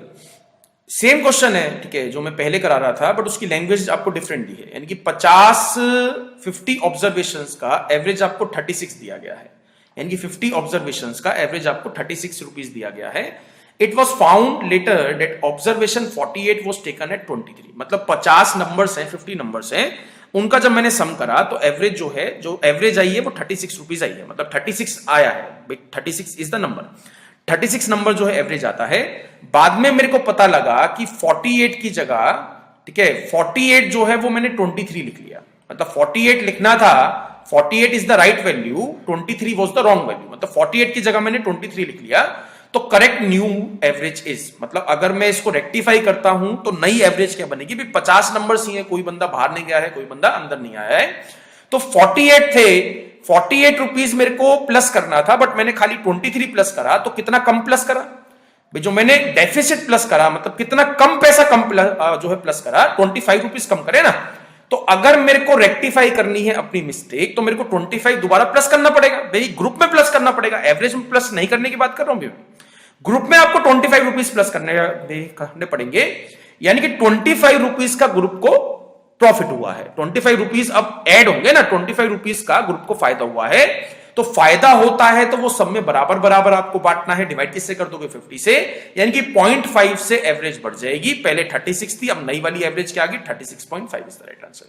सेम क्वेश्चन है, ठीक है, जो मैं पहले करा रहा था, बट उसकी लैंग्वेज आपको डिफरेंट दी है, यानी कि 50 ऑब्जर्वेशंस का एवरेज आपको 36 दिया गया है, यानी कि 50 ऑब्जर्वेशंस का एवरेज आपको 36 रुपीज दिया गया है। It was found later that observation 48 was taken at 23, मतलब 50 नंबर्स हैं, 50 नंबर्स हैं, उनका जब मैंने सम करा तो एवरेज जो है, जो एवरेज आई है वो 36 रुपीज आई है, मतलब 36 आया है, 36 इज द नंबर, 36 नंबर जो है एवरेज आता है। बाद में मेरे को पता लगा कि 48 की जगह, ठीक है, 48 जो है वो मैंने 23 लिख लिया, मतलब 48 लिखना था, 48 is the right value, 23 was the wrong value, मतलब 48 की जगह मैंने 23 लिख लिया, तो करेक्ट न्यू एवरेज इज, मतलब अगर मैं इसको रेक्टिफाई करता हूं तो नई एवरेज क्या बनेगी? भी 50 नंबर्स ही है, कोई बंदा बाहर नहीं गया है, कोई बंदा अंदर नहीं आया है, तो 48 थे, 48 रुपीज मेरे को प्लस करना था, बट मैंने खाली 23 प्लस करा, तो कितना कम प्लस करा? जो मैंने डेफिसिट प्लस करा, मतलब कितना कम पैसा कम जो है प्लस करा, 25 रुपीज कम करे ना। तो अगर मेरे को रेक्टिफाई करनी है अपनी मिस्टेक, तो मेरे को 25 दोबारा प्लस करना पड़ेगा, भाई ग्रुप में प्लस करना पड़ेगा, एवरेज में प्लस नहीं करने की बात कर रहा हूं, ग्रुप में आपको 25 रुपीज प्लस करने पड़ेंगे, यानी कि 25 रुपीज का ग्रुप को प्रॉफिट हुआ है, 25 रुपीज अब ऐड होंगे ना, 25 रुपीज का ग्रुप को फायदा हुआ है। तो फायदा होता है तो वो सब में बराबर बराबर आपको बांटना है, डिवाइड किससे कर दोगे? 50 से, यानी कि 0.5 से एवरेज बढ़ जाएगी, पहले 36 थी, अब नई वाली एवरेज क्या आ गई? 36.5 is the right answer.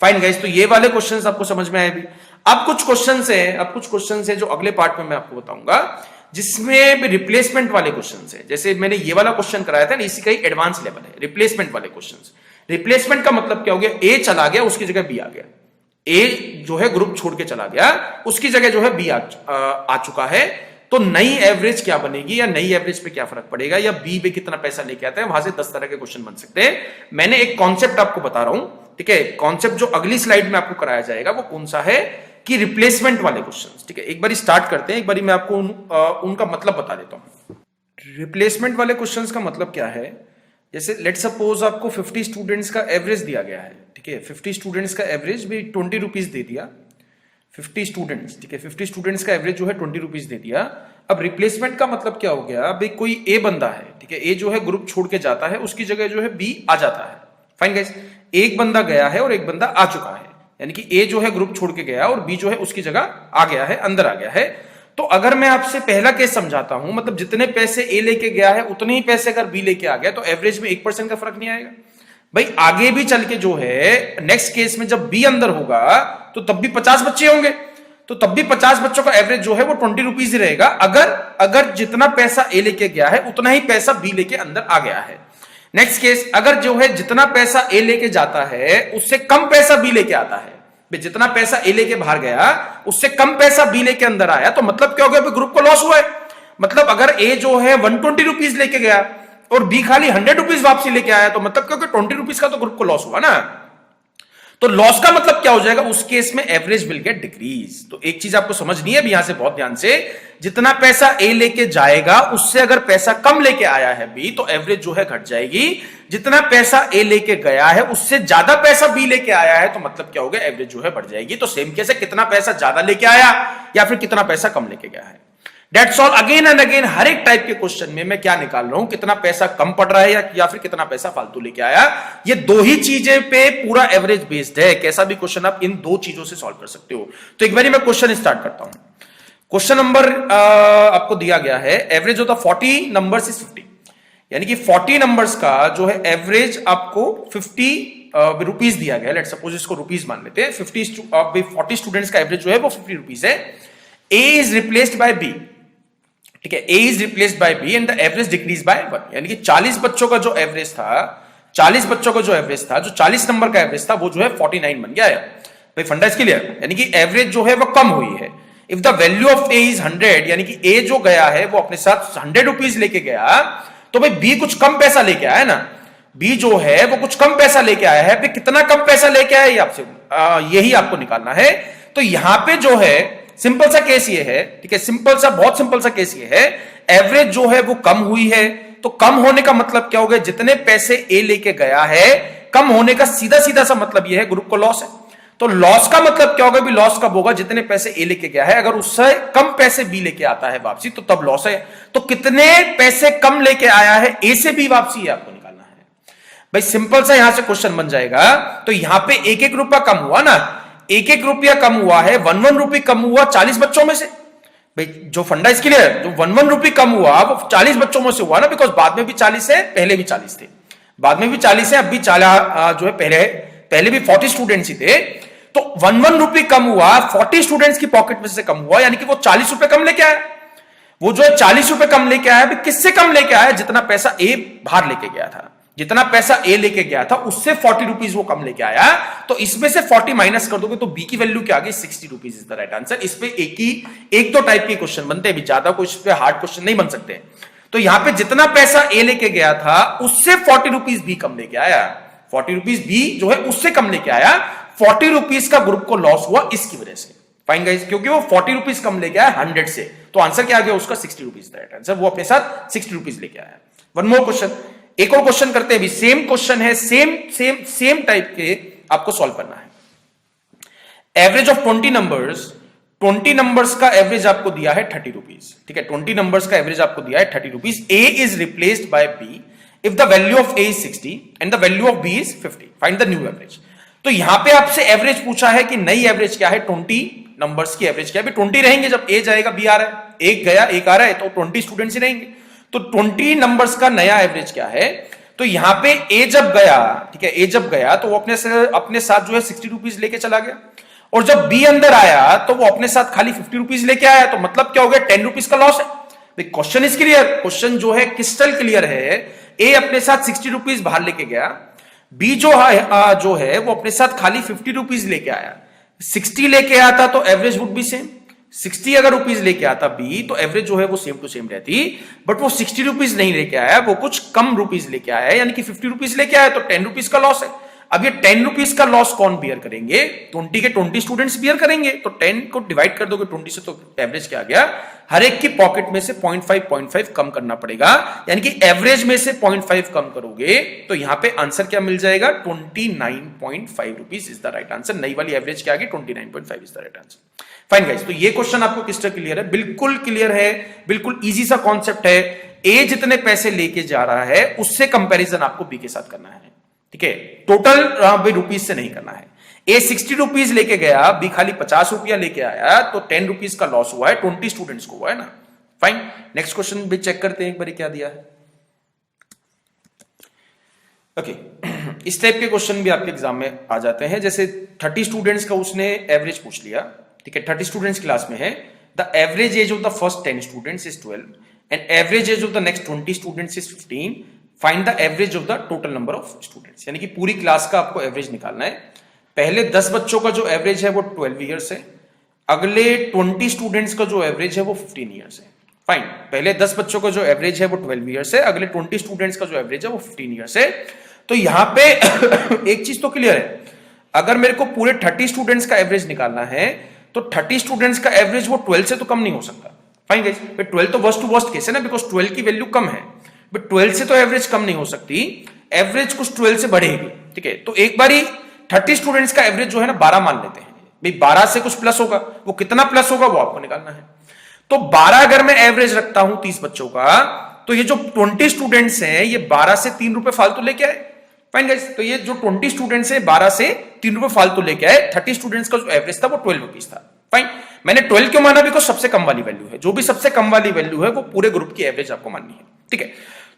Fine guys, तो ये वाले क्वेश्चंस आपको समझ में आए भी। अब कुछ क्वेश्चन है जो अगले पार्ट में मैं आपको बताऊंगा, जिसमें रिप्लेसमेंट वाले क्वेश्चन है। जैसे मैंने ये वाला क्वेश्चन कराया था ना, इसी का ही एडवांस लेवल है रिप्लेसमेंट वाले क्वेश्चन। रिप्लेसमेंट का मतलब क्या हो गया, ए चला गया उसकी जगह बी आ गया, ए जो है ग्रुप छोड़ के चला गया उसकी जगह जो है बी आ चुका है। तो नई एवरेज क्या बनेगी, या नई एवरेज पे क्या फर्क पड़ेगा, या बी पे कितना पैसा लेके आता है, वहां से 10 तरह के क्वेश्चन बन सकते हैं। मैंने एक कॉन्सेप्ट आपको बता रहा हूं, ठीक है। कॉन्सेप्ट जो अगली स्लाइड में आपको कराया जाएगा वो कौन सा है, कि रिप्लेसमेंट वाले क्वेश्चंस, ठीक है। एक बार स्टार्ट करते हैं, एक बार मैं आपको उनका मतलब बता देता हूं। रिप्लेसमेंट वाले क्वेश्चंस का मतलब क्या है, जैसे लेट सपोज आपको 50 स्टूडेंट्स का एवरेज दिया गया है, ठीक है। 50 स्टूडेंट्स का एवरेज भी 20 रुपीज दे दिया, 50 स्टूडेंट्स, ठीक है। 50 स्टूडेंट्स का एवरेज जो है 20 रुपीज दे दिया। अब रिप्लेसमेंट का मतलब क्या हो गया, भाई कोई ए बंदा है, ठीक है, ए जो है ग्रुप छोड़ के जाता है, उसकी जगह जो है बी आ जाता है। फाइन गाइस, एक बंदा गया है और एक बंदा आ चुका है, यानी कि ए जो है ग्रुप छोड़ के गया और बी जो है उसकी जगह आ गया है, अंदर आ गया है। तो अगर मैं आपसे पहला केस समझाता हूं, मतलब जितने पैसे ए लेके गया है उतने ही पैसे अगर बी लेके आ गया, तो एवरेज में 1% का फर्क नहीं आएगा। भाई आगे भी चल के जो है नेक्स्ट केस में जब बी अंदर होगा तो तब भी 50 बच्चे होंगे, तो तब भी 50 बच्चों का एवरेज जो है वो 20 रुपीज ही रहेगा, अगर जितना पैसा ए लेके गया है उतना ही पैसा बी लेके अंदर आ गया है। नेक्स्ट केस, अगर जो है जितना पैसा ए लेके जाता है उससे कम पैसा बी लेके आता है, जितना पैसा ए लेके बाहर गया उससे कम पैसा बी लेके अंदर आया, तो मतलब क्या हो गया, ग्रुप को लॉस हुआ है। मतलब अगर ए जो है 120 रुपीज लेके गया और बी खाली 100 रुपीज वापसी लेके आया, तो मतलब क्योंकि 20 रुपीज का तो ग्रुप को लॉस हुआ ना। तो लॉस का मतलब क्या हो जाएगा, उस केस में एवरेज विल गेट डिक्रीज। तो एक चीज आपको समझनी है यहां से बहुत ध्यान से, जितना पैसा ए लेके जाएगा उससे अगर पैसा कम लेके आया है बी, तो एवरेज जो है घट जाएगी। जितना पैसा ए लेके गया है उससे ज्यादा पैसा बी लेके आया है, तो मतलब क्या हो गया, एवरेज जो है बढ़ जाएगी। तो सेम केस है, कितना पैसा ज्यादा लेके आया या फिर कितना पैसा कम लेके गया है। That's all। Again and again हर एक टाइप के क्वेश्चन में मैं क्या निकाल रहा हूं, कितना पैसा कम पड़ रहा है या फिर कितना पैसा फालतू लेके आया। ये दो ही चीजें पे पूरा एवरेज बेस्ड है। कैसा भी क्वेश्चन आप इन दो चीजों से सॉल्व कर सकते हो। तो एक बार मैं क्वेश्चन स्टार्ट करता हूं। क्वेश्चन नंबर आपको दिया गया है, average of the 40 numbers is 50, यानी कि 40 नंबर्स का जो है एवरेज आपको 50 रुपीज दिया गया है। लेट्स सपोज इसको रुपीज मान लेते हैं। 40 स्टूडेंट्स का एवरेज जो है वो 50 रुपीज है। A is replaced by B, ठीक है, A is replaced by B and the average decrease by 1, यानी कि 40 बच्चों का जो एवरेज था, 40 बच्चों का जो एवरेज था, जो 40 नंबर का एवरेज था, वो जो है 49 बन गया है। भाई फंडा इसके लिए, यानी कि एवरेज जो है वो कम हुई है। If the value of A is 100, यानी कि ए जो गया है वो अपने साथ 100 रुपीज लेके गया, तो भाई बी कुछ कम पैसा लेके आया ना, बी जो है वो कुछ कम पैसा लेके आया है। भाई कितना कम पैसा लेके आया, ये आपसे यही आपको निकालना है। तो यहां पे जो है सिंपल सा केस ये है, ठीक है, सिंपल सा, बहुत सिंपल सा केस ये है, एवरेज जो है वो कम हुई है। तो कम होने का मतलब क्या हो गया, जितने पैसे ए लेके गया है, कम होने का सीधा सीधा सा मतलब ये है ग्रुप को लॉस है। तो लॉस का मतलब क्या होगा, भी लॉस कब होगा, जितने पैसे ए लेके गया है अगर उससे कम पैसे बी लेके आता है वापसी, तो तब लॉस है। तो कितने पैसे कम लेके आया है ए से बी वापसी, है आपको निकालना है। भाई सिंपल सा यहां से क्वेश्चन बन जाएगा। तो यहां पे एक एक रुपया कम हुआ ना, एक एक रुपया कम हुआ है, 1 रुपये कम हुआ 40 बच्चों में से। भाई जो फंडा इसके लिए, जो 1 रुपये कम हुआ वो 40 बच्चों में से हुआ ना, बिकॉज बाद में भी 40 है, पहले भी 40 थे, बाद में भी 40 है, अब भी 40 जो है, पहले भी 40 स्टूडेंट्स ही थे। तो 1 रुपये कम हुआ, 40 स्टूडेंट्स की पॉकेट में से कम हुआ, यानी कि वो 40 रुपए कम लेके आया। वो जो है 40 रुपए कम लेके आया, किससे कम लेके आया, जितना पैसा ए बाहर लेके गया था, जितना पैसा ए लेके गया था उससे 40 रुपीज वो कम लेके आया। तो इसमें से 40 माइनस कर दोगे तो बी की वैल्यू क्या आ गई, 60 rupees is the right answer. इस पे एक दो टाइप के क्वेश्चन बनते हैं, ज्यादा कुछ पे हार्ड क्वेश्चन नहीं बन सकते। तो यहां पे जितना पैसा ए लेके गया था उससे 40 रुपीज बी कम लेके आया, 40 रुपीज बी जो है उससे कम लेके आया। 40 रुपीज का ग्रुप को लॉस हुआ इसकी वजह से। फाइन गाइस, क्योंकि वो 40 रुपीज कम लेके आया 100 से, तो आंसर क्या आ गया उसका, 60 रुपीज राइट आंसर। वो अपने साथ 60 रुपीज लेके आया। वन मोर क्वेश्चन, एक और क्वेश्चन करते हैं, भी सेम क्वेश्चन है, सेम टाइप के आपको सॉल्व करना है। एवरेज ऑफ 20 नंबर्स का एवरेज आपको दिया है 30 रुपीज, ठीक है, 20 नंबर्स का एवरेज आपको दिया है 30 rupees. A is replaced by B if the value of A is 60 and the value of B is 50, find the new average. तो यहां पे आपसे एवरेज पूछा है कि नई एवरेज क्या है, 20 नंबर्स की एवरेज क्या है। 20 रहेंगे जब ए जाएगा बी आ रहा है, एक गया एक आ रहा है, तो 20 स्टूडेंट्स ही रहेंगे। तो 20 नंबर्स का नया एवरेज क्या है, तो यहां पे ए जब गया, ठीक है, ए जब गया तो वो अपने साथ जो है 60 रुपीज लेके चला गया, और जब बी अंदर आया तो वो अपने साथ खाली 50 रुपीज लेके आया, तो मतलब क्या हो गया, 10 रुपीज का लॉस है। क्वेश्चन इज क्लियर, क्वेश्चन जो है क्रिस्टल क्लियर है। ए अपने साथ 60 रुपीज बाहर लेके गया, बी जो है वो अपने साथ खाली 50 रुपीज लेके आया। 60 लेके आता तो एवरेज वुड बी सेम, 60 अगर रुपीज लेके आता बी तो एवरेज जो है वो सेम टू सेम रहती, बट वो 60 रुपीज नहीं लेके आया, वो कुछ कम रुपीज लेके आया, यानी कि 50 रुपीज लेके आया, तो 10 रुपीज का लॉस है। अब ये 10 रुपीज का लॉस कौन बियर करेंगे, 20 के 20 स्टूडेंट्स बियर करेंगे। तो 10 को डिवाइड कर दोगे 20 से, तो एवरेज क्या आ गया, हर एक की पॉकेट में से 0.5 कम करना पड़ेगा, यानी कि एवरेज में से 0.5 कम करोगे तो यहां पे आंसर क्या मिल जाएगा, 29.5 rupees is the right answer. नई वाली एवरेज क्या आ गई, 29.5 is the right answer. Fine guys, तो ये क्वेश्चन आपको क्रिस्टल क्लियर है, बिल्कुल क्लियर है, बिल्कुल इजी सा कॉन्सेप्ट है। ए जितने पैसे लेके जा रहा है उससे कंपैरिजन आपको बी के साथ करना है, ठीक है, टोटल रुपीज से नहीं करना है। ए 60 रुपीज लेके गया, बी खाली 50 रुपया लेके आया, तो 10 रुपीज का लॉस हुआ है, 20 स्टूडेंट्स को हुआ है ना। फाइन, नेक्स्ट क्वेश्चन भी चेक करते हैं एक बार क्या दिया है। ओके इस टाइप के क्वेश्चन भी आपके एग्जाम में आ जाते हैं, जैसे 30 स्टूडेंट्स का उसने एवरेज पूछ लिया, ठीक है, 30 स्टूडेंट्स क्लास में है, the average age of the first 10 students is 12 and average age of the next 20 students is 15, find the average of the total number of students. यानी कि पूरी क्लास का आपको एवरेज निकालना है। पहले 10 बच्चों का जो एवरेज है वो 12 ईयर्स है, अगले 20 स्टूडेंट्स का जो एवरेज है वो 15 ईयर्स है। फाइन, पहले 10 बच्चों का जो एवरेज है वो 12 ईयर्स है, अगले 20 स्टूडेंट्स का जो एवरेज है वो 15 ईयर्स है। तो यहां पे एक चीज तो क्लियर है, अगर मेरे को पूरे 30 स्टूडेंट्स का एवरेज निकालना है तो 30 स्टूडेंट्स का एवरेज वो 12 से तो कम नहीं हो सकता। फाइन गाइस, 12 तो वर्स्ट टू वर्स्ट केस है ना, बिकॉज 12 की वैल्यू कम है, बट 12 से तो एवरेज कम नहीं हो सकती, एवरेज कुछ 12 से बढ़ेगी, ठीक है। तो एक बारी 30 स्टूडेंट्स का एवरेज जो है ना 12 मान लेते हैं, भाई 12 से कुछ प्लस होगा, वो कितना प्लस होगा वो आपको निकालना है। तो 12 अगर मैं एवरेज रखता हूं 30 बच्चों का, तो ये जो 20 स्टूडेंट्स हैं ये 12 से 3 रुपए फालतू लेके आए। फाइन गाइस, तो ये जो 20 स्टूडेंट्स है 12 से 3 रुपए फालतू लेके आए, 30 स्टूडेंट्स का जो एवरेज था वो 12 रुपीज था। फाइन, मैंने 12 क्यों माना, बिकॉज सबसे कम वाली वैल्यू है, जो भी सबसे कम वाली वैल्यू है वो पूरे ग्रुप की एवरेज आपको माननी है, ठीक है।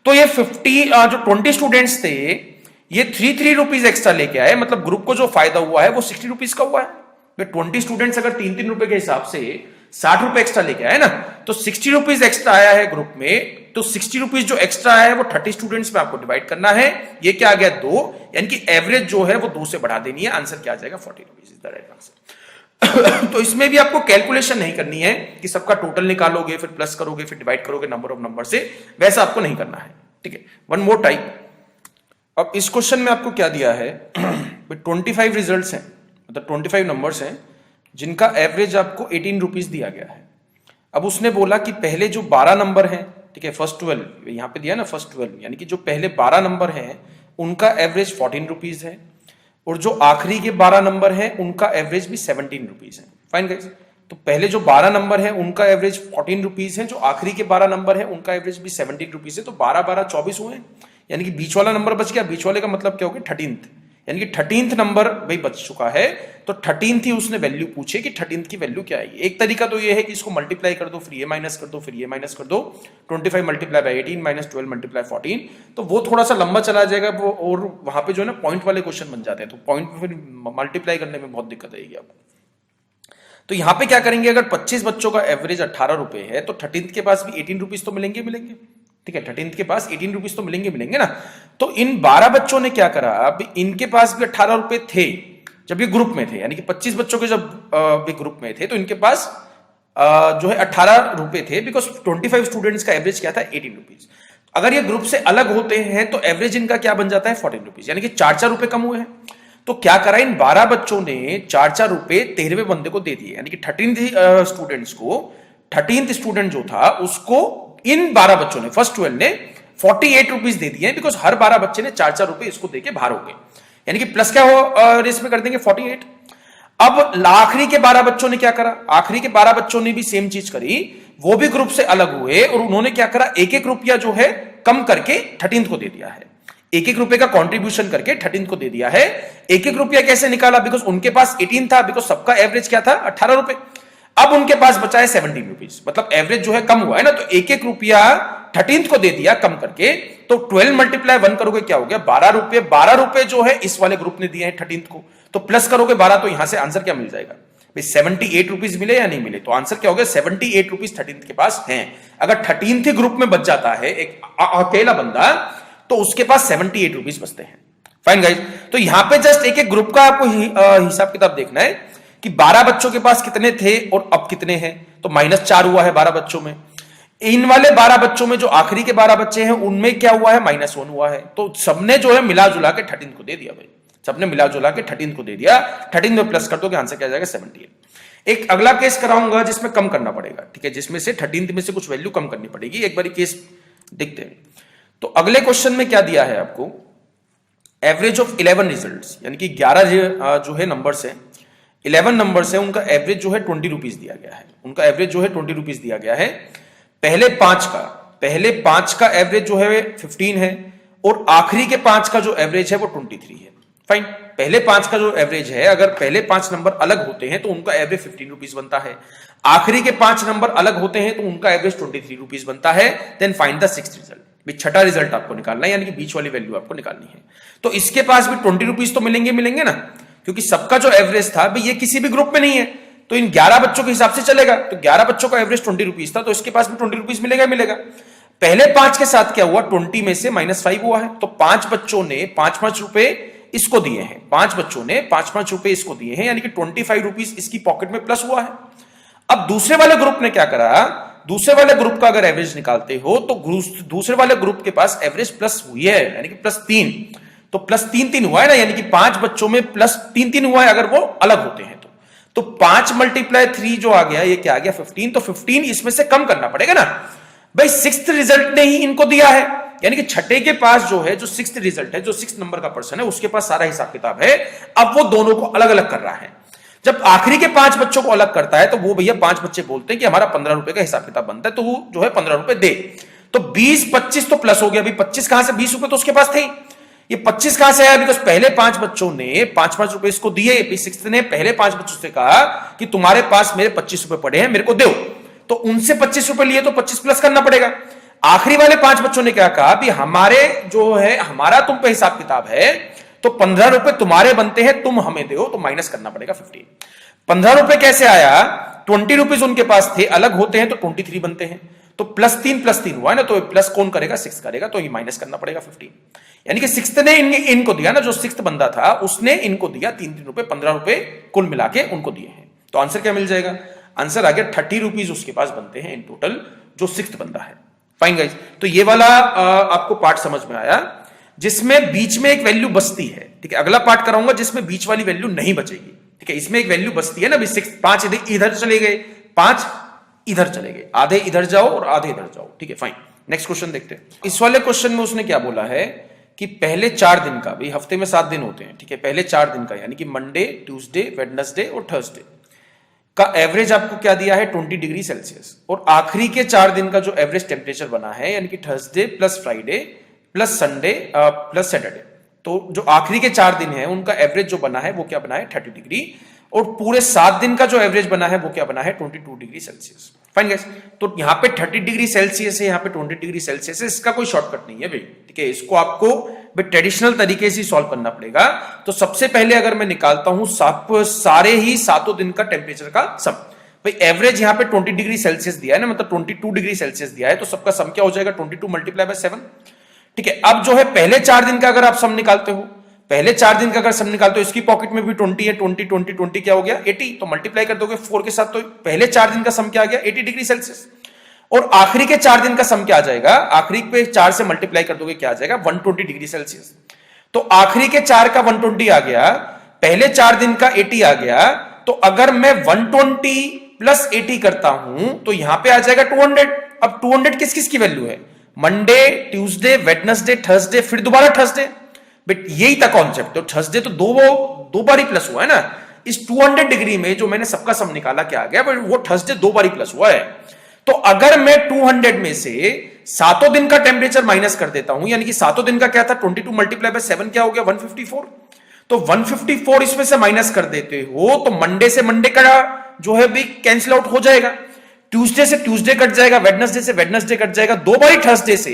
तो ये 20 स्टूडेंट्स थे, ये 3 रुपीज एक्स्ट्रा लेके आए, मतलब ग्रुप को जो फायदा हुआ है वो 60 रुपीज का हुआ है। 20 स्टूडेंट्स अगर 3 रुपए के हिसाब से 60 रुपए एक्स्ट्रा लेके आए ना, तो 60 रुपीज एक्स्ट्रा आया है ग्रुप में, तो 60 रुपीज जो एक्स्ट्रा आया है वो 30 स्टूडेंट्स में आपको डिवाइड करना है। ये क्या आ गया, 2, यानी कि एवरेज जो है वो 2 से बढ़ा देनी है, आंसर क्या आ जाएगा, 40 rupees is the right answer. तो इसमें भी आपको कैलकुलेशन नहीं करनी है कि सबका टोटल निकालोगे फिर प्लस करोगे फिर डिवाइड करोगे नंबर ऑफ नंबर से, वैसा आपको नहीं करना है, ठीक है। वन मोर टाइप, अब इस क्वेश्चन में आपको क्या दिया है 25 रिजल्ट्स हैं, मतलब 25 नंबर्स हैं जिनका एवरेज आपको 18 रुपीज दिया गया है। अब उसने बोला कि पहले जो 12 नंबर हैं, ठीक है, फर्स्ट 12 यहां पे दिया ना, फर्स्ट 12 यानी कि जो पहले 12 नंबर हैं उनका एवरेज 14 रुपीज है, और जो आखिरी के 12 नंबर हैं उनका एवरेज भी 17 रुपीज है। फाइन गाइस, तो पहले जो 12 नंबर है उनका एवरेज 14 रुपीज है, जो आखिरी के 12 नंबर है उनका एवरेज भी 17 रुपीज है, तो 12 12 24 हुए, यानी कि बीच वाला नंबर बच गया। बीच वाले का मतलब क्या हो गया, 13th, यानी कि 13th नंबर भाई बच चुका है। तो 13th ही उसने वैल्यू पूछे कि 13th की वैल्यू क्या है। एक तरीका तो ये है कि इसको मल्टीप्लाई कर दो, फिर ये माइनस कर दो, फिर ये माइनस कर दो, 25 मल्टीप्लाई बाय 18 माइनस 12 मल्टीप्लाई 14, तो वो थोड़ा सा लंबा चला जाएगा वो, और वहां पे जो है ना पॉइंट वाले क्वेश्चन बन जाते हैं, तो पॉइंट फिर मल्टीप्लाई करने में बहुत दिक्कत आएगी आपको। तो यहां पे क्या करेंगे, अगर 25 बच्चों का एवरेज 18 रुपए है तो 13th के पास भी 18 रुपीज तो मिलेंगे, ठीक है, 13th के पास 18 रुपीज तो मिलेंगे ना। तो इन 12 बच्चों ने क्या करा, अब इनके पास भी 18 रुपए थे जब ये ग्रुप में थे, यानी कि 25 बच्चों के जब भी ग्रुप में थे तो इनके पास जो है 18 रुपए थे, बिकॉज 25 स्टूडेंट्स का एवरेज क्या था, 18 रुपीज। अगर ये ग्रुप से अलग होते हैं तो एवरेज इनका क्या बन जाता है, 14 रुपीज, यानी कि 4 रुपए कम हुए हैं। तो क्या करा, इन 12 बच्चों ने 4 रुपए 13वें बंदे को दे दिए, यानी कि 13 स्टूडेंट्स को, 13th स्टूडेंट जो था उसको इन 12 बच्चों ने, फर्स्ट 12 ने 48 रुपीज दे दिए, बिकॉज हर 12 बच्चे ने 4 रुपए इसको देके बाहर हो गए, यानी कि प्लस क्या हो रेस में कर देंगे 48। अब आखिरी के 12 बच्चों ने क्या करा, आखिरी के 12 बच्चों ने भी सेम चीज करी, वो भी ग्रुप से अलग हुए और उन्होंने क्या करा, 1-1 रुपया जो है कम करके 13th को दे दिया है, 1-1 रुपए का कंट्रीब्यूशन करके 13th को दे दिया है। 1-1 रुपया कैसे निकाला, बिकॉज उनके पास 18 था, बिकॉज सबका एवरेज क्या था, 18 रुपए। अब उनके पास बचा है 17 रुपीज, मतलब एवरेज जो है कम हुआ है ना, तो 1-1 रुपया 13th को दे दिया कम करके, तो 12 मल्टीप्लाई 1 करोगे क्या हो गया, 12 रुपए। 12 रुपए जो है इस वाले ग्रुप ने दिए हैं 13th को, तो प्लस करोगे 12 तो यहां से आंसर क्या मिल जाएगा भाई 78 रुपीज मिले या नहीं मिले, तो आंसर क्या हो गया 78 रुपीज 13th के पास हैं। अगर 13th ग्रुप में बच जाता है एक अकेला बंदा तो उसके पास 78 रुपीज बचते हैं। फाइन गाइस, तो यहां पे जस्ट एक एक ग्रुप का आपको हिसाब किताब देखना है कि 12 बच्चों के पास कितने थे और अब कितने हैं, तो -4 हुआ है 12 बच्चों में। इन वाले 12 बच्चों में जो आखिरी के 12 बच्चे हैं उनमें क्या हुआ है -1 हुआ है, तो सबने जो है मिला जुला के 13 को दे दिया भाई, सबने मिला जुला के 13 को दे दिया। 13 में प्लस कर दो, आंसर क्या जाएगा 78। एक अगला केस कराऊंगा जिसमें कम करना पड़ेगा, ठीक है, जिसमें से 13 में से कुछ वैल्यू कम करनी पड़ेगी। एक बार केस देखते हैं। तो अगले क्वेश्चन में क्या दिया है आपको, एवरेज ऑफ 11 रिजल्ट्स, यानी कि 11 जो है नंबर्स है, 11 नंबर्स है, उनका एवरेज जो है 20 रुपीज दिया गया है। उनका एवरेज जो है 20 रुपीज दिया गया है। पहले पांच का एवरेज जो है 15 है और आखिरी के 5 का जो एवरेज है वो 23 है। फाइन, पहले 5 का जो एवरेज है, अगर पहले 5 नंबर अलग होते हैं तो उनका एवरेज 15 रुपीज बनता है, आखिरी के 5 नंबर अलग होते हैं तो उनका एवरेज 23 रुपीज बनता है। Then find the sixth result, छठा रिजल्ट आपको निकालना है, यानी कि बीच वाली वैल्यू आपको निकालनी है। तो इसके पास भी 20 रुपीज तो मिलेंगे ना, क्योंकि सबका जो एवरेज था भाई ये किसी भी ग्रुप में नहीं है, तो इन 11 बच्चों के हिसाब से चलेगा। तो 11 बच्चों का एवरेज 20 रुपीज था, तो इसके पास भी 20 रुपीज मिलेगा। पहले 5 के साथ क्या हुआ, 20 में से -5 हुआ है, तो 5 बच्चों ने 5-5 रुपए इसको दिए हैं, 5 बच्चों ने 5-5 रुपए इसको दिए हैं, यानी कि 25 रुपीज इसकी पॉकेट में प्लस हुआ है। अब दूसरे वाले ग्रुप ने क्या करा, दूसरे वाले ग्रुप का अगर एवरेज निकालते हो तो दूसरे वाले ग्रुप के पास एवरेज प्लस हुई है, यानी कि +3, तो +3 हुआ है ना, यानी कि 5 बच्चों में +3 हुआ है अगर वो अलग होते हैं तो 5 × 3 जो आ गया, ये क्या आ गया 15, तो 15 इसमें से कम करना पड़ेगा ना भाई, सिक्स्थ रिजल्ट ने ही इनको दिया है, यानी कि छठे के पास जो है, जो सिक्स्थ रिजल्ट है, जो 6 नंबर का पर्सन है, उसके पास सारा हिसाब किताब है। अब वो दोनों को अलग अलग कर रहा है। जब आखिरी के 5 बच्चों को अलग करता है तो वो भैया 5 बच्चे बोलते हैं कि हमारा 15 रुपए का हिसाब किताब बनता है, तो वो जो है 15 रुपए दे, तो 20-25 तो प्लस हो गया। अभी 25 कहां से, 20 रुपए तो उसके पास थे, ये 25 कहां से आया, बिकॉज पहले 5 बच्चों ने 5-5 रुपए इसको दिए, सिक्स्थ ने पहले 5 बच्चों से कहा कि तुम्हारे पास मेरे 25 रुपए पड़े हैं, मेरे को दो, तो उनसे 25 रुपए लिए तो 25 प्लस करना पड़ेगा। आखिरी वाले 5 बच्चों ने क्या कहा, भी हमारे जो है, हमारा तुम पे हिसाब किताब है, तो 15 रुपए तुम्हारे बनते हैं, तुम हमें दो, तो माइनस करना पड़ेगा 15। 15 रुपए कैसे आया, 20 रुपीज उनके पास थे, अलग होते हैं तो 23 बनते हैं, तो +3 हुआ है ना, तो प्लस कौन करेगा, 6 करेगा, तो ये माइनस करना पड़ेगा 15। यानी कि सिक्स्थ ने इनको दिया ना, जो सिक्स्थ बंदा था उसने इनको दिया 3 रुपए, 15 रुपए कुल मिला के उनको दिए हैं, तो आंसर क्या मिल जाएगा, आंसर आ गया 30 रुपीज उसके पास बनते हैं इन टोटल, जो सिक्स्थ बंदा है। फाइन गाइस, तो ये वाला आपको पार्ट समझ में आया जिसमें बीच में एक वैल्यू बचती है, ठीक है। अगला पार्ट कराऊंगा जिसमें बीच वाली वैल्यू नहीं बचेगी, ठीक है। इसमें एक वैल्यू बचती है ना, 5 इधर चले गए, 5 इधर चले गए, आधे इधर जाओ और आधे इधर जाओ, ठीक है। फाइन, नेक्स्ट क्वेश्चन देखते हैं। इस वाले क्वेश्चन में उसने क्या बोला है कि पहले 4 दिन का, भाई हफ्ते में 7 दिन होते हैं, ठीक है, पहले 4 दिन का, यानी कि मंडे, ट्यूसडे, वेडनेसडे और थर्सडे का एवरेज आपको क्या दिया है 20 डिग्री सेल्सियस, और आखिरी के 4 दिन का जो एवरेज टेम्परेचर बना है, यानी कि Thursday plus Friday plus Sunday plus Saturday, तो जो आखिरी के 4 दिन है उनका एवरेज जो बना है वो क्या बना है 30 डिग्री, और पूरे 7 दिन का जो एवरेज बना है वो क्या बना है 22 डिग्री सेल्सियस। फाइन गाइस, तो यहाँ पे 30 डिग्री सेल्सियस है, यहाँ पे 20 डिग्री सेल्सियस है, इसका कोई शॉर्टकट नहीं है भाई, ठीक है। इसको आपको ट्रेडिशनल तरीके से सॉल्व करना पड़ेगा। तो सबसे पहले अगर मैं निकालता हूं सारे ही 7 दिन का टेम्परेचर का सम, भाई एवरेज यहाँ पे 20 डिग्री सेल्सियस दिया है ना, मतलब 22 डिग्री सेल्सियस दिया है, तो सबका सम क्या हो जाएगा 22 × 7, ठीक है। अब जो है पहले 4 दिन का अगर आप सम निकालते हो, पहले 4 दिन का अगर सम निकालते हो, इसकी पॉकेट में भी 20 है, 20 क्या हो गया 80, तो मल्टीप्लाई कर दोगे 4 के साथ, तो पहले 4 दिन का सम क्या आ गया 80 डिग्री सेल्सियस, और आखिरी के 4 दिन का सम क्या आ जाएगा, आखिरी पे 4 से मल्टीप्लाई कर दोगे क्या आ जाएगा 120 डिग्री सेल्सियस। तो आखिरी के 4 का 120 आ गया, पहले 4 दिन का 80 आ गया, तो अगर मैं 120 + 80 करता हूं तो यहां पे आ जाएगा 200। अब 200 किस किस की वैल्यू है, मंडे, ट्यूसडे, वेडनेसडे, थर्सडे, फिर दोबारा थर्सडे, बट यही था कॉन्सेप्ट। तो थर्सडे तो दो बारी प्लस हुआ है ना, इस 200 डिग्री में जो मैंने सबका सम निकाला क्या आ गया, बट वो थर्सडे 2 बारी प्लस हुआ है। तो अगर मैं 200 में से 7 दिन का टेम्परेचर माइनस कर देता हूं, यानी कि 7 दिन का क्या था 22 × 7 क्या हो गया 154, तो 154 इसमें से माइनस कर देते हो तो मंडे से मंडे का जो है भी कैंसिल आउट हो जाएगा, ट्यूसडे से ट्यूसडे कट जाएगा, वेडनेसडे से वेडनेसडे कट जाएगा, 2 बारी थर्सडे से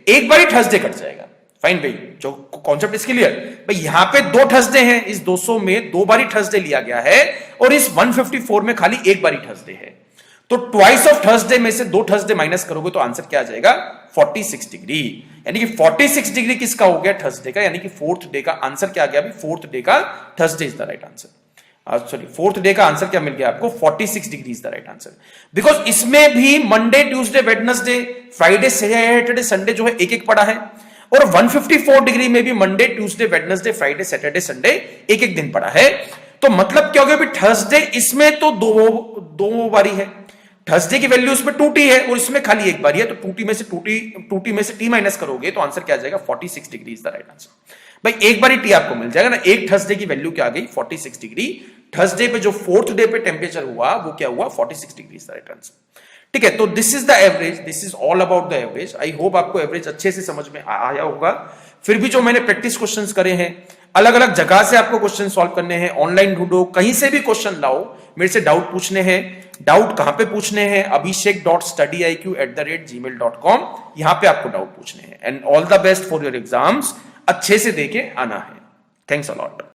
1 बारी थर्सडे कट जाएगा। फाइन भाई, जो कॉन्सेप्ट इज क्लियर भाई। यहां पे 2 थर्सडे हैं, इस 200 में 2 बारी थर्सडे लिया गया है और इस 154 में खाली 1 बारी थर्सडे है। तो ट्वाइस ऑफ थर्सडे में से 2 थर्सडे माइनस करोगे तो आंसर क्या आ जाएगा 46 डिग्री। यानी कि 46 डिग्री किसका हो गया थर्सडे का, यानी कि फोर्थ डे का आंसर क्या आ गया अभी, फोर्थ डे का Thursday is the right answer. Sorry, fourth day का आंसर क्या मिल गया आपको, 46 degree is the right answer. Because इसमें भी Monday Tuesday Wednesday Friday Saturday Sunday जो है एक एक पड़ा है, और 154 डिग्री में भी Monday Tuesday Wednesday Friday Saturday Sunday एक एक दिन पड़ा है। तो मतलब क्या हो गया अभी, थर्सडे इसमें तो दो बारी है, थर्सडे की वैल्यू उसमें 2t है और इसमें खाली एक बारी है, तो 2t में से t माइनस करोगे तो आंसर क्या आ जाएगा 46 degree is the right answer. भाई एक बारी t आपको मिल जाएगा ना, एक थर्सडे की वैल्यू क्या आ गई 46 डिग्री। थर्सडे पे जो फोर्थ डे पे टेम्परेचर हुआ वो क्या हुआ 46 degree is the right answer. ठीक है, तो this is the average, this is all about the average. I hope आपको एवरेज अच्छे से समझ में आया होगा। फिर भी जो मैंने प्रैक्टिस क्वेश्चंस करे हैं, अलग अलग जगह से आपको क्वेश्चन सॉल्व करने हैं, ऑनलाइन ढूंढो, कहीं से भी क्वेश्चन लाओ, मेरे से डाउट पूछने हैं। डाउट कहां पे पूछने हैं, abhishek.studyiq@gmail.com, यहां पे आपको डाउट पूछने हैं। And all the best for your exams, अच्छे से देके आना है। Thanks a lot.